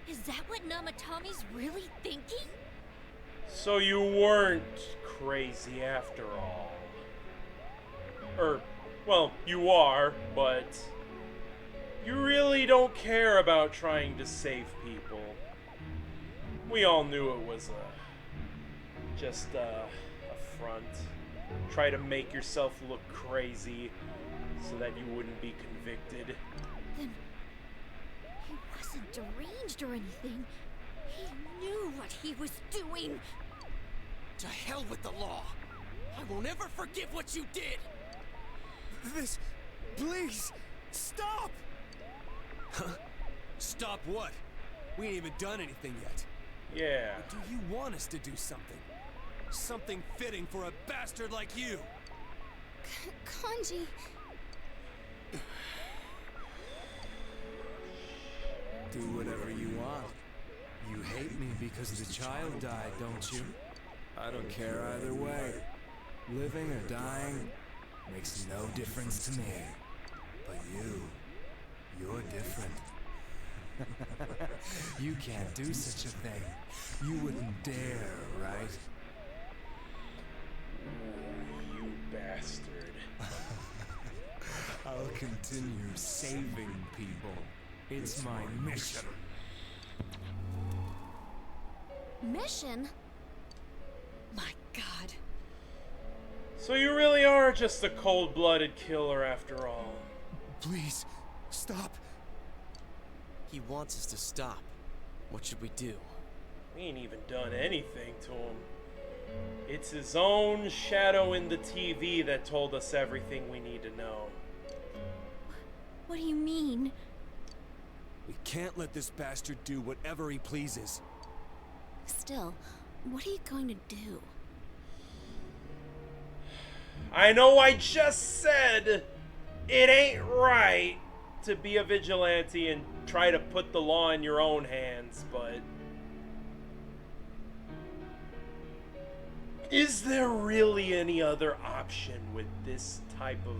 Is that what Namatame's really thinking? So you weren't crazy after all. Well, you are, but you really don't care about trying to save people. We all knew it was just a front. Try to make yourself look crazy so that you wouldn't be convicted. Then he wasn't deranged or anything. He knew what he was doing. To hell with the law. I won't ever forgive what you did. This... Please! Stop! Huh? Stop what? We ain't even done anything yet. Yeah. Or do you want us to do something? Something fitting for a bastard like you! Kanji... Do whatever you want. You hate me because the child died, don't you? I don't care either way. Living or dying makes no difference to me. But you're different. You can't do such a thing. You wouldn't dare, right? You bastard. I'll continue saving people. It's my mission. Mission? My God. So you really are just a cold-blooded killer after all. Please, stop. He wants us to stop. What should we do? We ain't even done anything to him. It's his own shadow in the TV that told us everything we need to know. What do you mean? We can't let this bastard do whatever he pleases. Still, what are you going to do? I know I just said it ain't right to be a vigilante and try to put the law in your own hands, but is there really any other option with this type of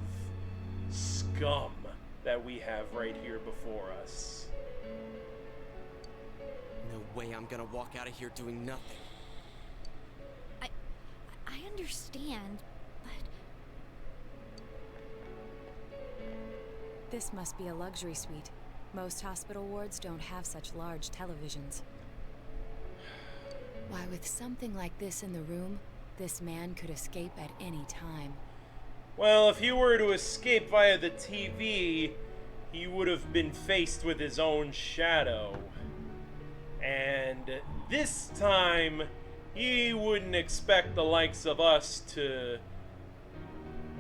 scum that we have right here before us? No way I'm gonna walk out of here doing nothing. I understand, but... This must be a luxury suite. Most hospital wards don't have such large televisions. Why, with something like this in the room, this man could escape at any time. Well, if he were to escape via the TV, he would have been faced with his own shadow. And this time, he wouldn't expect the likes of us to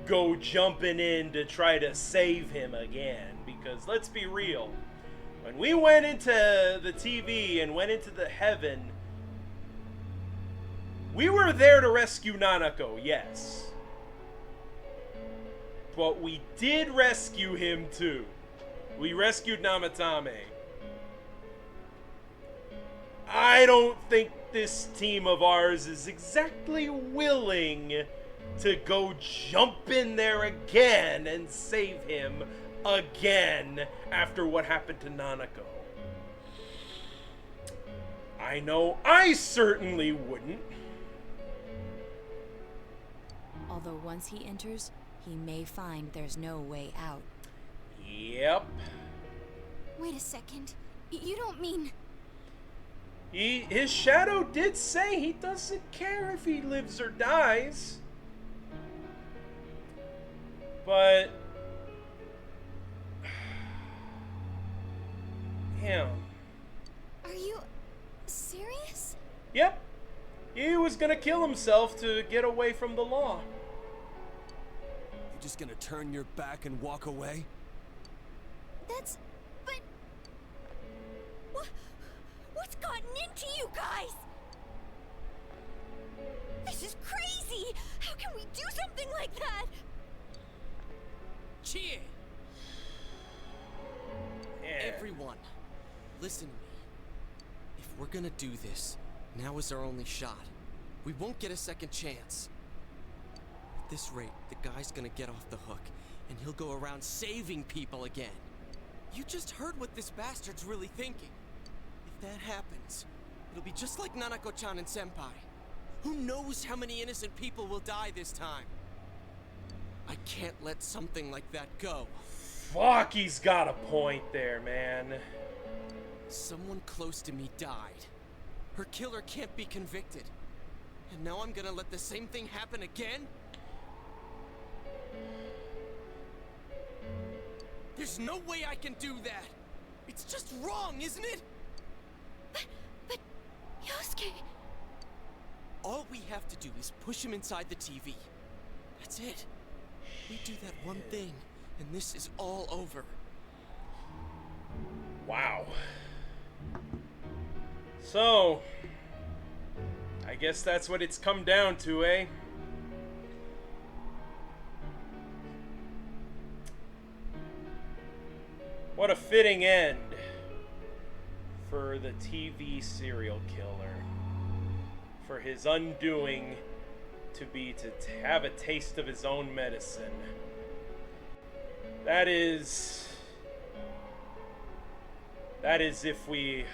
go jumping in to try to save him again. Because let's be real, when we went into the TV and went into the heaven, we were there to rescue Nanako, yes. But we did rescue him too. We rescued Namatame. I don't think this team of ours is exactly willing to go jump in there again and save him again after what happened to Nanako. I know I certainly wouldn't. Although once he enters, he may find there's no way out. Yep. Wait a second. You don't mean... His shadow did say he doesn't care if he lives or dies. But... him. Are you... serious? Yep. He was gonna kill himself to get away from the law. You're just gonna turn your back and walk away? That's... but... What's gotten into you guys? This is crazy! How can we do something like that? Chie! Everyone, listen to me. If we're gonna do this, now is our only shot. We won't get a second chance. At this rate, the guy's gonna get off the hook, and he'll go around saving people again. You just heard what this bastard's really thinking. If that happens, it'll be just like Nanako-chan and Senpai. Who knows how many innocent people will die this time? I can't let something like that go. Fuck, he's got a point there, man. Someone close to me died. Her killer can't be convicted. And now I'm gonna let the same thing happen again? There's no way I can do that! It's just wrong, isn't it? But... Yosuke... All we have to do is push him inside the TV. That's it. We do that one thing, and this is all over. Wow. So, I guess that's what it's come down to, eh? What a fitting end for the TV serial killer, for his undoing to be to have a taste of his own medicine. That is if we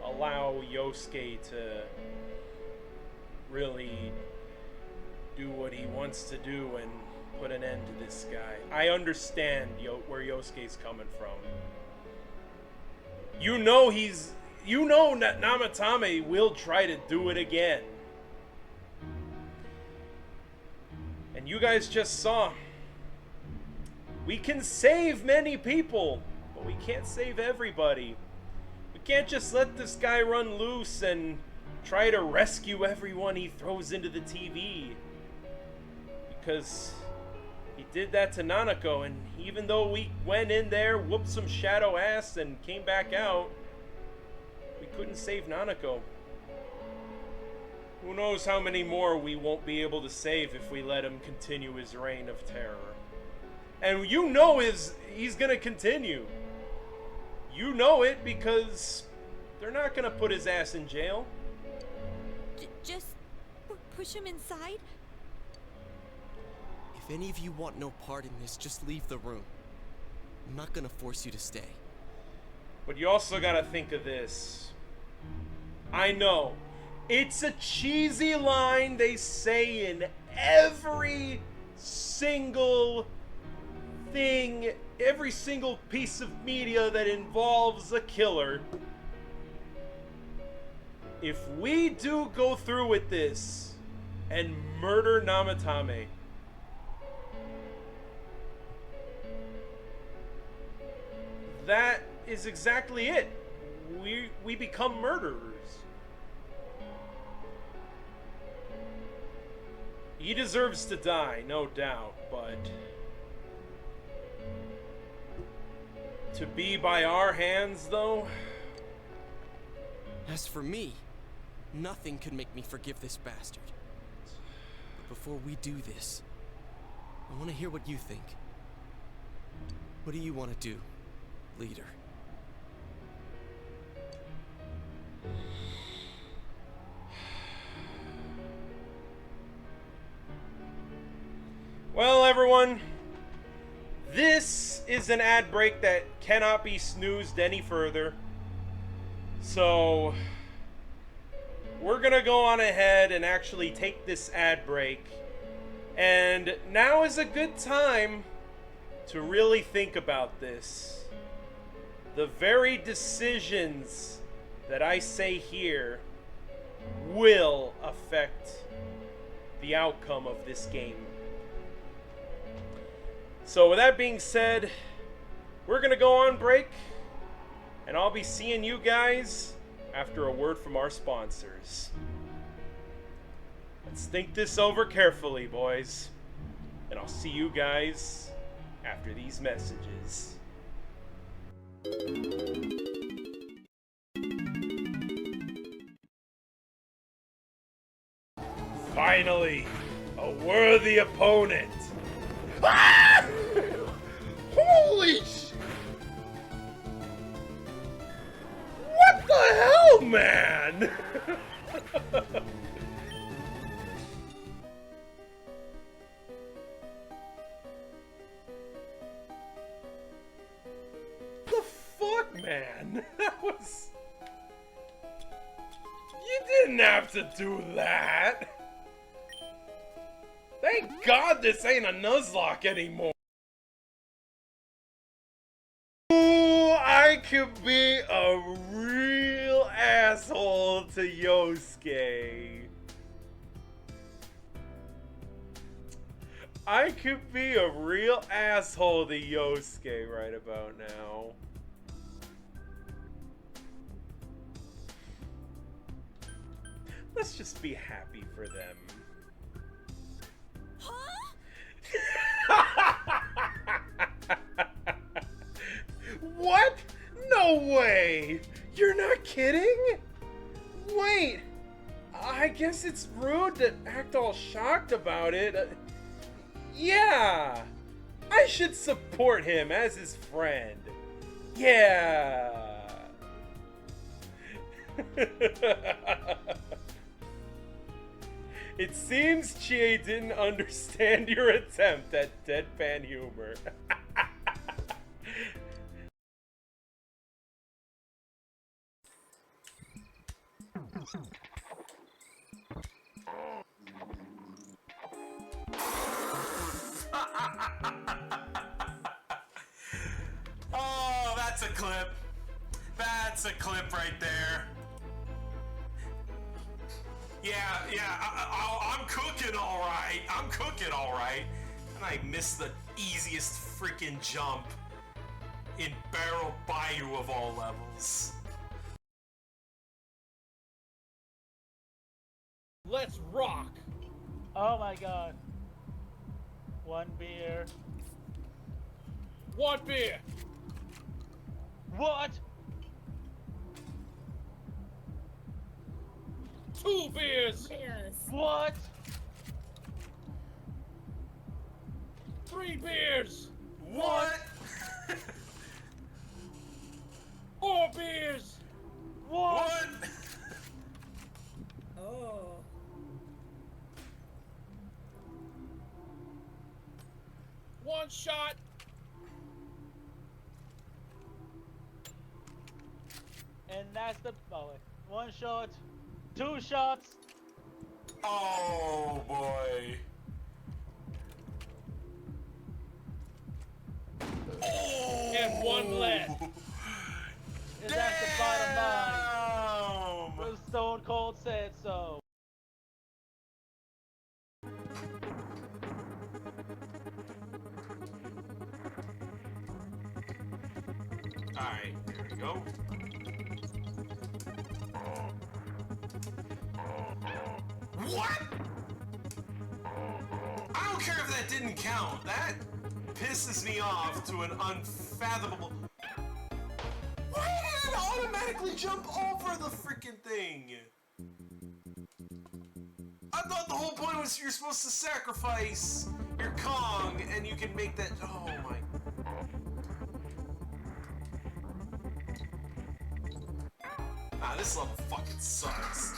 allow Yosuke to really do what he wants to do and put an end to this guy. I understand where Yosuke's coming from. You know that Namatame will try to do it again. And you guys just saw, we can save many people, but we can't save everybody. We can't just let this guy run loose and try to rescue everyone he throws into the TV. Because he did that to Nanako, and even though we went in there, whooped some shadow ass, and came back out, we couldn't save Nanako. Who knows how many more we won't be able to save if we let him continue his reign of terror. And you know he's gonna continue. You know it because they're not gonna put his ass in jail. Just push him inside? If any of you want no part in this, just leave the room. I'm not gonna force you to stay. But you also gotta think of this. I know, it's a cheesy line they say in every single thing, every single piece of media that involves a killer. If we do go through with this and murder Namatame, that is exactly it. We become murderers. He deserves to die, no doubt, but to be by our hands, though? As for me, nothing could make me forgive this bastard. But before we do this, I want to hear what you think. What do you want to do, leader? Well, everyone, this is an ad break that cannot be snoozed any further. So, we're gonna go on ahead and actually take this ad break. And now is a good time to really think about this. The very decisions that I say here will affect the outcome of this game. So with that being said, we're gonna go on break, and I'll be seeing you guys after a word from our sponsors. Let's think this over carefully, boys, and I'll see you guys after these messages. Finally, a worthy opponent. Ah! Holy sh... What the hell, man? The fuck, man? That was... You didn't have to do that. Thank God this ain't a Nuzlocke anymore. Ooh, I could be a real asshole to Yosuke. I could be a real asshole to Yosuke right about now. Let's just be happy for them. What? No way! You're not kidding? Wait, I guess it's rude to act all shocked about it. Yeah, I should support him as his friend. Yeah. It seems Chie didn't understand your attempt at deadpan humor. Oh, that's a clip. That's a clip right there. Yeah, I'm cooking all right. I'm cooking all right. And I missed the easiest freaking jump in Barrel Bayou of all levels. Let's rock. Oh my god. One beer. One beer. What? 2 beers. Yes. What? 3 beers. What? 4 beers. What? Oh. 1 shot. And that's the wait. 1 shot. 2 shots. Oh boy. Oh. And 1 left. And that's the bottom line. The Stone Cold said so. Alright, there we go. What? I don't care if that didn't count. That pisses me off to an unfathomable... Why did it automatically jump over the freaking thing? I thought the whole point was you're supposed to sacrifice your Kong and you can make that... Oh my... Nah, this level fucking sucks.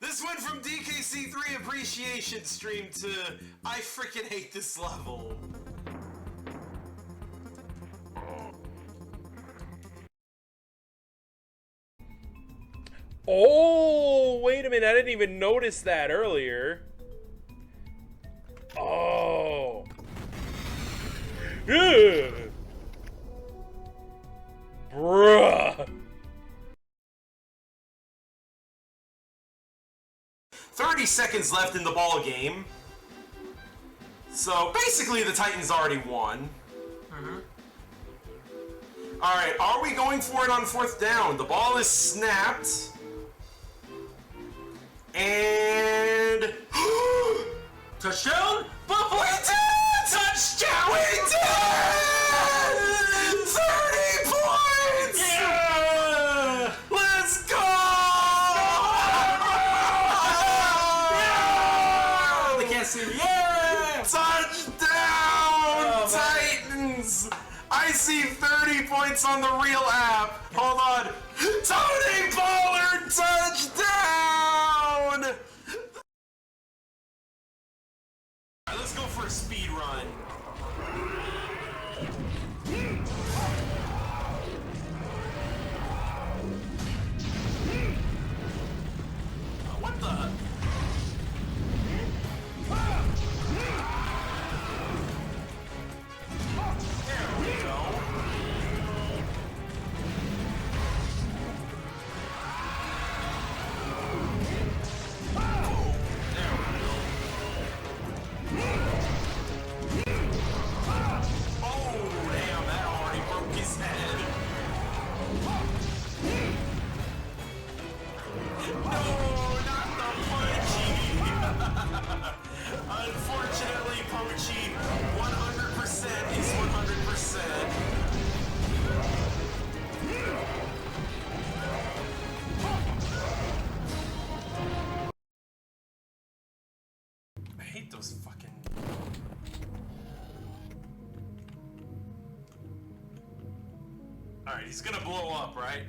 This went from DKC3 appreciation stream to I freaking hate this level. Oh, wait a minute. I didn't even notice that earlier. Oh. Ugh. Bruh. 30 seconds left in the ball game. So basically the Titans already won. Alright, are we going for it on 4th down? The ball is snapped. And... touchdown? But we did! Touchdown! We did! 30 points! Yeah! Let's go! Yeah! They can't see me. Yeah! Touchdown! Titans! I see 30 points on the real app. Hold on. Tony Pollard touchdown! Alright, let's go for a speed run. What the? There we go. Unfortunately, Pochi, 100% is 100%. I hate those fucking... Alright, he's gonna blow up, right?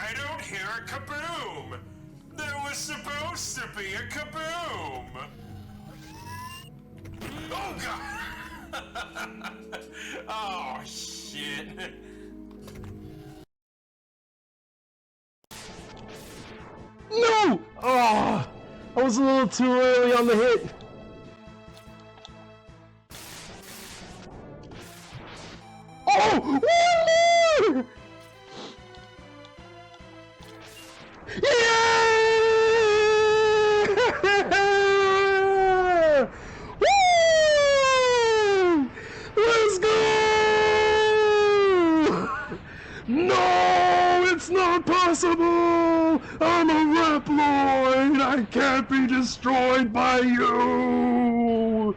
I don't hear a kaboom! There was supposed to be a kaboom! Oh god! Oh shit. No! Oh, I was a little too early on the hit. Oh! One more! Yeah! Woo! Let's go! No, it's not possible! I'm a Reploid! I can't be destroyed by you!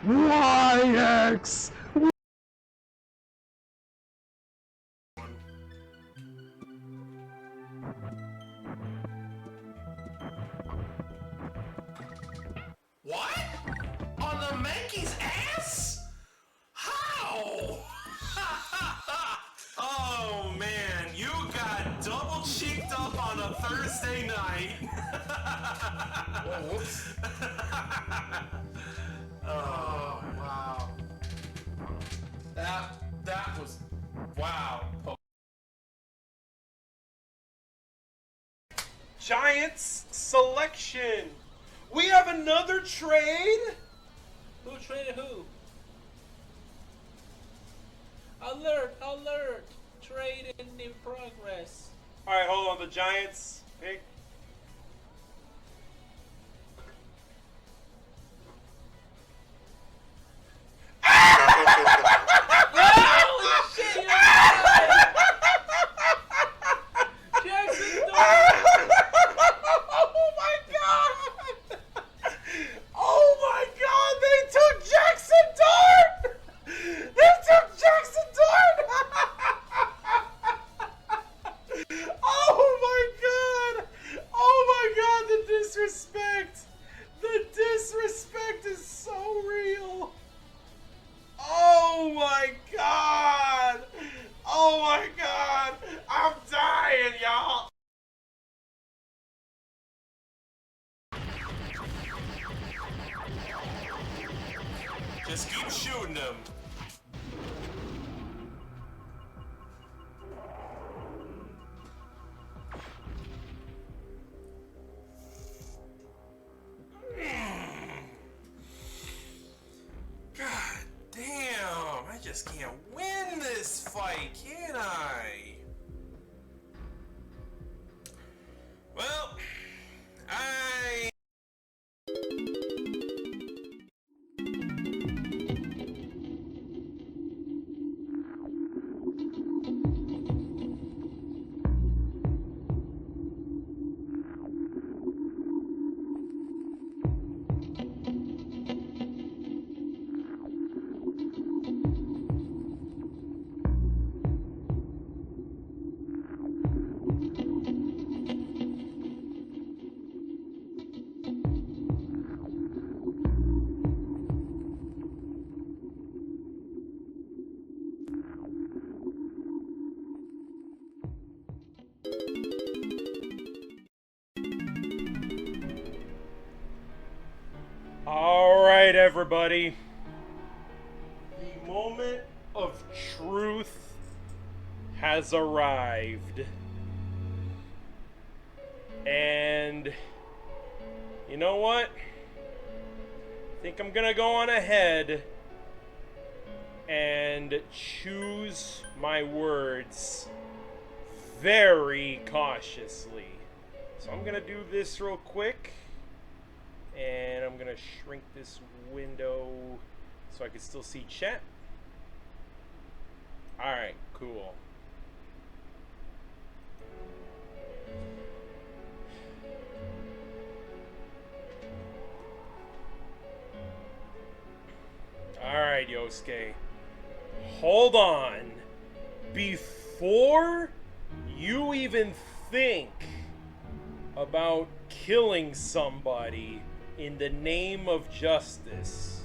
YX! What? On the Mankey's ass? How? Oh man, you got double cheeked up on a Thursday night. Whoa, whoops. Oh wow. That was wow. Giants selection. We have another trade. Who traded who? Alert! Alert! Trade in progress. All right, hold on. The Giants pick. Holy shit! You're right! Jackson Dart! Oh my god! Oh my god! They took Jackson Dart! They took Jackson Dart! Oh my god! Oh my god! The disrespect! The disrespect is so real! Oh my god! Oh my god! I'm dying, y'all! Just keep shooting them. God damn, I just can't win this fight, can I? Well, I... All right, everybody. The moment of truth has arrived. And you know what? I think I'm gonna go on ahead and choose my words very cautiously. So I'm gonna do this real quick. And I'm gonna shrink this window so I can still see chat. Alright, cool. Alright, Yosuke. Hold on. Before you even think about killing somebody in the name of justice,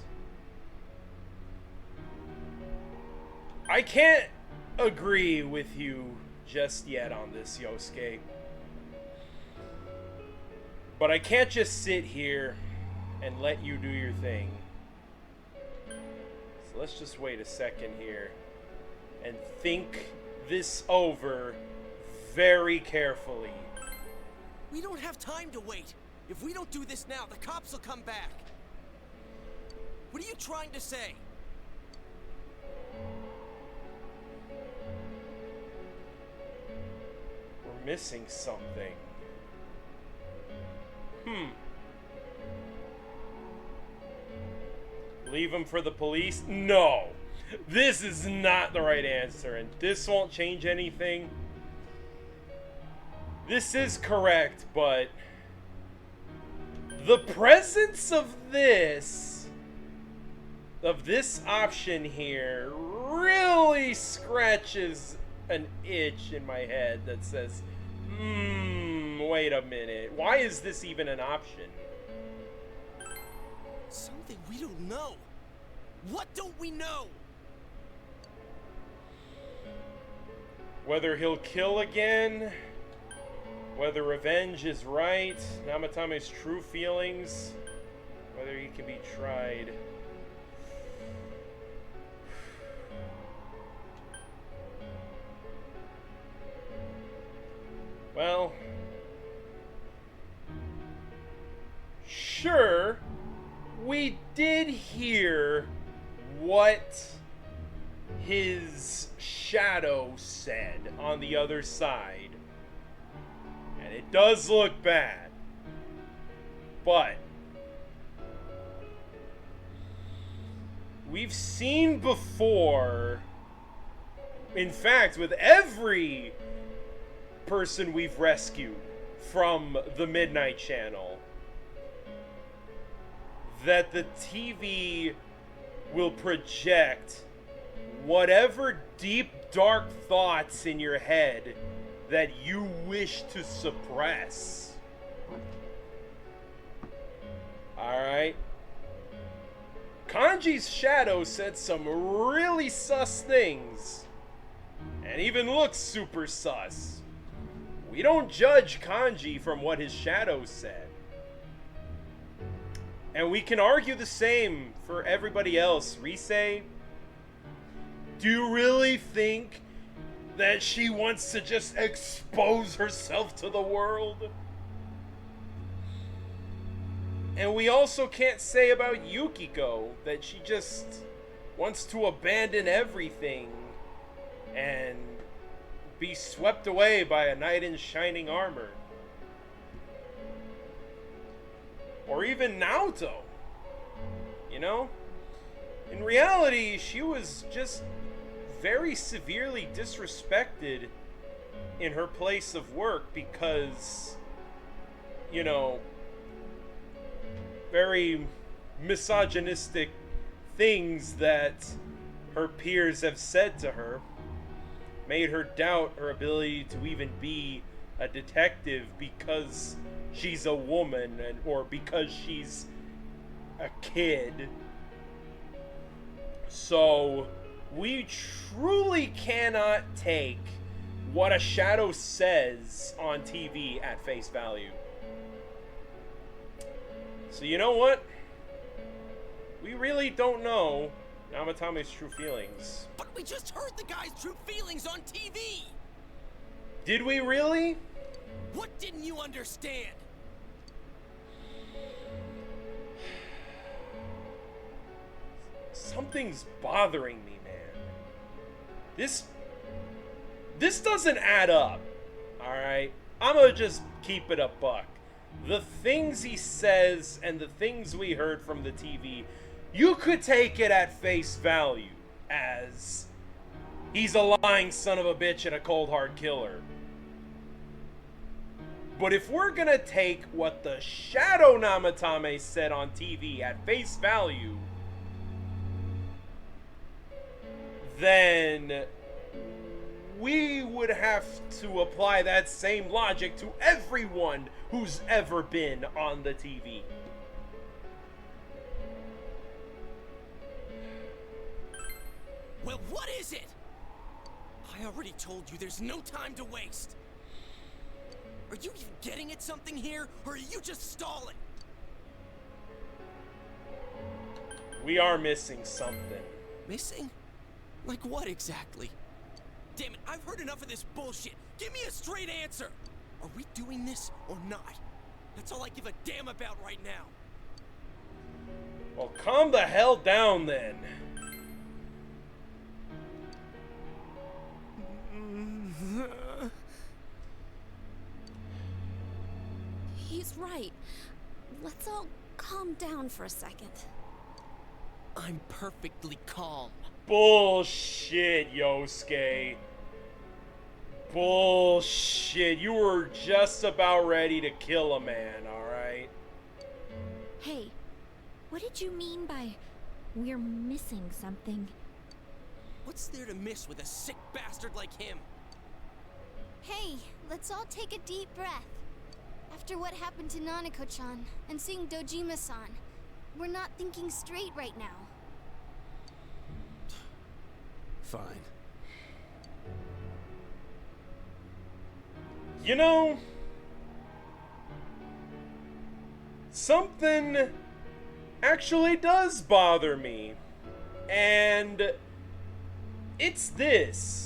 I can't agree with you just yet on this, Yosuke. But I can't just sit here and let you do your thing. So let's just wait a second here and think this over very carefully. We don't have time to wait. If we don't do this now, the cops will come back. What are you trying to say? We're missing something. Leave him for the police? No! This is not the right answer, and this won't change anything. This is correct, but the presence of this option here really scratches an itch in my head that says, wait a minute. Why is this even an option? Something we don't know. What don't we know? Whether he'll kill again, whether revenge is right, Namatame's true feelings, whether he can be tried. Well, sure, we did hear what his shadow said on the other side. And it does look bad. But we've seen before, in fact, with every person we've rescued from the Midnight Channel, that the TV will project whatever deep, dark thoughts in your head that you wish to suppress. Alright? Kanji's shadow said some really sus things, and even looks super sus. We don't judge Kanji from what his shadow said. And we can argue the same for everybody else. Rise, do you really think that she wants to just expose herself to the world? And we also can't say about Yukiko that she just wants to abandon everything and be swept away by a knight in shining armor. Or even Naoto. You know? In reality, she was just very severely disrespected in her place of work because, you know, very misogynistic things that her peers have said to her made her doubt her ability to even be a detective because she's a woman or because she's a kid. So we truly cannot take what a shadow says on TV at face value. So you know what? We really don't know Namatame's true feelings. But we just heard the guy's true feelings on TV! Did we really? What didn't you understand? Something's bothering me, man. This doesn't add up. Alright? I'm gonna just keep it a buck. The things he says and the things we heard from the TV, you could take it at face value as he's a lying son of a bitch and a cold hard killer. But if we're gonna take what the Shadow Namatame said on TV at face value, then we would have to apply that same logic to everyone who's ever been on the TV. Well, what is it? I already told you there's no time to waste. Are you even getting at something here, or are you just stalling? We are missing something. Missing? Like what exactly? Damn it, I've heard enough of this bullshit. Give me a straight answer. Are we doing this or not? That's all I give a damn about right now. Well, calm the hell down then. He's right. Let's all calm down for a second. I'm perfectly calm. Bullshit, Yosuke. Bullshit. You were just about ready to kill a man, alright? Hey, what did you mean by we're missing something? What's there to miss with a sick bastard like him? Hey, let's all take a deep breath. After what happened to Nanako-chan and seeing Dojima-san, we're not thinking straight right now. Fine. You know, something actually does bother me. And it's this.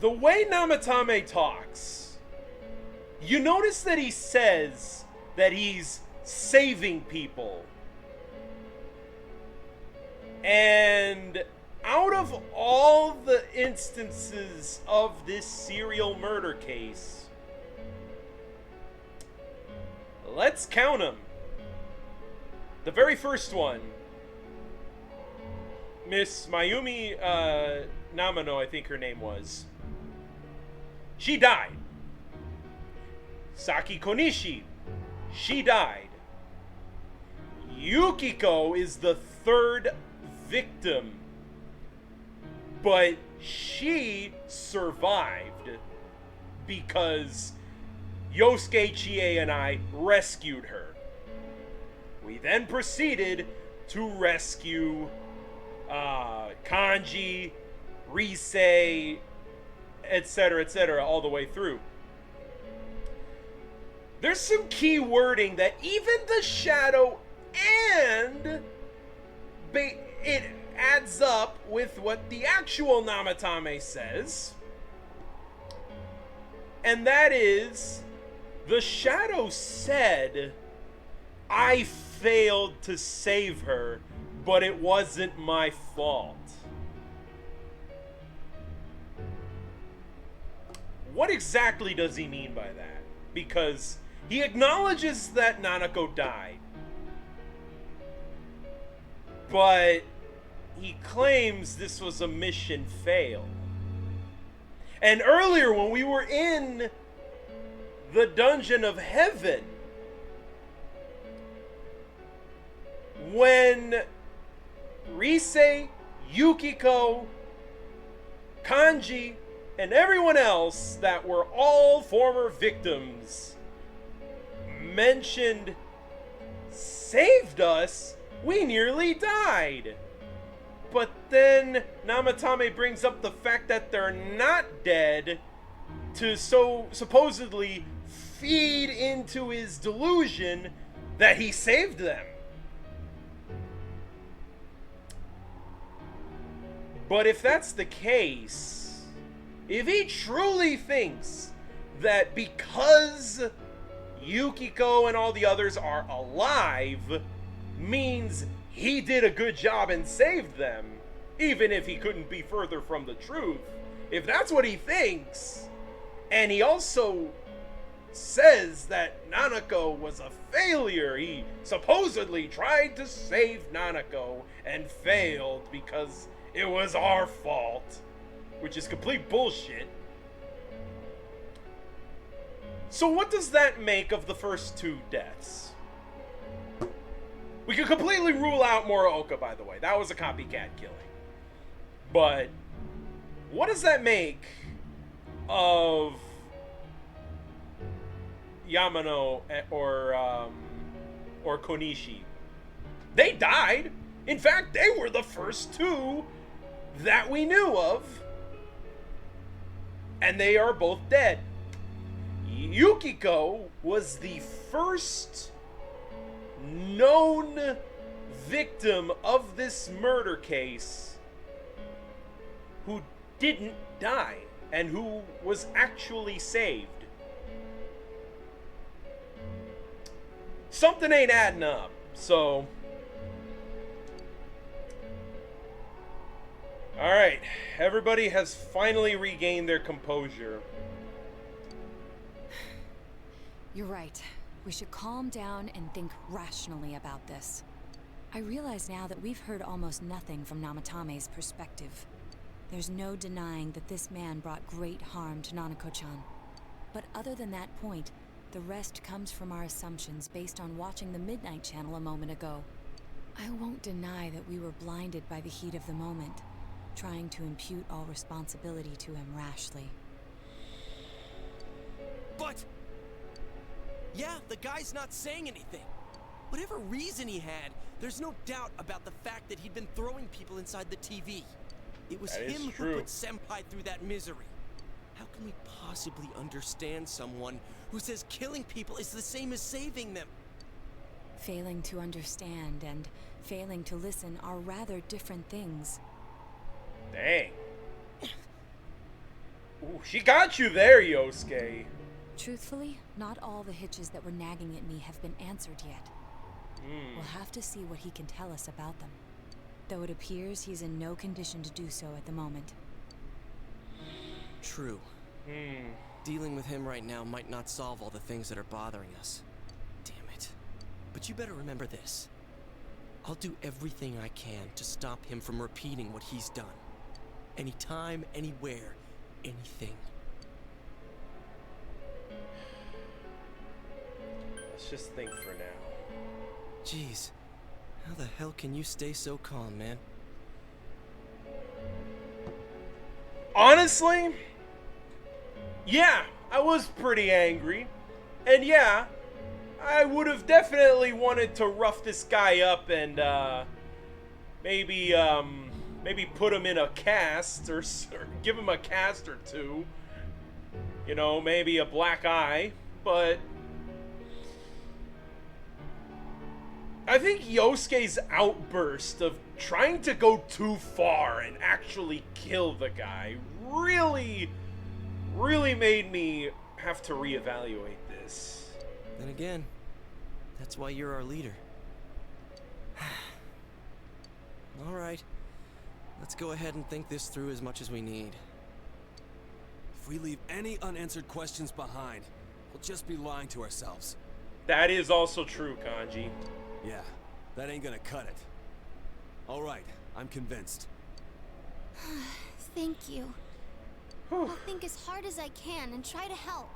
The way Namatame talks, you notice that he says that he's saving people. And out of all the instances of this serial murder case, let's count them. The very first one, Miss Mayumi Namano, I think her name was. She died. Saki Konishi, she died. Yukiko is the third victim, but she survived because Yosuke, Chie, and I rescued her. We then proceeded to rescue Kanji, Risei, etc., all the way through. There's some key wording that even the shadow and it adds up with what the actual Namatame says. And that is, the shadow said, I failed to save her, but it wasn't my fault. What exactly does he mean by that? Because he acknowledges that Nanako died, but he claims this was a mission fail. And earlier when we were in the dungeon of heaven, when Risei, Yukiko, Kanji, and everyone else that were all former victims mentioned saved us, we nearly died. But then Namatame brings up the fact that they're not dead to supposedly feed into his delusion that he saved them. But if that's the case, if he truly thinks that because Yukiko and all the others are alive means he did a good job and saved them, even if he couldn't be further from the truth, if that's what he thinks, and he also says that Nanako was a failure, he supposedly tried to save Nanako and failed because it was our fault, which is complete bullshit. So what does that make of the first two deaths? We could completely rule out Muraoka, by the way. That was a copycat killing. But what does that make of Yamano or Konishi? They died. In fact, they were the first two that we knew of. And they are both dead. Yukiko was the first known victim of this murder case who didn't die and who was actually saved. Something ain't adding up, so... Alright, everybody has finally regained their composure. You're right. We should calm down and think rationally about this. I realize now that we've heard almost nothing from Namatame's perspective. There's no denying that this man brought great harm to Nanako-chan. But other than that point, the rest comes from our assumptions based on watching the Midnight Channel a moment ago. I won't deny that we were blinded by the heat of the moment, trying to impute all responsibility to him rashly. But... yeah, the guy's not saying anything. Whatever reason he had, there's no doubt about the fact that he'd been throwing people inside the TV. It was him who put Senpai through that misery. How can we possibly understand someone who says killing people is the same as saving them? Failing to understand and failing to listen are rather different things. Dang. Ooh, she got you there, Yosuke. Truthfully, not all the hitches that were nagging at me have been answered yet. We'll have to see what he can tell us about them. Though it appears he's in no condition to do so at the moment. True. Dealing with him right now might not solve all the things that are bothering us. Damn it. But you better remember this. I'll do everything I can to stop him from repeating what he's done. Anytime, anywhere, anything. Let's just think for now. Jeez, how the hell can you stay so calm, man? Honestly, yeah, I was pretty angry. And yeah, I would have definitely wanted to rough this guy up and maybe put him in a cast or give him a cast or two. You know, maybe a black eye, but I think Yosuke's outburst of trying to go too far and actually kill the guy really made me have to reevaluate this. Then again, that's why you're our leader. Alright, let's go ahead and think this through as much as we need. If we leave any unanswered questions behind, we'll just be lying to ourselves. That is also true, Kanji. Yeah, that ain't gonna cut it. All right, I'm convinced. Thank you. I'll think as hard as I can and try to help.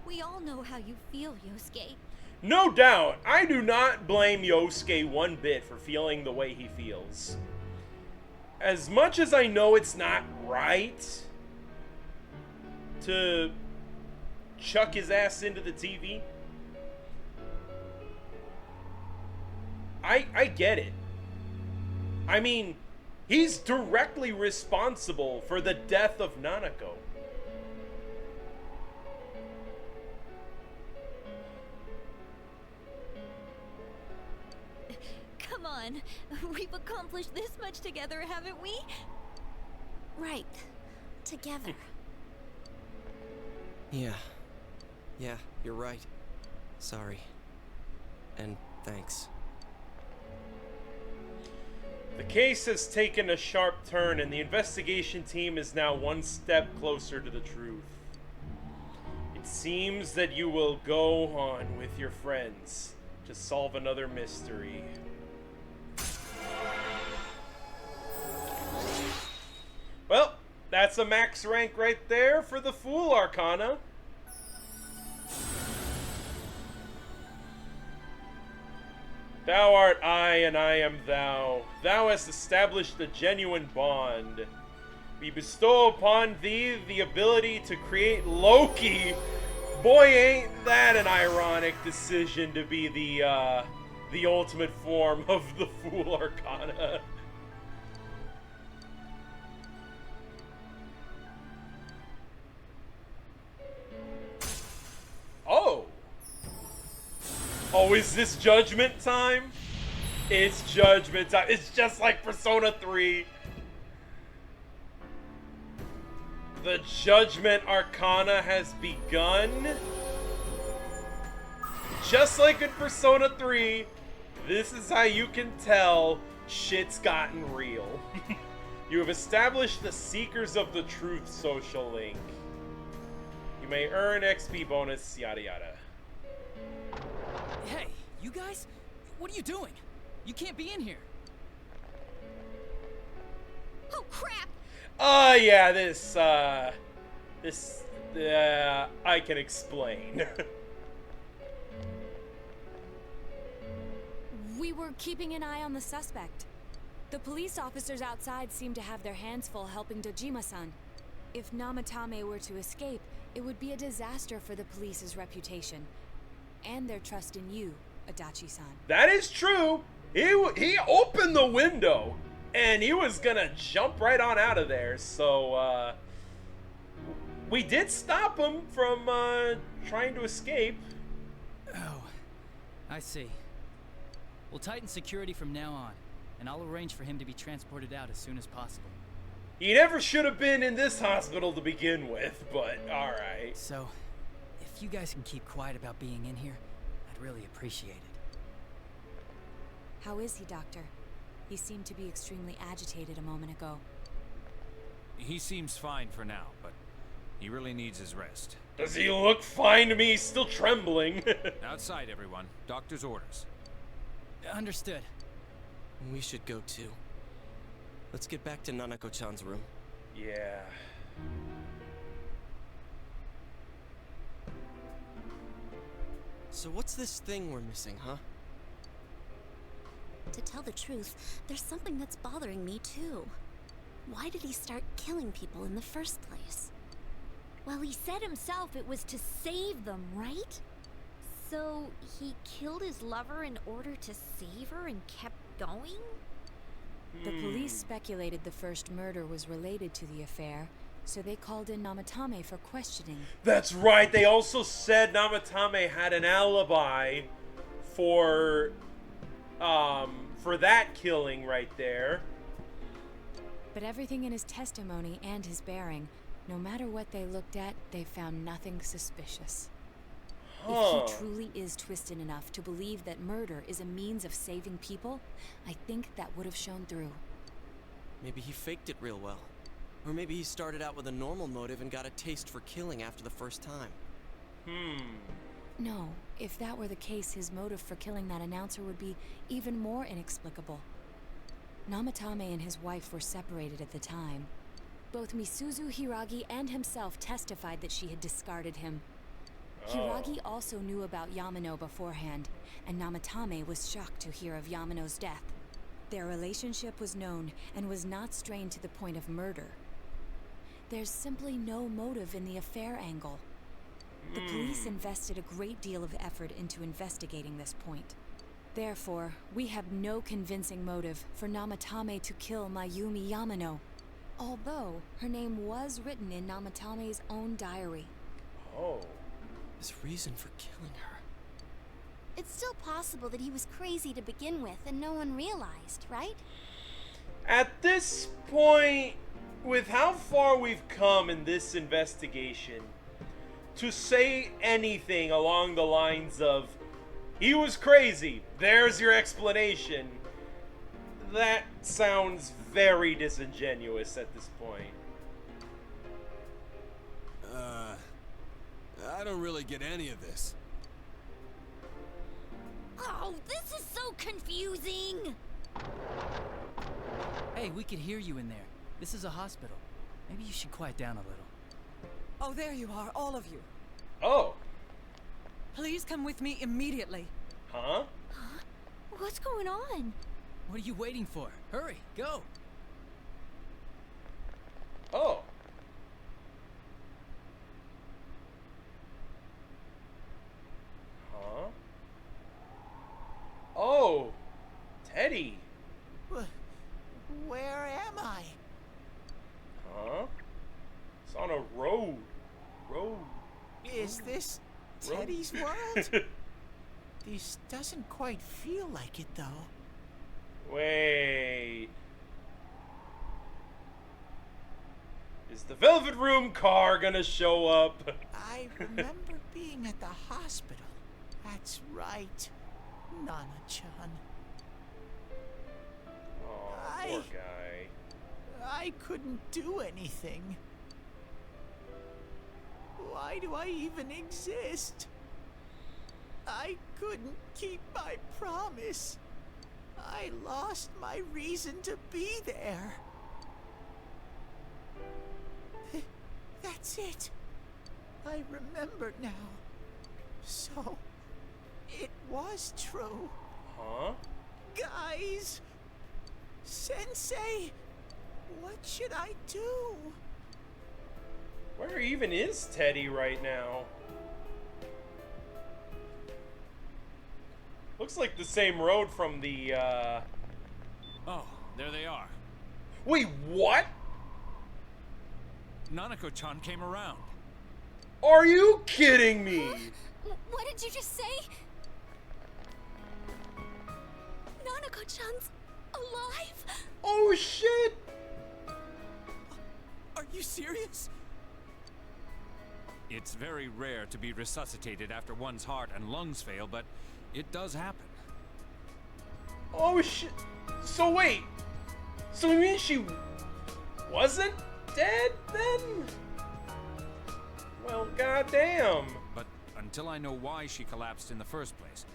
We all know how you feel, Yosuke. No doubt, I do not blame Yosuke one bit for feeling the way he feels. As much as I know it's not right to chuck his ass into the TV, I get it. I mean, he's directly responsible for the death of Nanako. Come on, we've accomplished this much together, haven't we? Right. Together. Yeah, you're right. Sorry. And thanks. The case has taken a sharp turn, and the investigation team is now one step closer to the truth. It seems that you will go on with your friends to solve another mystery. Well, that's a max rank right there for the Fool Arcana. Thou art I, and I am thou. Thou hast established a genuine bond. We bestow upon thee the ability to create Loki. Boy, ain't that an ironic decision to be the the ultimate form of the Fool Arcana. Oh! Oh, is this Judgment time? It's Judgment time. It's just like Persona 3. The Judgment Arcana has begun. Just like in Persona 3, this is how you can tell shit's gotten real. You have established the Seekers of the Truth social link. You may earn XP bonus, yada yada. Hey, you guys? What are you doing? You can't be in here. Oh, crap! Yeah, I can explain. We were keeping an eye on the suspect. The police officers outside seem to have their hands full helping Dojima-san. If Namatame were to escape, it would be a disaster for the police's reputation. And their trust in you, Adachi-san. That is true. He opened the window, and he was gonna jump right on out of there. So, we did stop him from, trying to escape. Oh, I see. We'll tighten security from now on, and I'll arrange for him to be transported out as soon as possible. He never should have been in this hospital to begin with, but alright. So, if you guys can keep quiet about being in here, I'd really appreciate it. How is he, Doctor? He seemed to be extremely agitated a moment ago. He seems fine for now, but he really needs his rest. Does he look fine to me? He's still trembling. Outside, everyone. Doctor's orders. Understood. We should go too. Let's get back to Nanako-chan's room. Yeah. So what's this thing we're missing, huh? To tell the truth, there's something that's bothering me too. Why did he start killing people in the first place? Well, he said himself it was to save them, right? So he killed his lover in order to save her and kept going? The police speculated the first murder was related to the affair, so they called in Namatame for questioning. That's right. They also said Namatame had an alibi for that killing right there. But everything in his testimony and his bearing, no matter what they looked at, they found nothing suspicious. If he truly is twisted enough to believe that murder is a means of saving people, I think that would have shown through. Maybe he faked it real well. Or maybe he started out with a normal motive and got a taste for killing after the first time. No, if that were the case, his motive for killing that announcer would be even more inexplicable. Namatame and his wife were separated at the time. Both Misuzu Hiragi and himself testified that she had discarded him. Hiragi also knew about Yamano beforehand, and Namatame was shocked to hear of Yamano's death. Their relationship was known and was not strained to the point of murder. There's simply no motive in the affair angle. The police invested a great deal of effort into investigating this point. Therefore, we have no convincing motive for Namatame to kill Mayumi Yamano, although her name was written in Namatame's own diary. Oh. His reason for killing her. It's still possible that he was crazy to begin with and no one realized, right? At this point, with how far we've come in this investigation, to say anything along the lines of, he was crazy, there's your explanation, that sounds very disingenuous at this point. I don't really get any of this. Oh, this is so confusing! Hey, we could hear you in there. This is a hospital. Maybe you should quiet down a little. Oh, there you are, all of you. Oh. Please come with me immediately. Huh? What's going on? What are you waiting for? Hurry, go! Oh. Huh? Oh. child? This doesn't quite feel like it, though. Wait. Is the Velvet Room car gonna show up? I remember being at the hospital. That's right. Nana-chan. Oh, poor guy. I couldn't do anything. Why do I even exist? I couldn't keep my promise. I lost my reason to be there. That's it. I remember now. So, it was true. Huh? Guys! Sensei! What should I do? Where even is Teddy right now? Looks like the same road from the, Oh, there they are. Wait, what? Nanako-chan came around. Are you kidding me? What did you just say? Nanako-chan's alive? Oh, shit! Are you serious? It's very rare to be resuscitated after one's heart and lungs fail, but it does happen. Oh, shit. So, wait. So, you mean she wasn't dead, then? Well, goddamn. But until I know why she collapsed in the first place,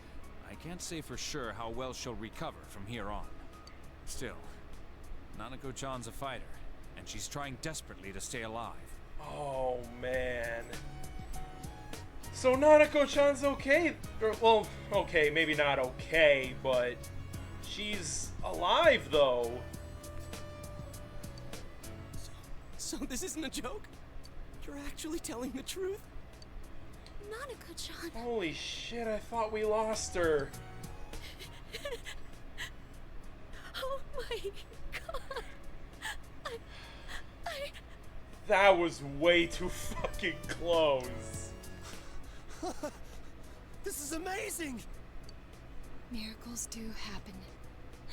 I can't say for sure how well she'll recover from here on. Still, Nanako-chan's a fighter, and she's trying desperately to stay alive. Oh, man. So Nanako-chan's okay. Well, okay, maybe not okay, but she's alive, though. So this isn't a joke? You're actually telling the truth? Nanako-chan. Holy shit, I thought we lost her. Oh my god. That was way too fucking close. This is amazing! Miracles do happen.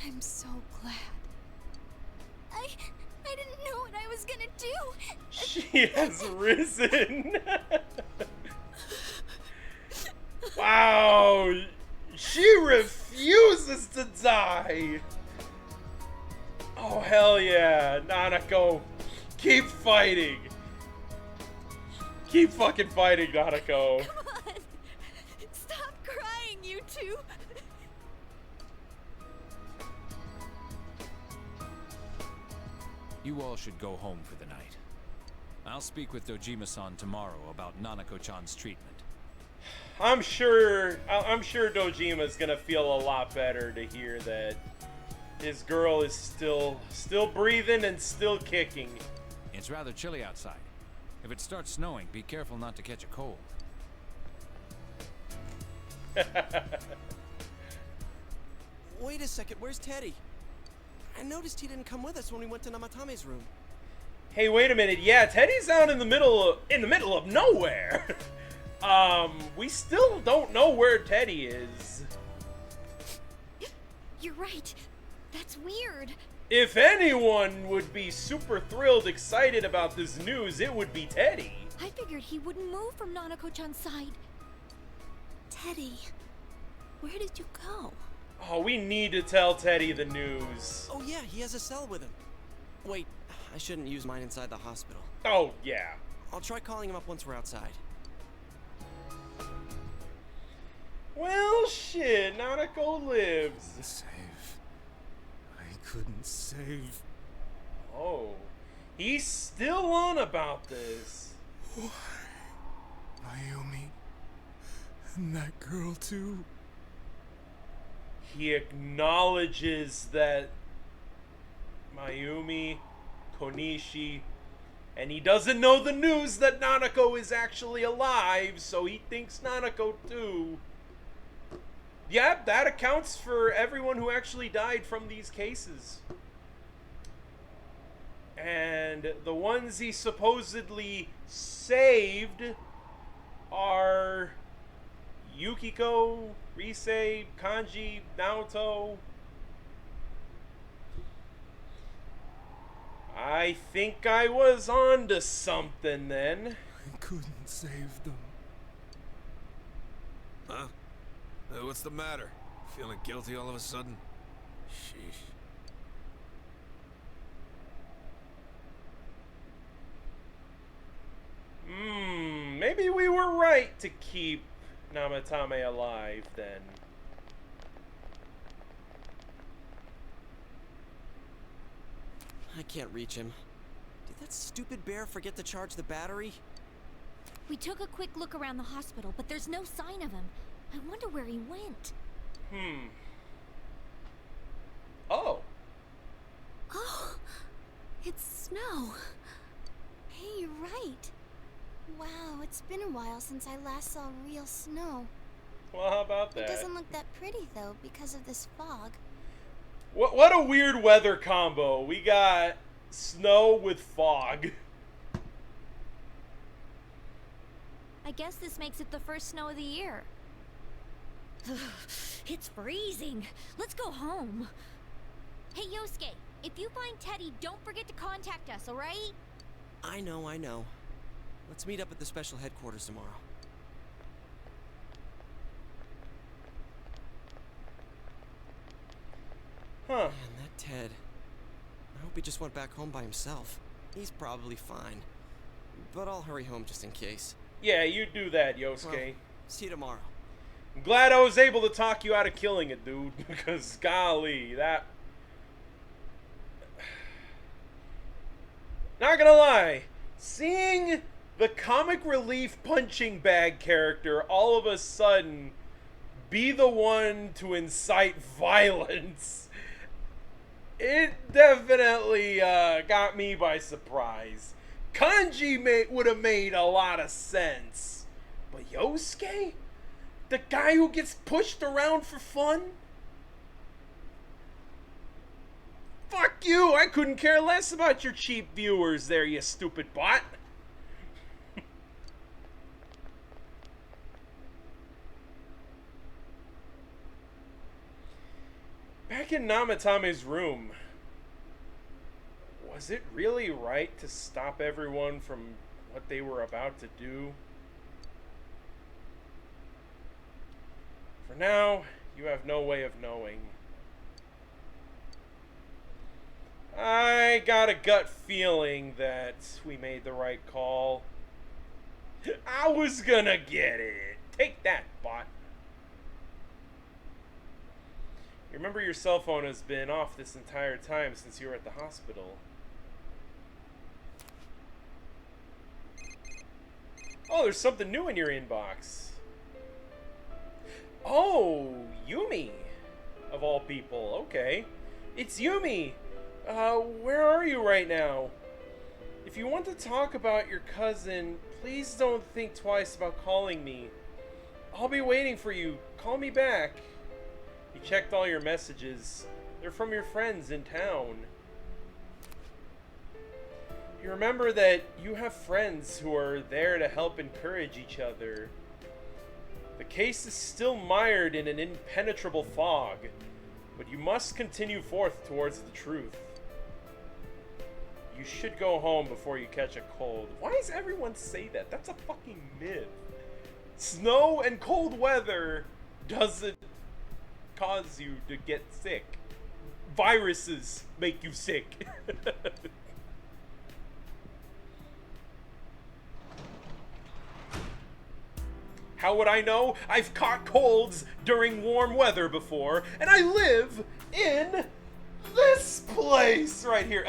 I'm so glad. I didn't know what I was gonna do. She has risen. Wow. She refuses to die. Oh, hell yeah. Nanako, keep fighting. Keep fucking fighting, Nanako. Come on. Stop crying, you two. You all should go home for the night. I'll speak with Dojima-san tomorrow about Nanako-chan's treatment. I'm sure Dojima's gonna feel a lot better to hear that his girl is still breathing and still kicking. It's rather chilly outside. If it starts snowing, be careful not to catch a cold. Wait a second, where's Teddy? I noticed he didn't come with us when we went to Namatame's room. Hey, wait a minute. Yeah, Teddy's out in the middle of nowhere. We still don't know where Teddy is. You're right. That's weird. If anyone would be super thrilled, excited about this news, it would be Teddy. I figured he wouldn't move from Nanako-chan's side. Teddy, where did you go? Oh, we need to tell Teddy the news. Oh yeah, he has a cell with him. Wait, I shouldn't use mine inside the hospital. Oh, yeah. I'll try calling him up once we're outside. Well, shit, Nanako lives. Save. I couldn't save. Oh, he's still on about this. Why? Mayumi. And that girl, too. He acknowledges that Mayumi, Konishi, and he doesn't know the news that Nanako is actually alive, so he thinks Nanako too. Yep, that accounts for everyone who actually died from these cases. And the ones he supposedly saved are Yukiko, Rise, Kanji, Naoto. I think I was on to something then. I couldn't save them. Huh? What's the matter? Feeling guilty all of a sudden? Sheesh. Maybe we were right to keep Namatame alive then. I can't reach him. Did that stupid bear forget to charge the battery? We took a quick look around the hospital, but there's no sign of him. I wonder where he went. Oh. Oh, it's snow. Hey, you're right. Wow, it's been a while since I last saw real snow. Well, how about that? It doesn't look that pretty, though, because of this fog. What a weird weather combo. We got snow with fog. I guess this makes it the first snow of the year. It's freezing. Let's go home. Hey, Yosuke, if you find Teddy, don't forget to contact us, alright? I know. Let's meet up at the special headquarters tomorrow. Huh. Man, that Ted. I hope he just went back home by himself. He's probably fine. But I'll hurry home just in case. Yeah, you do that, Yosuke. Well, see you tomorrow. I'm glad I was able to talk you out of killing it, dude. Because, golly, that... Not gonna lie, seeing the comic relief punching bag character all of a sudden be the one to incite violence, it definitely got me by surprise. Kanji would have made a lot of sense, but Yosuke? The guy who gets pushed around for fun? Fuck you! I couldn't care less about your cheap viewers there, you stupid bot. Back in Namatame's room, was it really right to stop everyone from what they were about to do? For now, you have no way of knowing. I got a gut feeling that we made the right call. I was gonna get it. Take that, bot. You remember your cell phone has been off this entire time since you were at the hospital. Oh, there's something new in your inbox. Oh, Yumi. Of all people, okay. It's Yumi. Where are you right now? If you want to talk about your cousin, please don't think twice about calling me. I'll be waiting for you. Call me back. You checked all your messages. They're from your friends in town. You remember that you have friends who are there to help encourage each other. The case is still mired in an impenetrable fog, but you must continue forth towards the truth. You should go home before you catch a cold. Why does everyone say that? That's a fucking myth. Snow and cold weather doesn't cause you to get sick. Viruses make you sick. How would I know? I've caught colds during warm weather before, and I live in this place right here.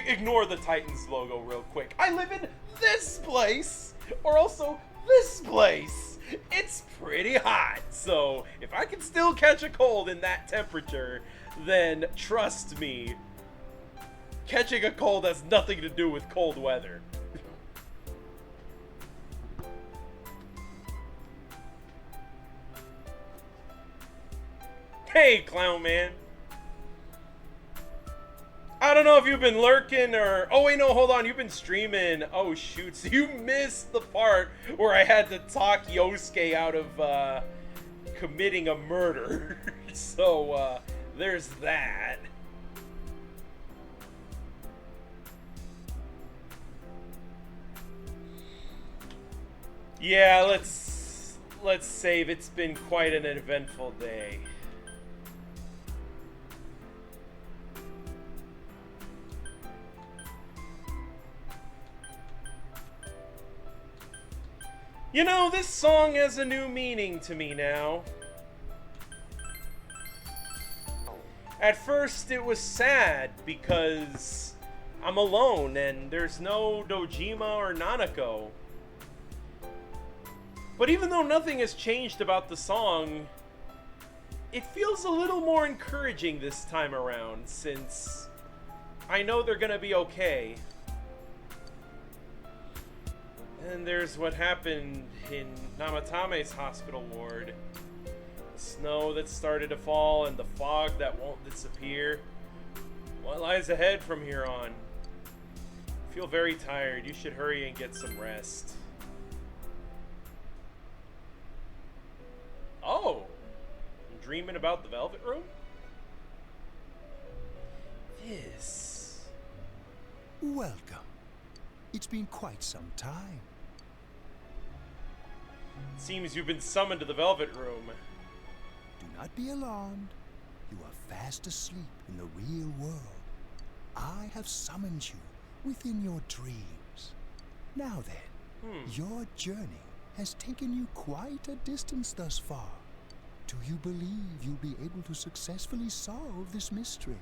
Ignore the Titans logo real quick. I live in this place, or also this place. It's pretty hot, so if I can still catch a cold in that temperature, then trust me, catching a cold has nothing to do with cold weather. Hey, Clown Man. I don't know if you've been lurking or... Oh, wait, no, hold on. You've been streaming. Oh, shoot. So you missed the part where I had to talk Yosuke out of committing a murder. So, there's that. Yeah, let's save. It's been quite an eventful day. You know, this song has a new meaning to me now. At first, it was sad because I'm alone and there's no Dojima or Nanako. But even though nothing has changed about the song, it feels a little more encouraging this time around, since I know they're gonna be okay. And there's what happened in Namatame's hospital ward. The snow that started to fall and the fog that won't disappear. What lies ahead from here on? I feel very tired. You should hurry and get some rest. Oh! I'm dreaming about the Velvet Room? This... Welcome. It's been quite some time. Seems you've been summoned to the Velvet Room. Do not be alarmed. You are fast asleep in the real world. I have summoned you within your dreams. Now then, your journey has taken you quite a distance thus far. Do you believe you'll be able to successfully solve this mystery?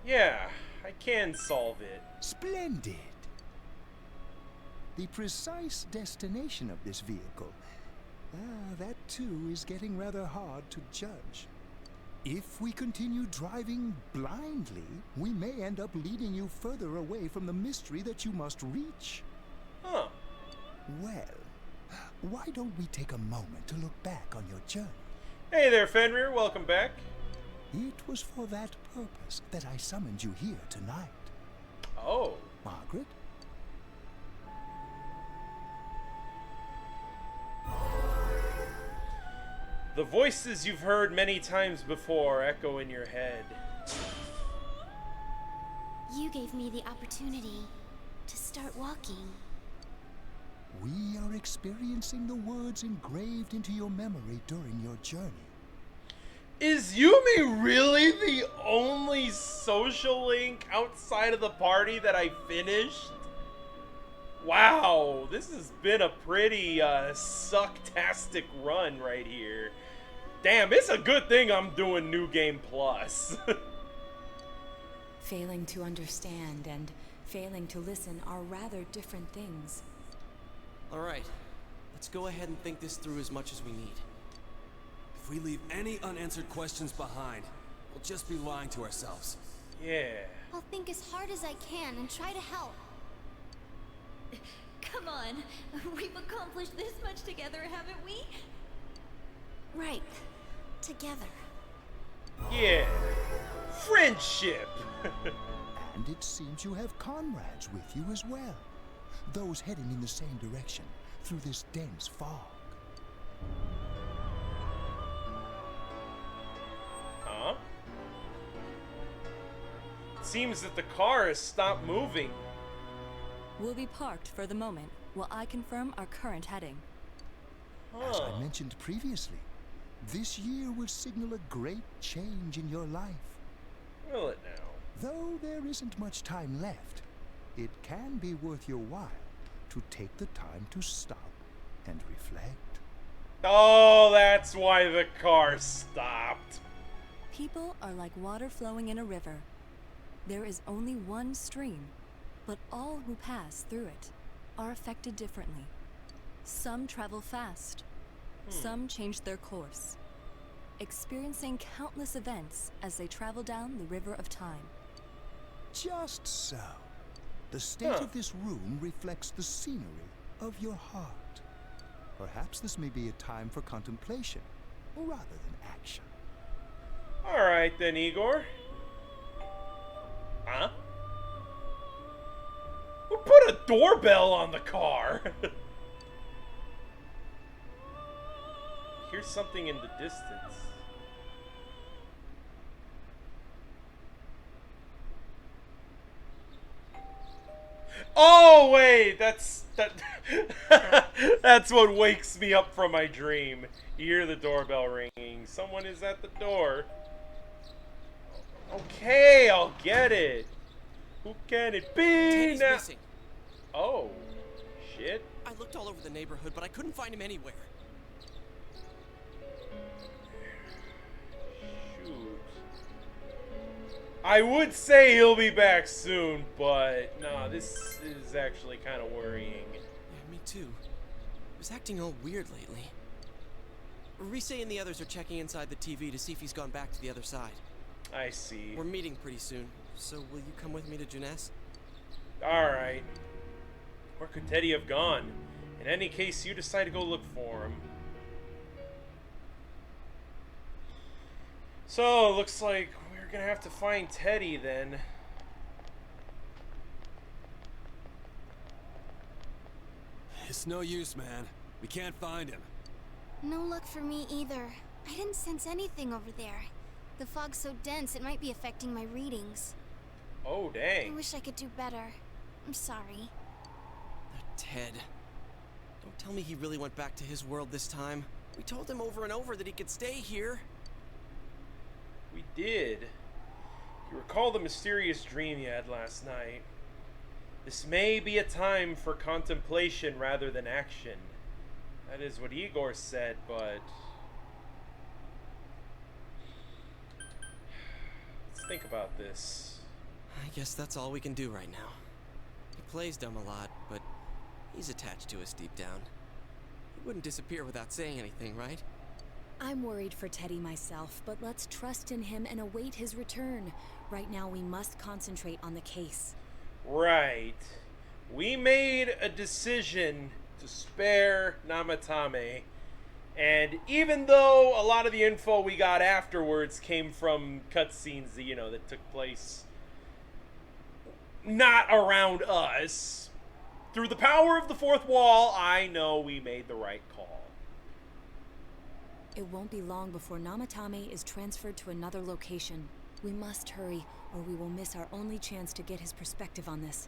Yeah, I can solve it. Splendid! The precise destination of this vehicle, that too is getting rather hard to judge. If we continue driving blindly, we may end up leading you further away from the mystery that you must reach. Huh. Well, why don't we take a moment to look back on your journey? Hey there, Fenrir. Welcome back. It was for that purpose that I summoned you here tonight. Oh. Margaret? The voices you've heard many times before echo in your head. You gave me the opportunity to start walking. We are experiencing the words engraved into your memory during your journey. Is Yumi really the only social link outside of the party that I finished? Wow, this has been a pretty sucktastic run right here. Damn, it's a good thing I'm doing New Game Plus. Failing to understand and failing to listen are rather different things. Alright, let's go ahead and think this through as much as we need. If we leave any unanswered questions behind, we'll just be lying to ourselves. Yeah. I'll think as hard as I can and try to help. Come on, we've accomplished this much together, haven't we? Right. Together. Yeah. Friendship. And it seems you have comrades with you as well. Those heading in the same direction through this dense fog. Huh? It seems that the car has stopped moving. We'll be parked for the moment while I confirm our current heading. As I mentioned previously, this year will signal a great change in your life. Will it now? Though there isn't much time left, it can be worth your while to take the time to stop and reflect. Oh, that's why the car stopped. People are like water flowing in a river. There is only one stream, but all who pass through it are affected differently. Some travel fast. Some change their course, experiencing countless events as they travel down the river of time. Just so. The state of this room reflects the scenery of your heart. Perhaps this may be a time for contemplation rather than action. Alright then, Igor. Huh? Who put a doorbell on the car? hear something in the distance. Oh wait, that's that's what wakes me up from my dream. You hear the doorbell ringing. Someone is at the door. Okay, I'll get it. Who can it be Teddy's now? missing. Oh, shit. I looked all over the neighborhood, but I couldn't find him anywhere. Shoot. I would say he'll be back soon, but nah, this is actually kind of worrying. Yeah, me too. He was acting all weird lately. Rise and the others are checking inside the TV to see if he's gone back to the other side. I see. We're meeting pretty soon, so will you come with me to Jeunesse? Alright. Where could Teddy have gone? In any case, you decide to go look for him. So, looks like we're gonna have to find Teddy then. It's no use, man. We can't find him. No luck for me either. I didn't sense anything over there. The fog's so dense it might be affecting my readings. Oh, dang. I wish I could do better. I'm sorry. Ted. Don't tell me he really went back to his world this time. We told him over and over that he could stay here. We did. You recall the mysterious dream you had last night. This may be a time for contemplation rather than action. That is what Igor said, but... let's think about this. I guess that's all we can do right now. He plays dumb a lot, but he's attached to us deep down. He wouldn't disappear without saying anything, right? I'm worried for Teddy myself, but let's trust in him and await his return. Right now we must concentrate on the case. Right. We made a decision to spare Namatame, and even though a lot of the info we got afterwards came from cutscenes that, that took place not around us, through the power of the fourth wall, I know we made the right call. It won't be long before Namatame is transferred to another location. We must hurry, or we will miss our only chance to get his perspective on this.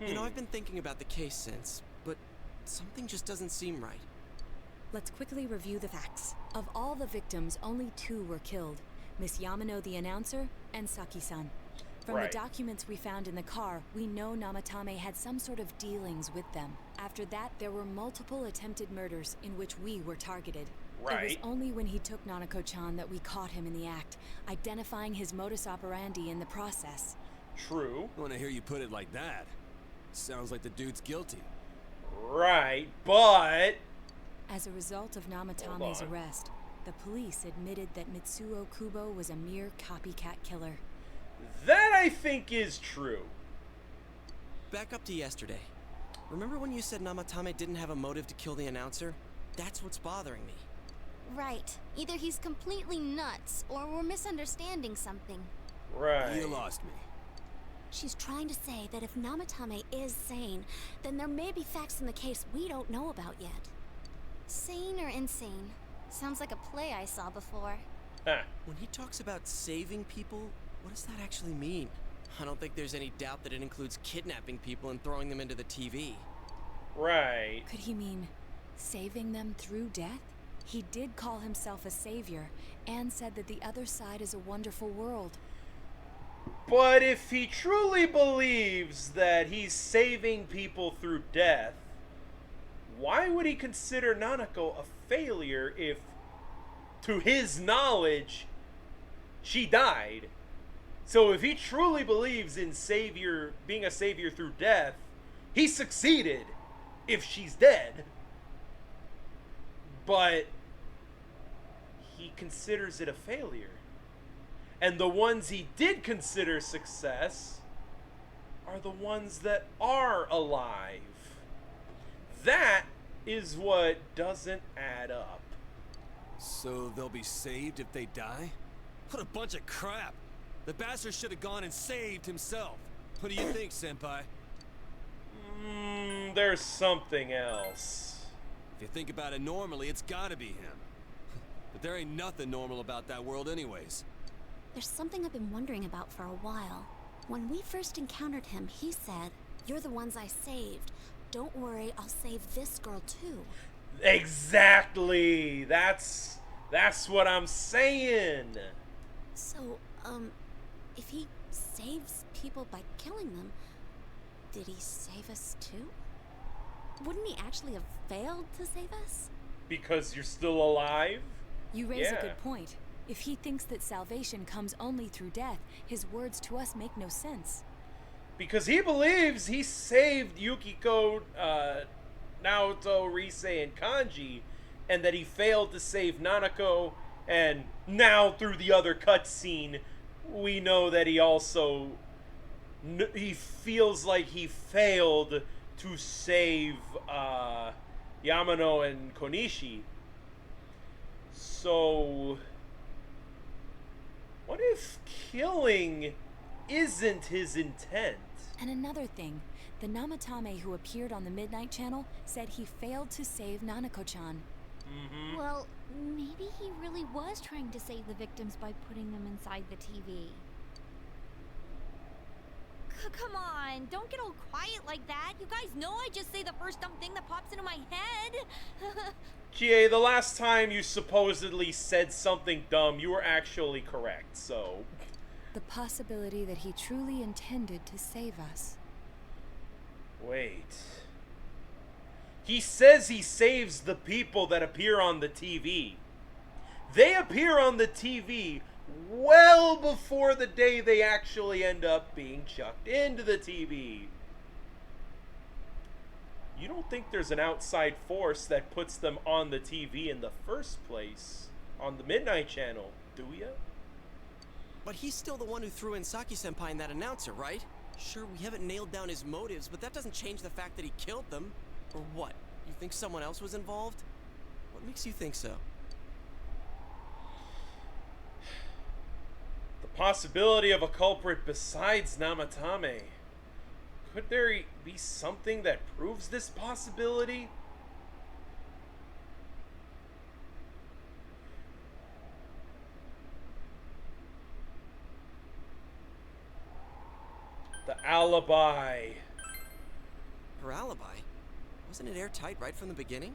You know, I've been thinking about the case since, but something just doesn't seem right. Let's quickly review the facts. Of all the victims, only 2 were killed. Miss Yamano the announcer, and Saki-san. From the documents we found in the car, we know Namatame had some sort of dealings with them. After that, there were multiple attempted murders in which we were targeted. It was only when he took Nanako-chan that we caught him in the act, identifying his modus operandi in the process. True. When I hear you put it like that, sounds like the dude's guilty. Right, but... as a result of Namatame's arrest, the police admitted that Mitsuo Kubo was a mere copycat killer. That, I think, is true. Back up to yesterday. Remember when you said Namatame didn't have a motive to kill the announcer? That's what's bothering me. Right. Either he's completely nuts, or we're misunderstanding something. Right. You lost me. She's trying to say that if Namatame is sane, then there may be facts in the case we don't know about yet. Sane or insane? Sounds like a play I saw before. When he talks about saving people, what does that actually mean? I don't think there's any doubt that it includes kidnapping people and throwing them into the TV. Right. Could he mean saving them through death? He did call himself a savior, and said that the other side is a wonderful world. But if he truly believes that he's saving people through death, why would he consider Nanako a failure if, to his knowledge, she died? So if he truly believes in being a savior through death, he succeeded if she's dead. But he considers it a failure. And the ones he did consider success are the ones that are alive. That is what doesn't add up. So they'll be saved if they die? What a bunch of crap! The bastard should have gone and saved himself. What do you think, Senpai? There's something else. If you think about it normally, it's gotta be him. But there ain't nothing normal about that world anyways. There's something I've been wondering about for a while. When we first encountered him, he said, "You're the ones I saved. Don't worry, I'll save this girl too." Exactly. That's what I'm saying. So, if he saves people by killing them, did he save us too? Wouldn't he actually have failed to save us? Because you're still alive? You raise Yeah. a good point. If he thinks that salvation comes only through death, his words to us make no sense. Because he believes he saved Yukiko, Naoto, Rise, and Kanji, and that he failed to save Nanako, and now through the other cutscene, we know that he also... he feels like he failed to save Yamano and Konishi. So... what if killing isn't his intent? And another thing, the Namatame who appeared on the Midnight Channel said he failed to save Nanako-chan. Mm-hmm. Well, maybe he really was trying to save the victims by putting them inside the TV. Come on, don't get all quiet like that. You guys know I just say the first dumb thing that pops into my head. Kie, the last time you supposedly said something dumb, you were actually correct, so... The possibility that he truly intended to save us. Wait. He says he saves the people that appear on the TV. They appear on the TV well before the day they actually end up being chucked into the TV. You don't think there's an outside force that puts them on the TV in the first place, on the Midnight Channel, do ya? But he's still the one who threw in Saki-senpai and that announcer, right? Sure, we haven't nailed down his motives, but that doesn't change the fact that he killed them. Or what? You think someone else was involved? What makes you think so? The possibility of a culprit besides Namatame. Could there be something that proves this possibility? The alibi. Her alibi? Wasn't it airtight right from the beginning?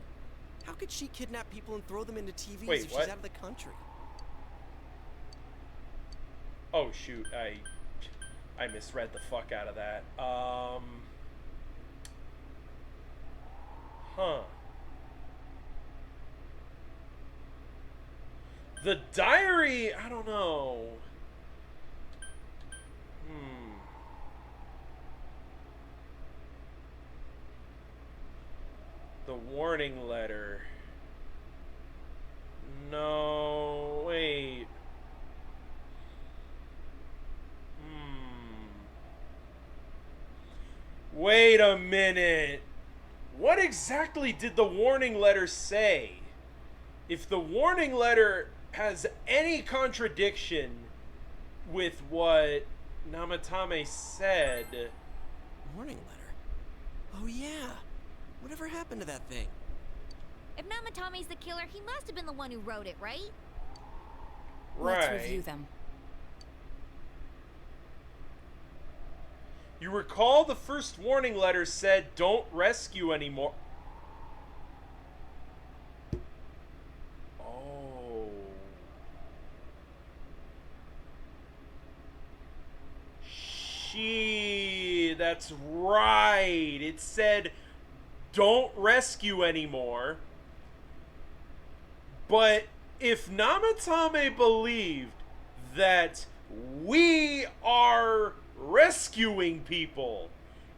How could she kidnap people and throw them into TVs Wait, if what? she's out of the country? Oh shoot, I misread the fuck out of that. Huh. The diary, I don't know. The warning letter. No, wait. Wait a minute. What exactly did the warning letter say? If the warning letter has any contradiction with what Namatame said... Warning letter? Oh yeah. Whatever happened to that thing? If Namatame's the killer, he must have been the one who wrote it, right? Let's review them. You recall the first warning letter said, "Don't rescue anymore." Oh. That's right. It said, "Don't rescue anymore." But if Namatame believed that we are rescuing people,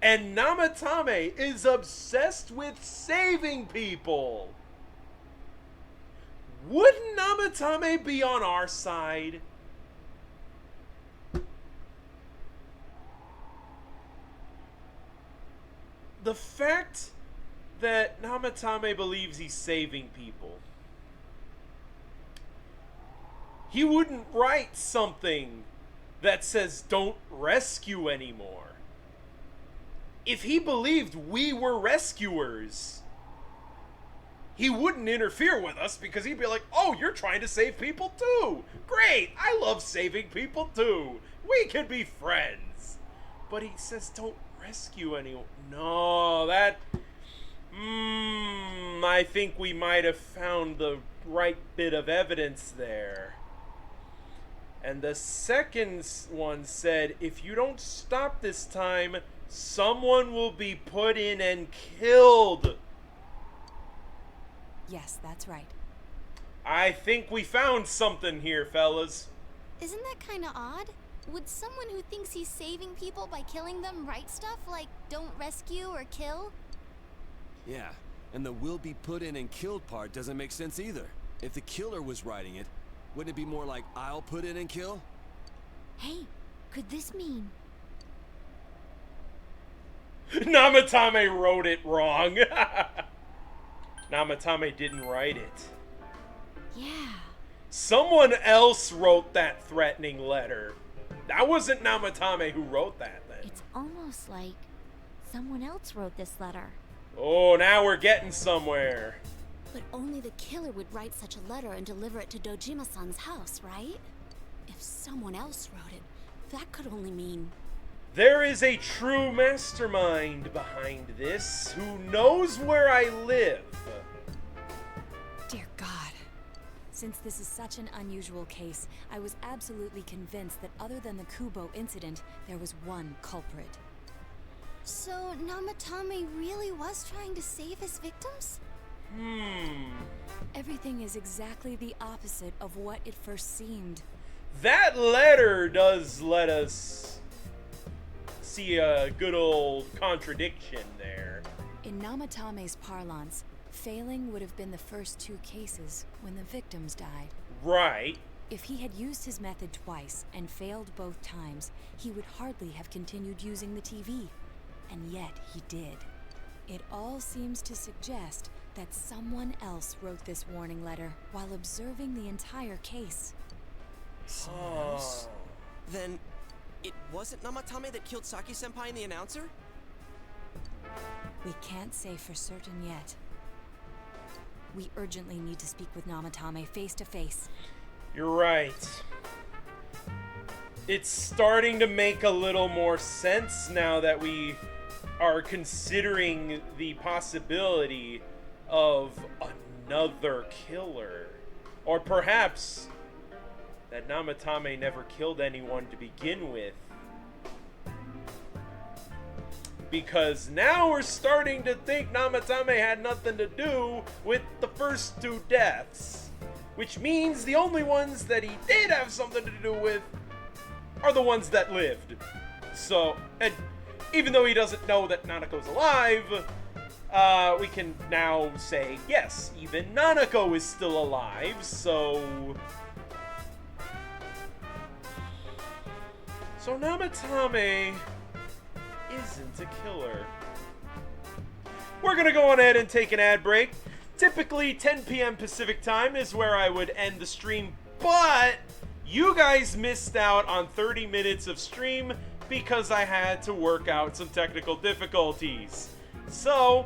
and Namatame is obsessed with saving people, wouldn't Namatame be on our side? The fact that Namatame believes he's saving people, he wouldn't write something that says "don't rescue anymore." If he believed we were rescuers, he wouldn't interfere with us because he'd be like, oh, you're trying to save people too. Great, I love saving people too. We can be friends. But he says don't rescue anyone. No, that... I think we might have found the right bit of evidence there. And the second one said, if you don't stop this time, someone will be put in and killed. Yes, that's right. I think we found something here, fellas. Isn't that kind of odd? Would someone who thinks he's saving people by killing them write stuff like don't rescue or kill? Yeah, and the will be put in and killed part doesn't make sense either. If the killer was writing it, wouldn't it be more like I'll put in and kill? Hey, could this mean... Namatame wrote it wrong. Namatame didn't write it. Yeah. Someone else wrote that threatening letter. That wasn't Namatame who wrote that then. It's almost like someone else wrote this letter. Oh, now we're getting somewhere. But only the killer would write such a letter and deliver it to Dojima-san's house, right? If someone else wrote it, that could only mean... There is a true mastermind behind this who knows where I live. Dear God. Since this is such an unusual case, I was absolutely convinced that other than the Kubo incident, there was one culprit. So, Namatame really was trying to save his victims? Everything is exactly the opposite of what it first seemed. That letter does let us see a good old contradiction there. In Namatame's parlance, failing would have been the first two cases when the victims died. Right. If he had used his method twice and failed both times, he would hardly have continued using the TV. And yet he did. It all seems to suggest that someone else wrote this warning letter while observing the entire case. Someone else? Then, it wasn't Namatame that killed Saki-senpai and the announcer? We can't say for certain yet. We urgently need to speak with Namatame face to face. You're right. It's starting to make a little more sense now that we are considering the possibility of another killer. Or perhaps that Namatame never killed anyone to begin with. Because now we're starting to think Namatame had nothing to do with the first two deaths. Which means the only ones that he did have something to do with are the ones that lived. So, and even though he doesn't know that Nanako's alive, we can now say, yes, even Nanako is still alive, so... So Namatame isn't a killer. We're gonna go on ahead and take an ad break. Typically 10 p.m. Pacific time is where I would end the stream, but you guys missed out on 30 minutes of stream because I had to work out some technical difficulties. So,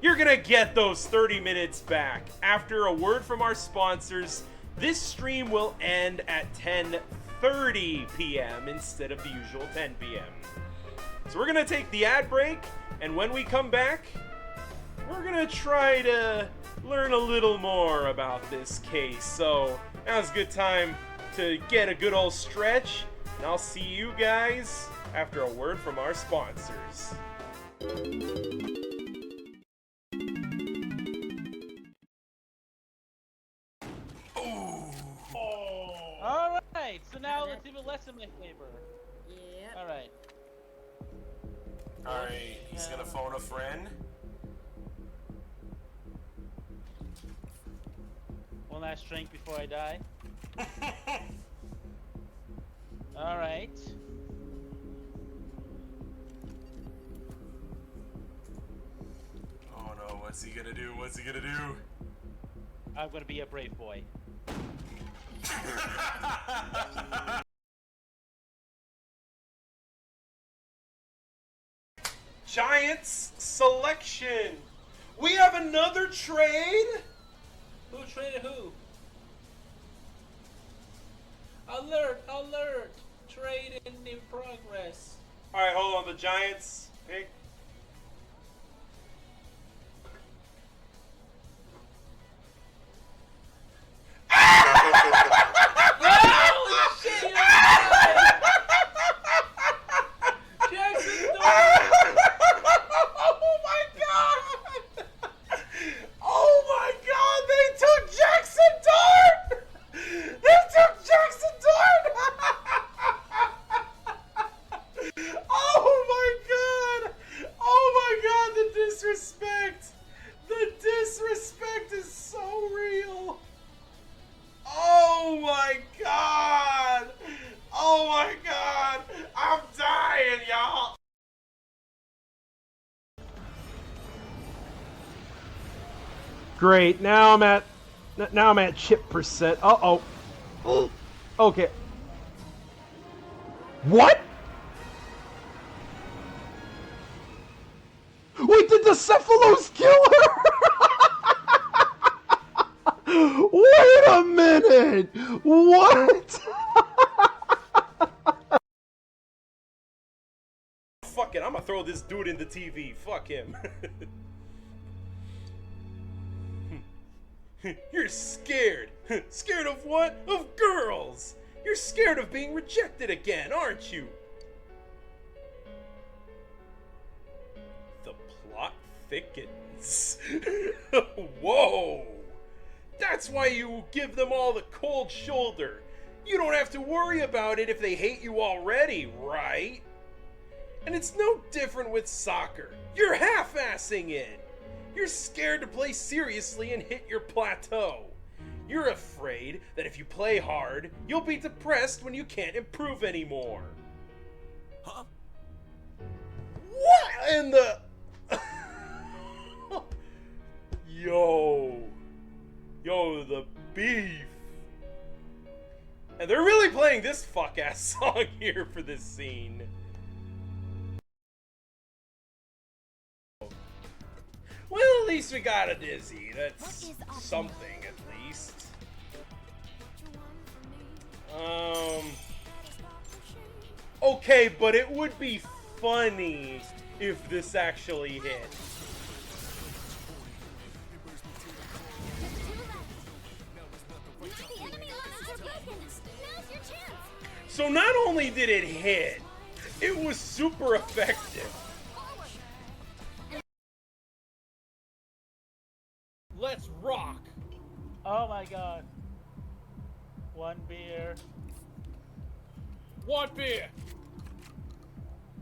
you're gonna get those 30 minutes back. After a word from our sponsors, this stream will end at 10:30 p.m. instead of the usual 10 p.m. So we're gonna take the ad break, and when we come back, we're gonna try to learn a little more about this case. So now's a good time to get a good old stretch, and I'll see you guys after a word from our sponsors. Alright, so now let's even less in my favor. Yeah. Alright. Alright, he's gonna phone a friend. One last drink before I die. Alright. Oh no, what's he gonna do? What's he gonna do? I'm gonna be a brave boy. Giants selection. We have another trade? Who traded who? Alert! Alert! Trade in progress. Alright, hold on. The Giants pick. Holy shit! You're right. Jackson Dart! Oh my god! Oh my god! They took Jackson Dart! They took Jackson Dart! Oh my god! Oh my god! The disrespect! The disrespect is so real! Oh my god! Oh my god! I'm dying, y'all! Great. Now I'm at chip percent. Uh-oh. Okay. What? Wait, did the Cephalos kill her? Wait a minute! What? Fuck it, I'm gonna throw this dude in the TV. Fuck him. You're scared. Scared of what? Of girls! You're scared of being rejected again, aren't you? The plot thickens. Whoa! That's why you give them all the cold shoulder. You don't have to worry about it if they hate you already, right? And it's no different with soccer. You're half-assing it. You're scared to play seriously and hit your plateau. You're afraid that if you play hard, you'll be depressed when you can't improve anymore. Huh? What in the... Yo, the beef. And they're really playing this fuck-ass song here for this scene. Well, at least we got a Dizzy. That's something, at least. Okay, but it would be funny if this actually hit. So not only did it hit, it was super effective. Let's rock! Oh my god. One beer. One beer!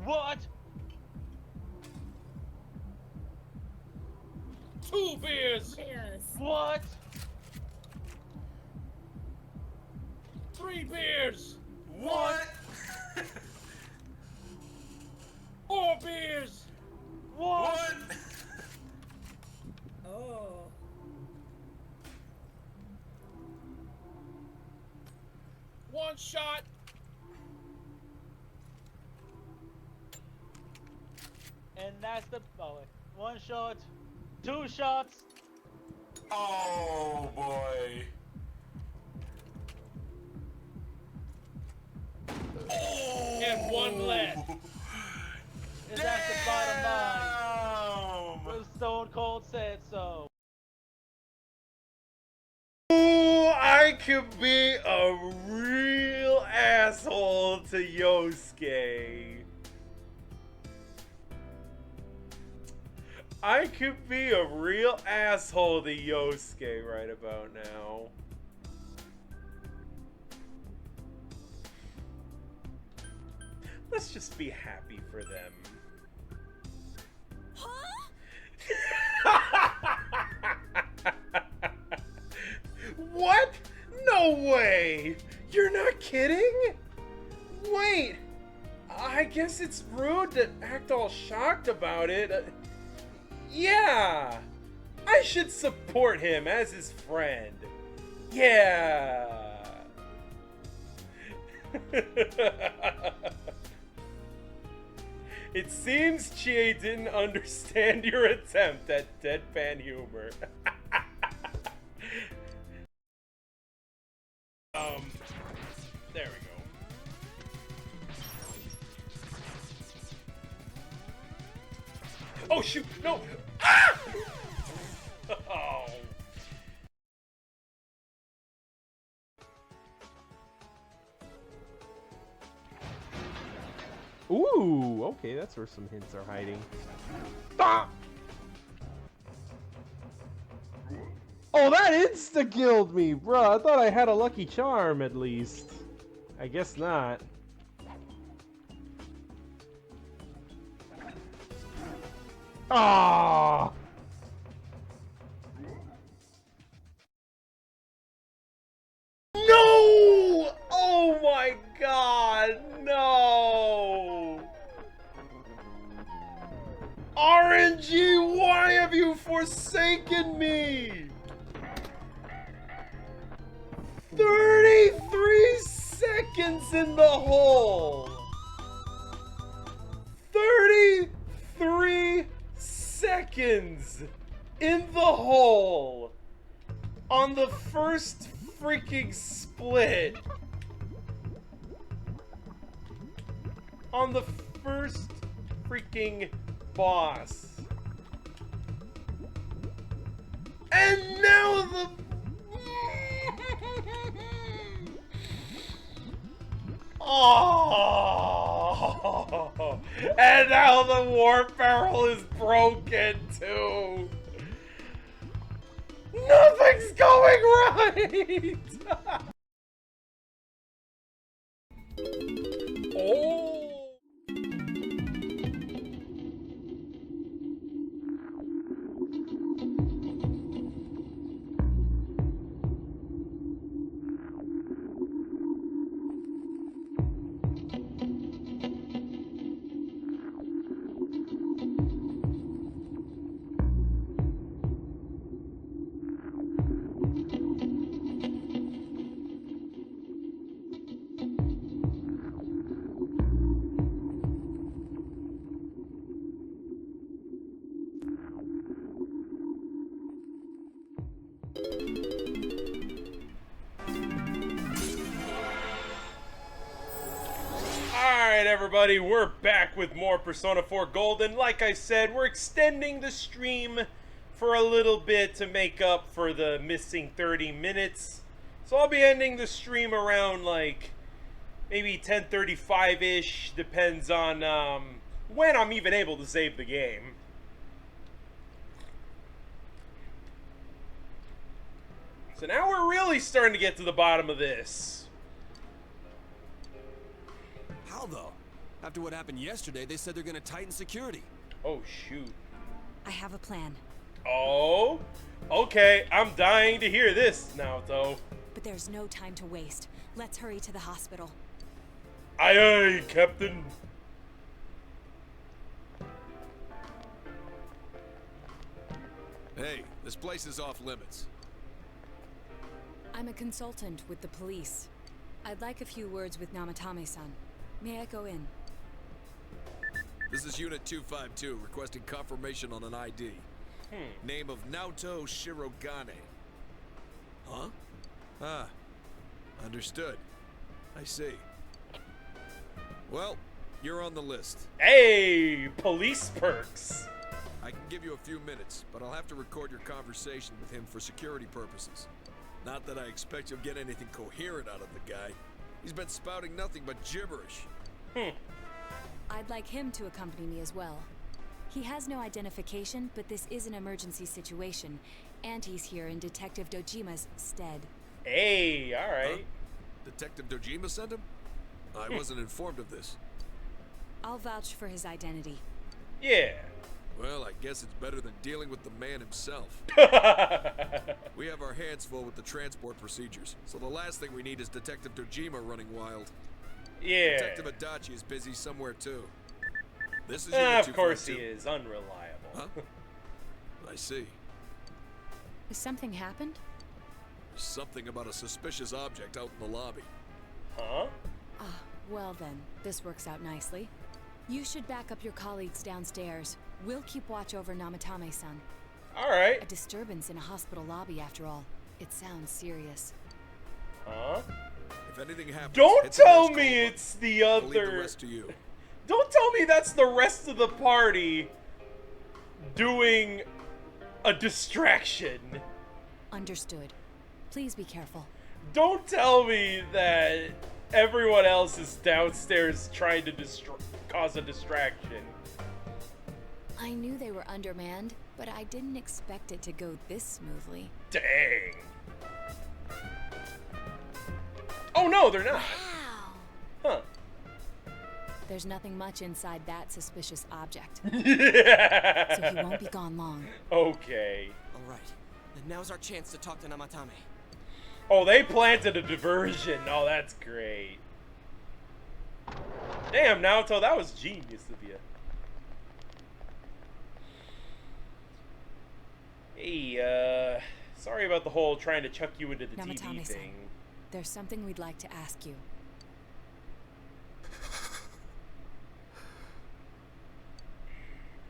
What? 2 beers! What? 3 beers! What? 4 beers! What? Oh. One shot. And that's the one shot, 2 shots. Oh boy. And 1 left. And that's the bottom line. The Stone Cold said so. Ooh, I could be a real asshole to Yosuke. I could be a real asshole to Yosuke right about now. Let's just be happy for them. What? No way! You're not kidding? Wait, I guess it's rude to act all shocked about it. Yeah, I should support him as his friend. Yeah. It seems Chie didn't understand your attempt at deadpan humor. There we go. Oh shoot, no! Ah! Oh. Ooh, okay, that's where some hints are hiding. Ah! Oh, that insta-killed me, bro. I thought I had a lucky charm at least. I guess not. Ah! No! Oh my god, no! RNG, why have you forsaken me? 33 seconds in the hole! 33 seconds in the hole on the first freaking split. On the first freaking boss. And now the... Oh! And now the warp barrel is broken too. Nothing's going right. Oh. Alright everybody, we're back with more Persona 4 Gold, and like I said, we're extending the stream for a little bit to make up for the missing 30 minutes. So I'll be ending the stream around like maybe 10:35-ish, depends on when I'm even able to save the game. So now we're really starting to get to the bottom of this. How though? After what happened yesterday, they said they're gonna tighten security. Oh shoot. I have a plan. Oh? Okay, I'm dying to hear this, Naoto. But there's no time to waste. Let's hurry to the hospital. Aye aye, Captain. Hey, this place is off limits. I'm a consultant with the police. I'd like a few words with Namatame-san. May I go in? This is Unit 252, requesting confirmation on an ID. Name of Naoto Shirogane. Huh? Ah, understood. I see. Well, you're on the list. Hey, police perks. I can give you a few minutes, but I'll have to record your conversation with him for security purposes. Not that I expect you'll get anything coherent out of the guy. He's been spouting nothing but gibberish. I'd like him to accompany me as well. He has no identification, but this is an emergency situation, and he's here in Detective Dojima's stead. Hey, alright. Detective Dojima sent him? I wasn't informed of this. I'll vouch for his identity. Yeah. Well, I guess it's better than dealing with the man himself. We have our hands full with the transport procedures, so the last thing we need is Detective Dojima running wild. Yeah. Detective Adachi is busy somewhere too. This is Of course he is. Unreliable. Huh? I see. Has something happened? Something about a suspicious object out in the lobby. Huh? Ah, well then, this works out nicely. You should back up your colleagues downstairs. We'll keep watch over Namatame-san. Alright. A disturbance in a hospital lobby, after all. It sounds serious. Huh? If anything happens, Don't hit the tell next me call it's button. the I'll leave the other... rest to you. Don't tell me that's the rest of the party doing a distraction. Understood. Please be careful. Don't tell me that everyone else is downstairs trying to cause a distraction. I knew they were undermanned, but I didn't expect it to go this smoothly. Dang. Oh no, they're not. Huh. There's nothing much inside that suspicious object. Yeah. So he won't be gone long. Okay. Alright, then now's our chance to talk to Namatame. Oh, they planted a diversion. Oh, that's great. Damn, Naoto, that was genius of you. Hey, sorry about the whole trying to chuck you into the TV Namatame-san, thing. there's something we'd like to ask you.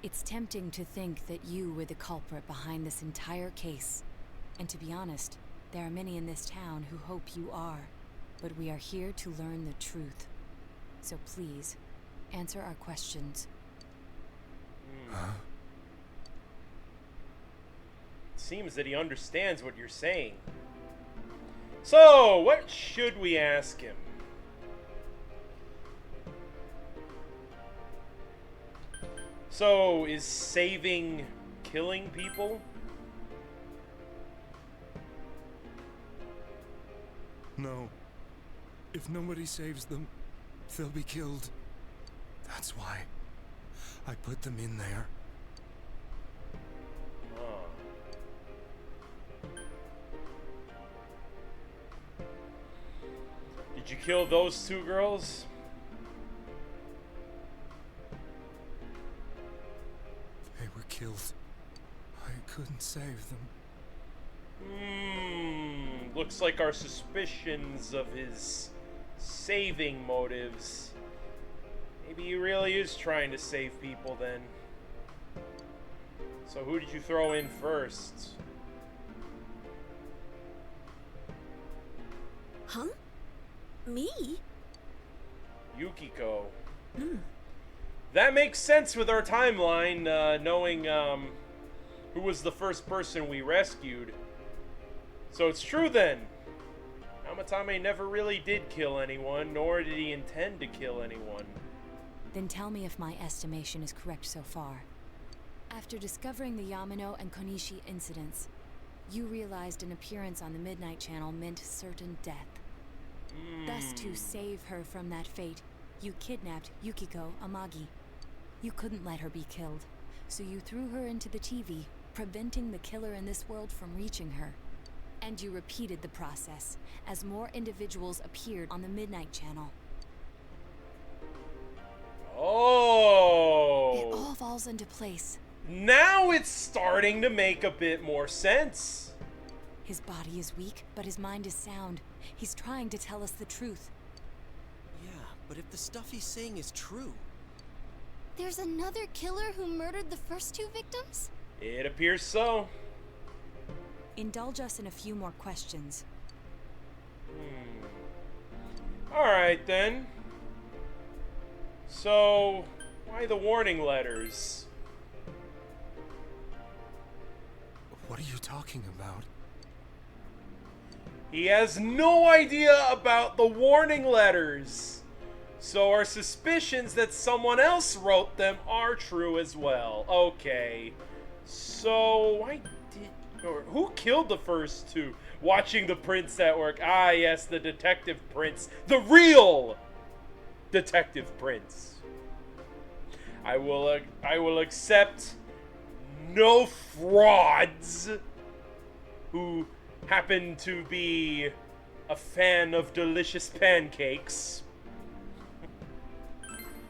It's tempting to think that you were the culprit behind this entire case. And to be honest, there are many in this town who hope you are. But we are here to learn the truth. So please, answer our questions. Huh? Seems that he understands what you're saying. So, what should we ask him? So, is saving killing people? No. If nobody saves them, they'll be killed. That's why I put them in there. Did you kill those two girls? They were killed. I couldn't save them. Looks like our suspicions of his saving motives. Maybe he really is trying to save people then. So who did you throw in first? Huh? Me? Yukiko. That makes sense with our timeline, knowing who was the first person we rescued. So it's true then. Namatame never really did kill anyone, nor did he intend to kill anyone. Then tell me if my estimation is correct so far. After discovering the Yamano and Konishi incidents, you realized an appearance on the Midnight Channel meant certain death. Thus, to save her from that fate, you kidnapped Yukiko Amagi. You couldn't let her be killed, so you threw her into the TV, preventing the killer in this world from reaching her. And you repeated the process, as more individuals appeared on the Midnight Channel. Oh! It all falls into place. Now it's starting to make a bit more sense. His body is weak, but his mind is sound. He's trying to tell us the truth. Yeah, but if the stuff he's saying is true... There's another killer who murdered the first two victims? It appears so. Indulge us in a few more questions. Alright then. So, why the warning letters? What are you talking about? He has no idea about the warning letters. So our suspicions that someone else wrote them are true as well. Okay. So, who killed the first two? Watching the Prince Network. Ah, yes, the Detective Prince. The real Detective Prince. I will accept no frauds who happen to be a fan of delicious pancakes.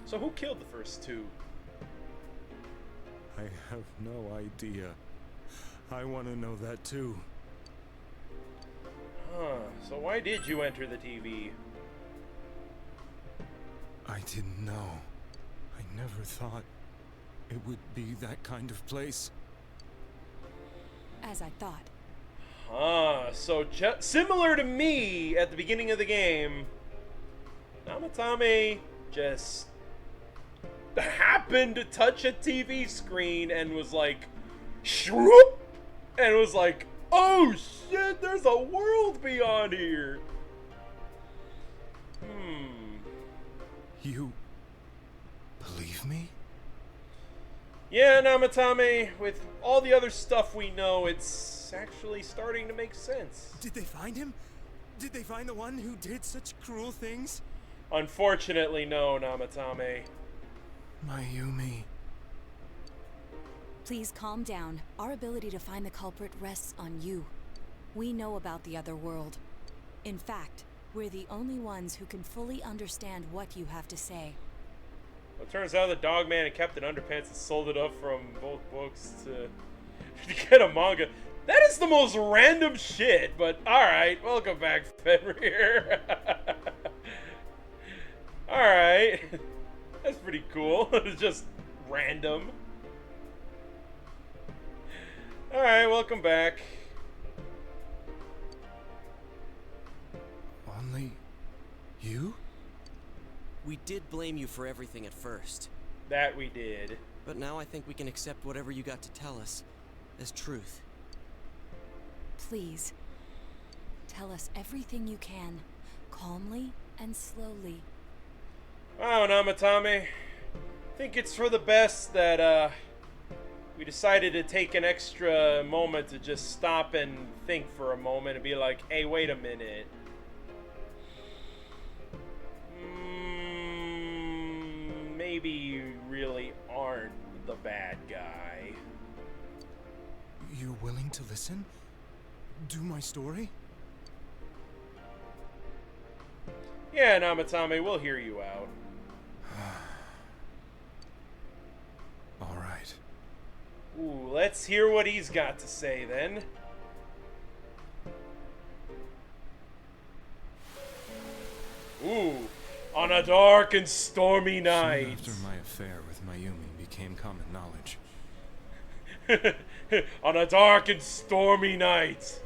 So who killed the first two? I have no idea. I want to know that too. Huh, so why did you enter the TV? I didn't know. I never thought it would be that kind of place. As I thought. So similar to me at the beginning of the game, Namatame just happened to touch a TV screen and was like, shroop, and was like, oh shit, there's a world beyond here. You believe me? Yeah, Namatame, with all the other stuff we know, it's actually starting to make sense. Did they find him? Did they find the one who did such cruel things? Unfortunately, no, Namatame. Mayumi. Please calm down. Our ability to find the culprit rests on you. We know about the other world. In fact, we're the only ones who can fully understand what you have to say. Well, it turns out the Dogman and Captain Underpants has sold it up from both books to get a manga. That is the most random shit, but alright. Welcome back, Fenrir. Alright. That's pretty cool. It's just random. Alright, welcome back. Only you? We did blame you for everything at first. That we did. But now I think we can accept whatever you got to tell us as truth. Please, tell us everything you can, calmly and slowly. Wow, Namatame. I think it's for the best that, we decided to take an extra moment to just stop and think for a moment and be like, hey, wait a minute. Maybe you really aren't the bad guy. You willing to listen? Do my story? Yeah, Namatame, we'll hear you out. All right. Ooh, let's hear what he's got to say then. Ooh, on a dark and stormy night. Soon after my affair with Mayumi became common knowledge. On a dark and stormy night,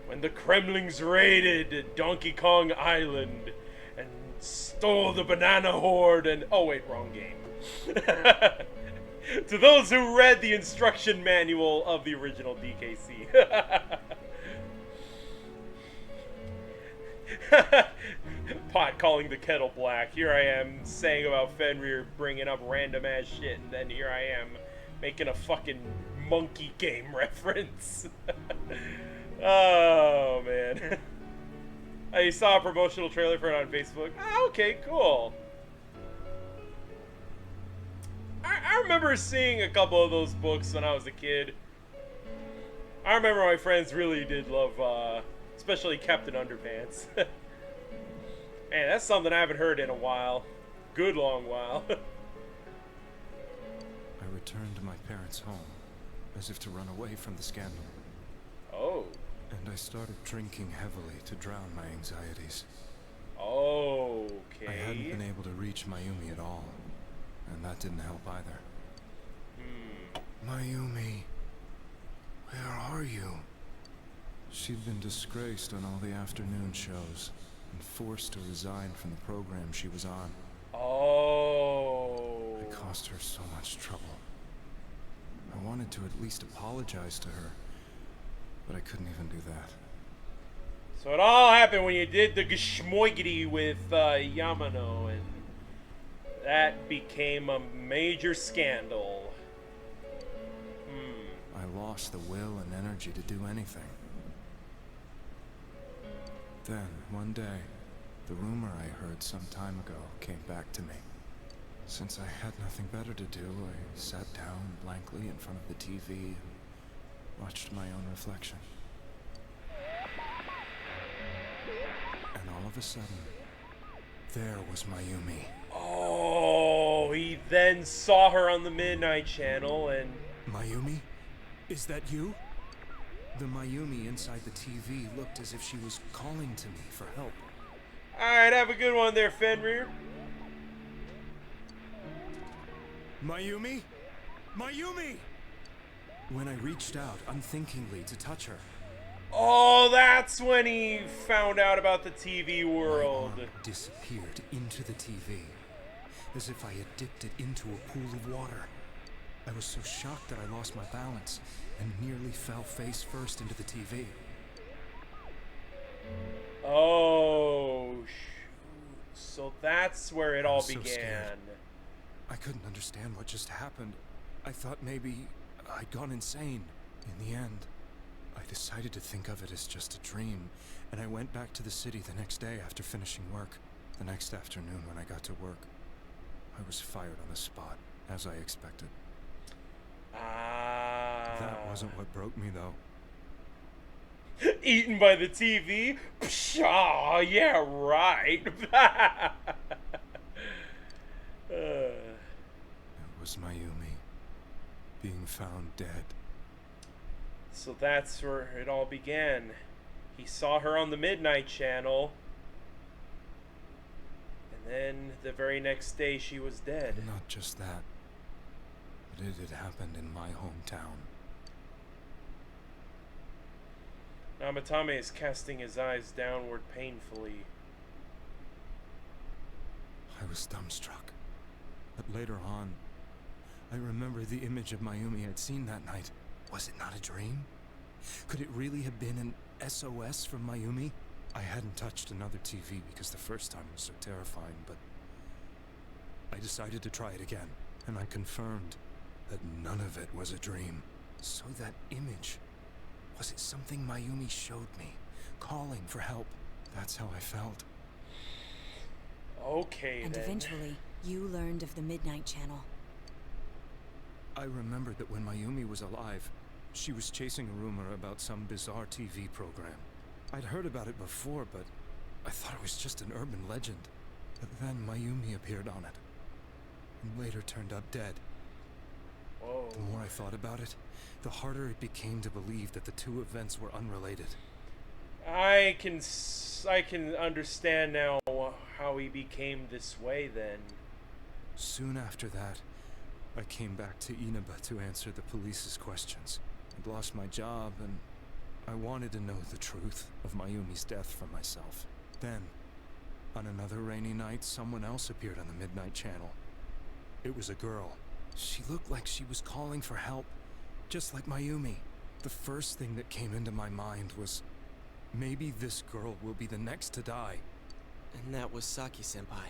when the Kremlings raided Donkey Kong Island and stole the banana horde and... Oh wait, wrong game. To those who read the instruction manual of the original DKC. Pot calling the kettle black. Here I am saying about Fenrir bringing up random ass shit, and then here I am making a fucking monkey game reference. Oh man. I saw a promotional trailer for it on Facebook. Ah, okay, cool. I remember seeing a couple of those books when I was a kid. I remember my friends really did love, especially Captain Underpants. Man, that's something I haven't heard in a while. Good long while. I returned to my parents' home, as if to run away from the scandal. Oh. And I started drinking heavily to drown my anxieties. Okay. I hadn't been able to reach Mayumi at all, and that didn't help either. Mayumi, where are you? She'd been disgraced on all the afternoon shows and forced to resign from the program she was on. Oh. I caused her so much trouble. I wanted to at least apologize to her, but I couldn't even do that. So it all happened when you did the gshmoigity with Yamano, and that became a major scandal. I lost the will and energy to do anything. Then, one day, the rumor I heard some time ago came back to me. Since I had nothing better to do, I sat down blankly in front of the TV and watched my own reflection. And all of a sudden, there was Mayumi. Oh, he then saw her on the Midnight Channel and... Mayumi? Is that you? The Mayumi inside the TV looked as if she was calling to me for help. Alright, have a good one there, Fenrir. Mayumi? Mayumi! When I reached out unthinkingly to touch her, Oh, that's when he found out about the TV world. my arm disappeared into the TV, as if I had dipped it into a pool of water. I was so shocked that I lost my balance and nearly fell face first into the TV. Oh, so that's where it all so began. scared. I couldn't understand what just happened. I thought maybe I'd gone insane. In the end, I decided to think of it as just a dream, and I went back to the city the next day after finishing work. The next afternoon when I got to work, I was fired on the spot, as I expected. That wasn't what broke me, though. Eaten by the TV? Pshaw, yeah, right. It was Mayumi, being found dead. So that's where it all began. He saw her on the Midnight Channel, and then the very next day she was dead. And not just that, but it had happened in my hometown. Namatame is casting his eyes downward painfully. I was dumbstruck. But later on, I remember the image of Mayumi I'd seen that night. Was it not a dream? Could it really have been an SOS from Mayumi? I hadn't touched another TV because the first time was so terrifying, but I decided to try it again, and I confirmed that none of it was a dream. So that image, was it something Mayumi showed me, calling for help? That's how I felt. Okay, and eventually, you learned of the Midnight Channel. I remembered that when Mayumi was alive, she was chasing a rumor about some bizarre TV program. I'd heard about it before, but I thought it was just an urban legend. But then Mayumi appeared on it, and later turned up dead. Whoa. The more I thought about it, the harder it became to believe that the two events were unrelated. I can understand now how he became this way then. Soon after that, I came back to Inaba to answer the police's questions. I'd lost my job, and I wanted to know the truth of Mayumi's death for myself. Then, on another rainy night, someone else appeared on the Midnight Channel. It was a girl. She looked like she was calling for help, just like Mayumi. The first thing that came into my mind was, maybe this girl will be the next to die. And that was Saki-senpai.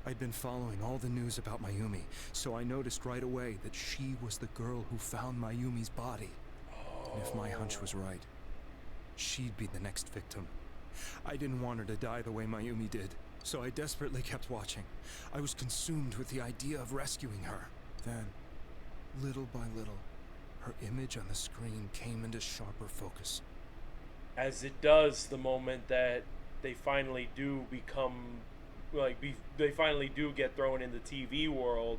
I'd been following all the news about Mayumi, so I noticed right away that she was the girl who found Mayumi's body. And if my hunch was right, she'd be the next victim. I didn't want her to die the way Mayumi did, so I desperately kept watching. I was consumed with the idea of rescuing her. Then, little by little, her image on the screen came into sharper focus. As it does the moment that they finally do become, they finally do get thrown in the TV world,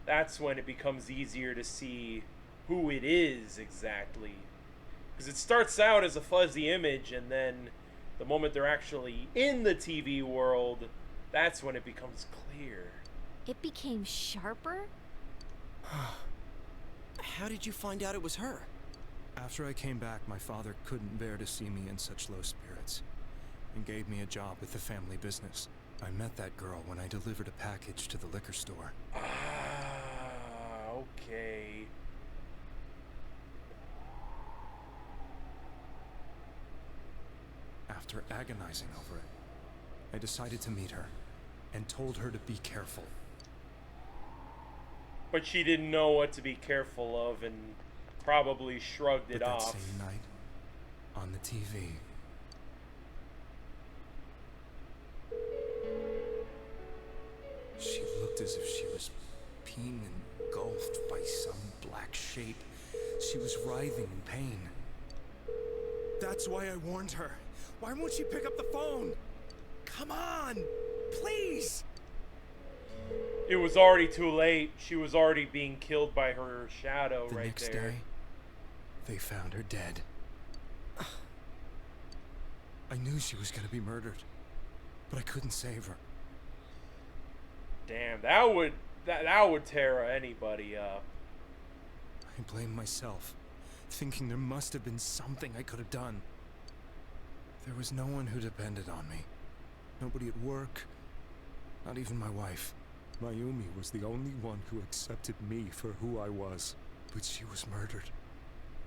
that's when it becomes easier to see who it is exactly. Because it starts out as a fuzzy image, and then the moment they're actually in the TV world, that's when it becomes clear. It became sharper? How did you find out it was her? After I came back, my father couldn't bear to see me in such low spirits, and gave me a job with the family business. I met that girl when I delivered a package to the liquor store. Okay. After agonizing over it, I decided to meet her, and told her to be careful. But she didn't know what to be careful of, and probably shrugged it off. That same night, on the TV, she looked as if she was being engulfed by some black shape. She was writhing in pain. That's why I warned her. Why won't she pick up the phone? Come on, please! It was already too late. She was already being killed by her shadow The right next there. day, they found her dead. I knew she was gonna be murdered, but I couldn't save her. Damn, that would tear anybody up. I blame myself, thinking there must have been something I could have done. There was no one who depended on me. Nobody at work, not even my wife. Mayumi was the only one who accepted me for who I was. But she was murdered,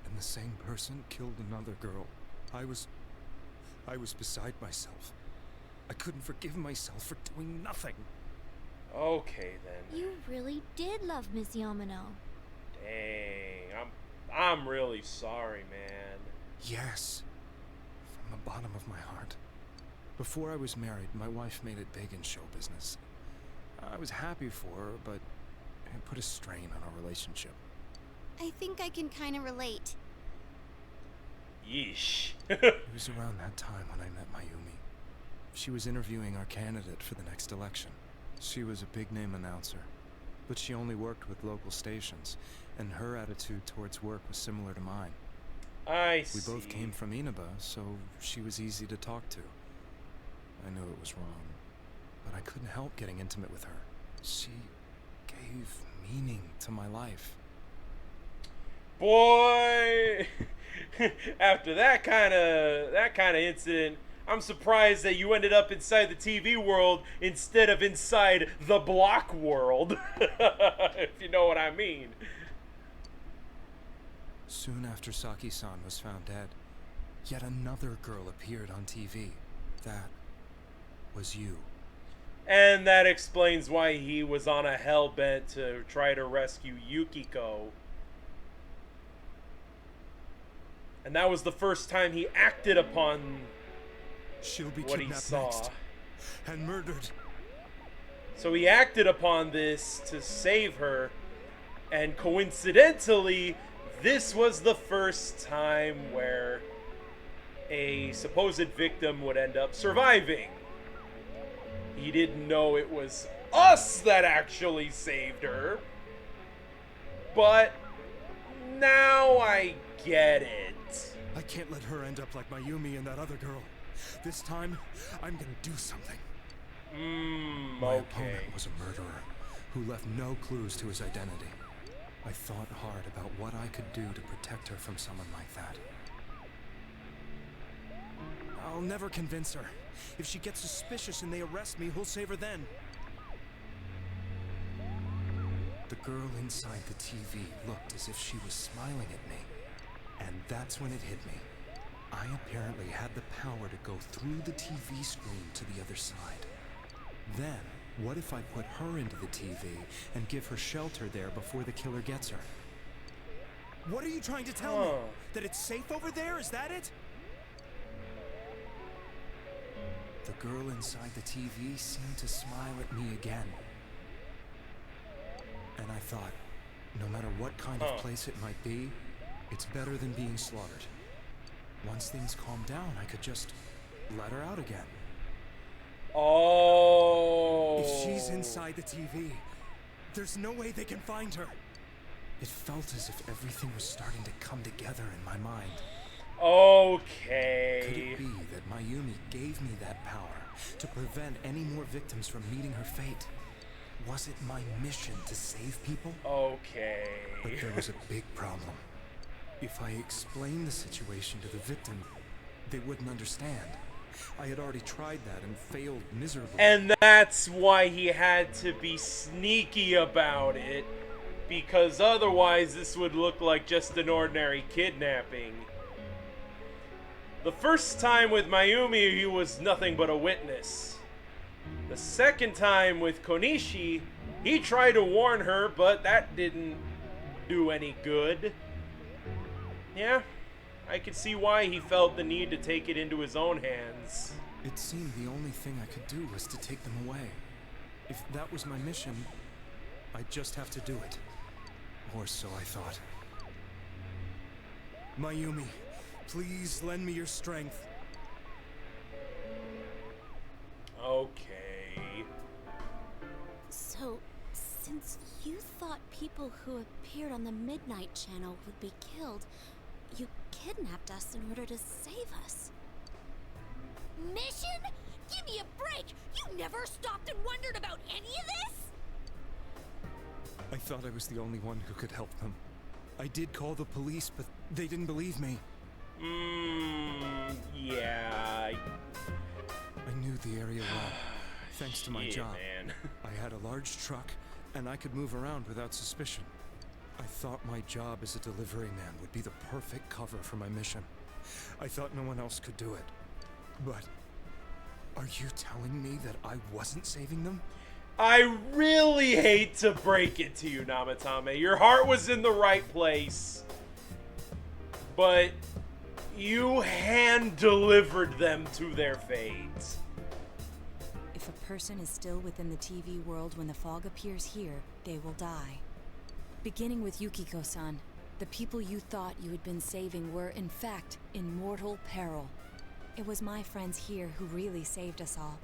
and the same person killed another girl. I was beside myself. I couldn't forgive myself for doing nothing. Okay then. You really did love Miss Yamano. Dang, I'm really sorry, man. Yes, from the bottom of my heart. Before I was married, my wife made it big in show business. I was happy for her, but it put a strain on our relationship. I think I can kind of relate. Yeesh. It was around that time when I met Mayumi. She was interviewing our candidate for the next election. She was a big-name announcer, but she only worked with local stations, and her attitude towards work was similar to mine. I see. We both came from Inaba, so she was easy to talk to. I knew it was wrong, but I couldn't help getting intimate with her. She gave meaning to my life. Boy, after that kind of incident, I'm surprised that you ended up inside the TV world instead of inside the block world, if you know what I mean. Soon after Saki-san was found dead, yet another girl appeared on TV. That was you. And that explains why he was on a hell-bent to try to rescue Yukiko. And that was the first time he acted upon She'll be what he kidnapped saw. next and murdered. So he acted upon this to save her, and coincidentally, this was the first time where a supposed victim would end up surviving. He didn't know it was us that actually saved her, but now I get it. I can't let her end up like Mayumi and that other girl. This time, I'm gonna do something. My opponent was a murderer who left no clues to his identity. I thought hard about what I could do to protect her from someone like that. I'll never convince her. If she gets suspicious and they arrest me, who'll save her then? The girl inside the TV looked as if she was smiling at me. And that's when it hit me. I apparently had the power to go through the TV screen to the other side. Then, what if I put her into the TV and give her shelter there before the killer gets her? What are you trying to tell me? That it's safe over there? Is that it? The girl inside the TV seemed to smile at me again. And I thought, no matter what kind of place it might be, it's better than being slaughtered. Once things calm down, I could just let her out again. Oh. If she's inside the TV, there's no way they can find her. It felt as if everything was starting to come together in my mind. Okay. Could it be that Mayumi gave me that power to prevent any more victims from meeting her fate? Was it my mission to save people? Okay. But there was a big problem. If I explained the situation to the victim, they wouldn't understand. I had already tried that and failed miserably. And that's why he had to be sneaky about it, because otherwise this would look like just an ordinary kidnapping. The first time with Mayumi, he was nothing but a witness. The second time with Konishi, he tried to warn her, but that didn't do any good. Yeah, I could see why he felt the need to take it into his own hands. It seemed the only thing I could do was to take them away. If that was my mission, I'd just have to do it. Or so I thought. Mayumi, please lend me your strength. Okay. So, since you thought people who appeared on the Midnight Channel would be killed, you kidnapped us in order to save us. Mission? Give me a break! You never stopped and wondered about any of this? I thought I was the only one who could help them. I did call the police, but they didn't believe me. Yeah. I knew the area well, thanks to my job. Man. I had a large truck, and I could move around without suspicion. I thought my job as a delivery man would be the perfect cover for my mission. I thought no one else could do it. But are you telling me that I wasn't saving them? I really hate to break it to you, Namatame. Your heart was in the right place. But you hand-delivered them to their fate. If a person is still within the TV world when the fog appears here, they will die. Beginning with Yukiko-san, the people you thought you had been saving were, in fact, in mortal peril. It was my friends here who really saved us all.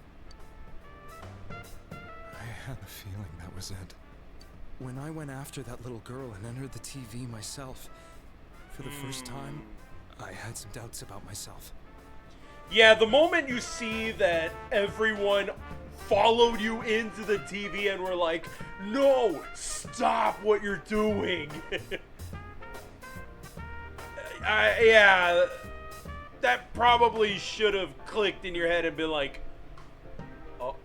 I had a feeling that was it. When I went after that little girl and entered the TV myself, for the first time, I had some doubts about myself. Yeah, the moment you see that everyone followed you into the TV and were like, no, stop what you're doing. Yeah, that probably should have clicked in your head and been like, uh-oh,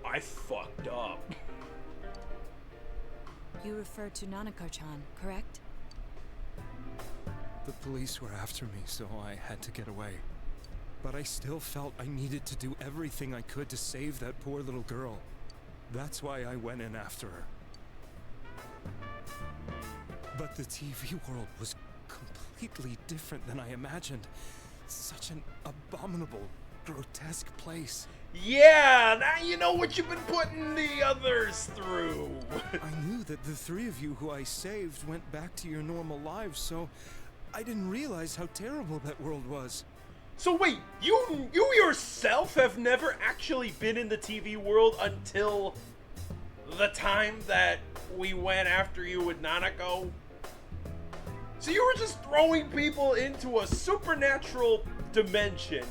I fucked up. You refer to Nanako-chan, correct? The police were after me, so I had to get away. But I still felt I needed to do everything I could to save that poor little girl. That's why I went in after her. But the TV world was completely different than I imagined. Such an abominable, grotesque place. Yeah, now you know what you've been putting the others through. I knew that the three of you who I saved went back to your normal lives, so I didn't realize how terrible that world was. So wait, you yourself have never actually been in the TV world until the time that we went after you with Nanako? So you were just throwing people into a supernatural dimension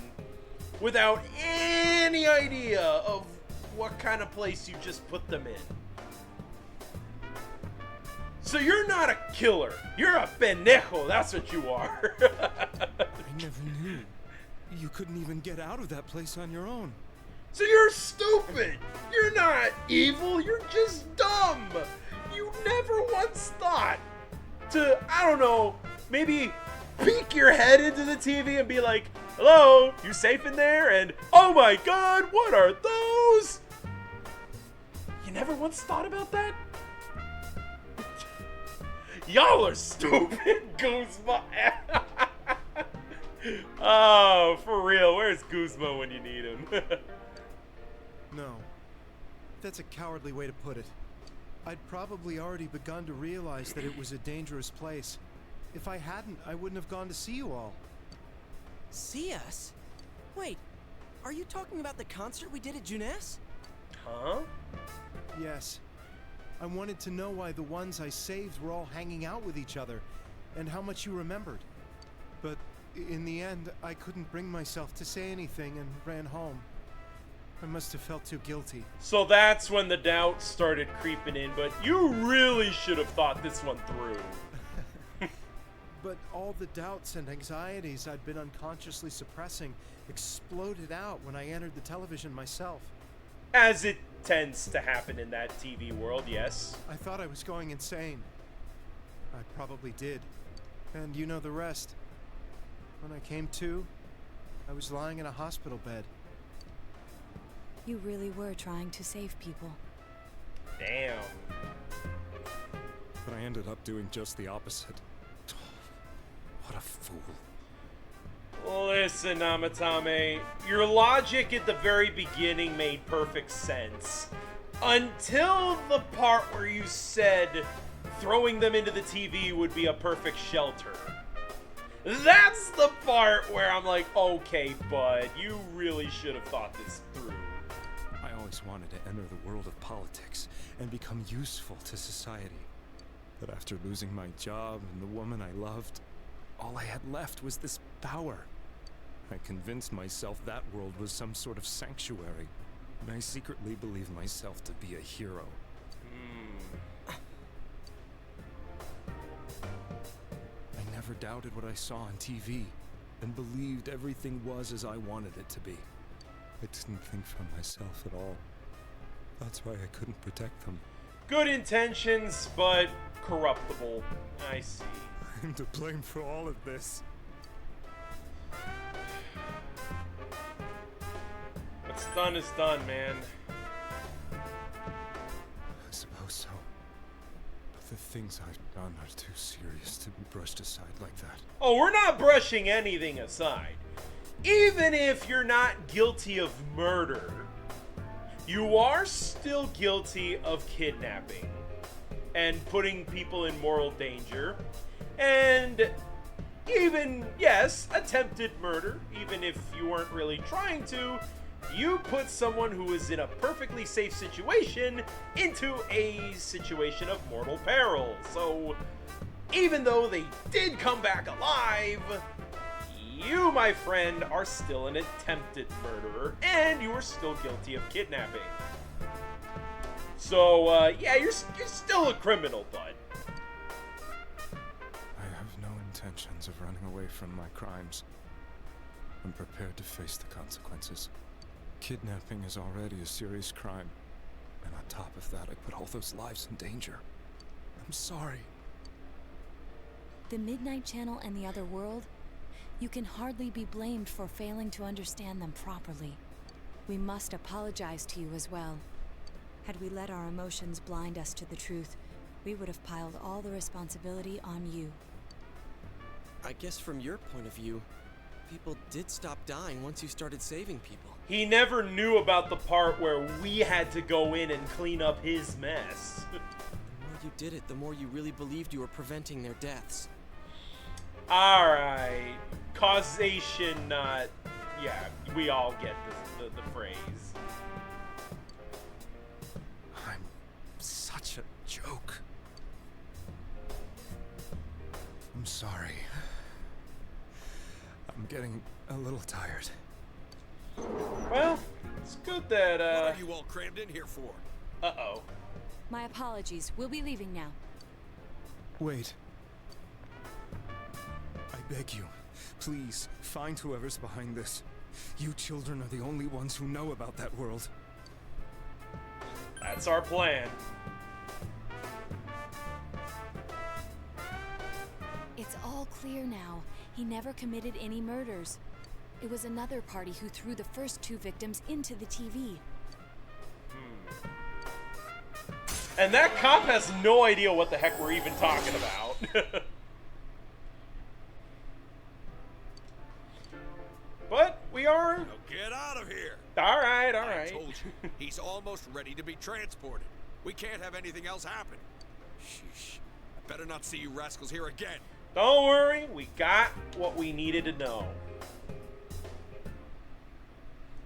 without any idea of what kind of place you just put them in. So you're not a killer. You're a pendejo. That's what you are. I never knew. You couldn't even get out of that place on your own. So you're stupid. You're not evil. You're just dumb. You never once thought to, I don't know, maybe peek your head into the TV and be like, hello, you safe in there? And, oh my god, what are those? You never once thought about that? Y'all are stupid, Guzma. Oh, for real, where's Guzma when you need him? No. That's a cowardly way to put it. I'd probably already begun to realize that it was a dangerous place. If I hadn't, I wouldn't have gone to see you all. See us? Wait, are you talking about the concert we did at Junes? Huh? Yes. I wanted to know why the ones I saved were all hanging out with each other, and how much you remembered. But in the end, I couldn't bring myself to say anything and ran home. I must have felt too guilty. So that's when the doubts started creeping in, but you really should have thought this one through. But all the doubts and anxieties I'd been unconsciously suppressing exploded out when I entered the television myself. As it tends to happen in that TV world, yes. I thought I was going insane. I probably did. And you know the rest. When I came to, I was lying in a hospital bed. You really were trying to save people. Damn. But I ended up doing just the opposite. What a fool. Listen, Namatame, your logic at the very beginning made perfect sense. Until the part where you said throwing them into the TV would be a perfect shelter. That's the part where I'm like, okay, bud, you really should have thought this through. I always wanted to enter the world of politics and become useful to society. But after losing my job and the woman I loved, all I had left was this power. I convinced myself that world was some sort of sanctuary, and I secretly believed myself to be a hero. I never doubted what I saw on TV and believed everything was as I wanted it to be. I didn't think for myself at all. That's why I couldn't protect them. Good intentions, but corruptible. I see. I'm to blame for all of this. What's done is done, man. I suppose so. But the things I've done are too serious to be brushed aside like that. Oh, we're not brushing anything aside. Even if you're not guilty of murder, you are still guilty of kidnapping and putting people in moral danger, and even, yes, attempted murder. Even if you weren't really trying to, you put someone who is in a perfectly safe situation into a situation of mortal peril. So even though they did come back alive, you, my friend, are still an attempted murderer, and you are still guilty of kidnapping. So, yeah, you're still a criminal, bud. I have no intentions of running away from my crimes. I'm prepared to face the consequences. Kidnapping is already a serious crime, and on top of that, I put all those lives in danger. I'm sorry. The Midnight Channel and the Other World? You can hardly be blamed for failing to understand them properly. We must apologize to you as well. Had we let our emotions blind us to the truth, we would have piled all the responsibility on you. I guess from your point of view, people did stop dying once you started saving people. He never knew about the part where we had to go in and clean up his mess. The more you did it, the more you really believed you were preventing their deaths. Alright. Causation, yeah, we all get the phrase. I'm such a joke. I'm sorry. I'm getting a little tired. Well, it's good that, What are you all crammed in here for? Uh-oh. My apologies. We'll be leaving now. Wait. I beg you, please, find whoever's behind this. You children are the only ones who know about that world. That's our plan. It's all clear now. He never committed any murders. It was another party who threw the first two victims into the TV. And that cop has no idea what the heck we're even talking about. But we are... Now get out of here! Alright, I alright. told you, he's almost ready to be transported. We can't have anything else happen. Sheesh. I better not see you rascals here again. Don't worry, we got what we needed to know.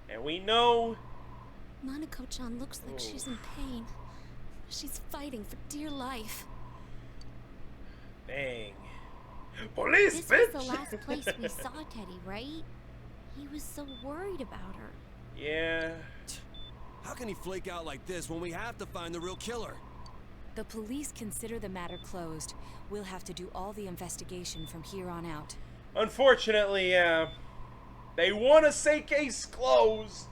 And we know... Nanako-chan looks like she's in pain. She's fighting for dear life. Dang. Police, This bitch! was the last place we saw Teddy, right? He was so worried about her. Yeah. How can he flake out like this when we have to find the real killer? The police consider the matter closed. We'll have to do all the investigation from here on out. Unfortunately, yeah. They want to say case closed.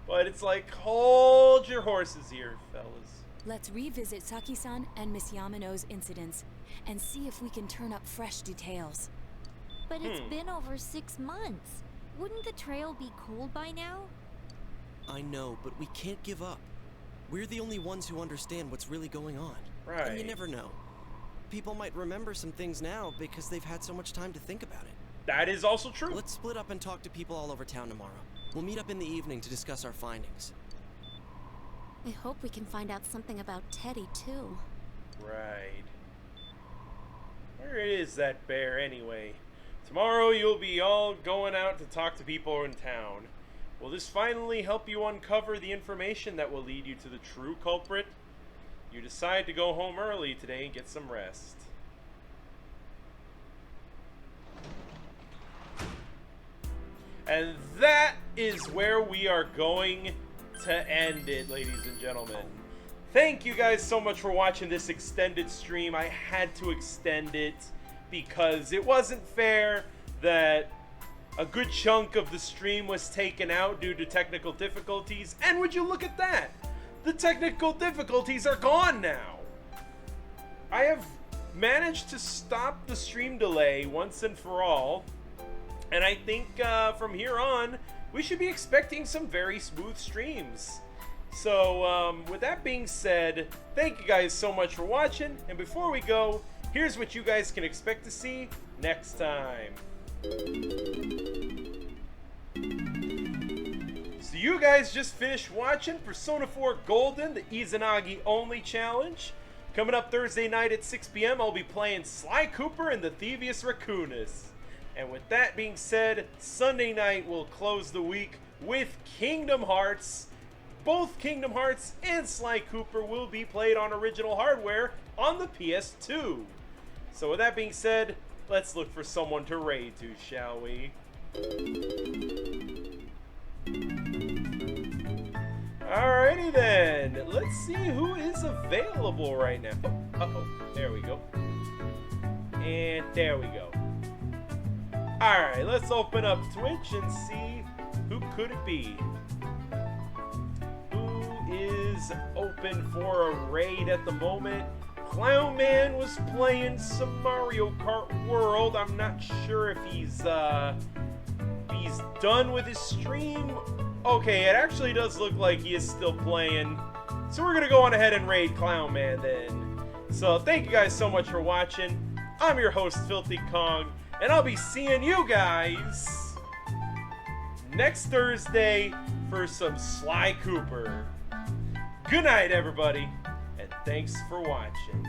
But it's like, hold your horses here, fellas. Let's revisit Saki-san and Miss Yamano's incidents and see if we can turn up fresh details. But it's been over 6 months. Wouldn't the trail be cold by now? I know, but we can't give up. We're the only ones who understand what's really going on. Right. And you never know. People might remember some things now because they've had so much time to think about it. That is also true. Let's split up and talk to people all over town tomorrow. We'll meet up in the evening to discuss our findings. I hope we can find out something about Teddy, too. Right. Where is that bear anyway? Tomorrow you'll be all going out to talk to people in town. Will this finally help you uncover the information that will lead you to the true culprit? You decide to go home early today and get some rest. And that is where we are going to end it, ladies and gentlemen. Thank you guys so much for watching this extended stream. I had to extend it because it wasn't fair that a good chunk of the stream was taken out due to technical difficulties. And would you look at that? The technical difficulties are gone now. I have managed to stop the stream delay once and for all. And I think from here on, we should be expecting some very smooth streams. So with that being said, thank you guys so much for watching. And before we go, here's what you guys can expect to see next time. So you guys just finished watching Persona 4 Golden, the Izanagi-Only challenge. Coming up Thursday night at 6 p.m., I'll be playing Sly Cooper and the Thievius Raccoonus. And with that being said, Sunday night will close the week with Kingdom Hearts. Both Kingdom Hearts and Sly Cooper will be played on original hardware on the PS2. So with that being said, let's look for someone to raid to, shall we? Alrighty then, let's see who is available right now. Uh-oh, there we go. And there we go. Alright, let's open up Twitch and see who could it be. Is open for a raid at the moment. Clown Man was playing some Mario Kart World. I'm not sure if he's done with his stream. Okay, it actually does look like he is still playing. So we're gonna go on ahead and raid Clown Man then. So thank you guys so much for watching. I'm your host, Filthy Kong, and I'll be seeing you guys next Thursday for some Sly Cooper. Good night, everybody, and thanks for watching.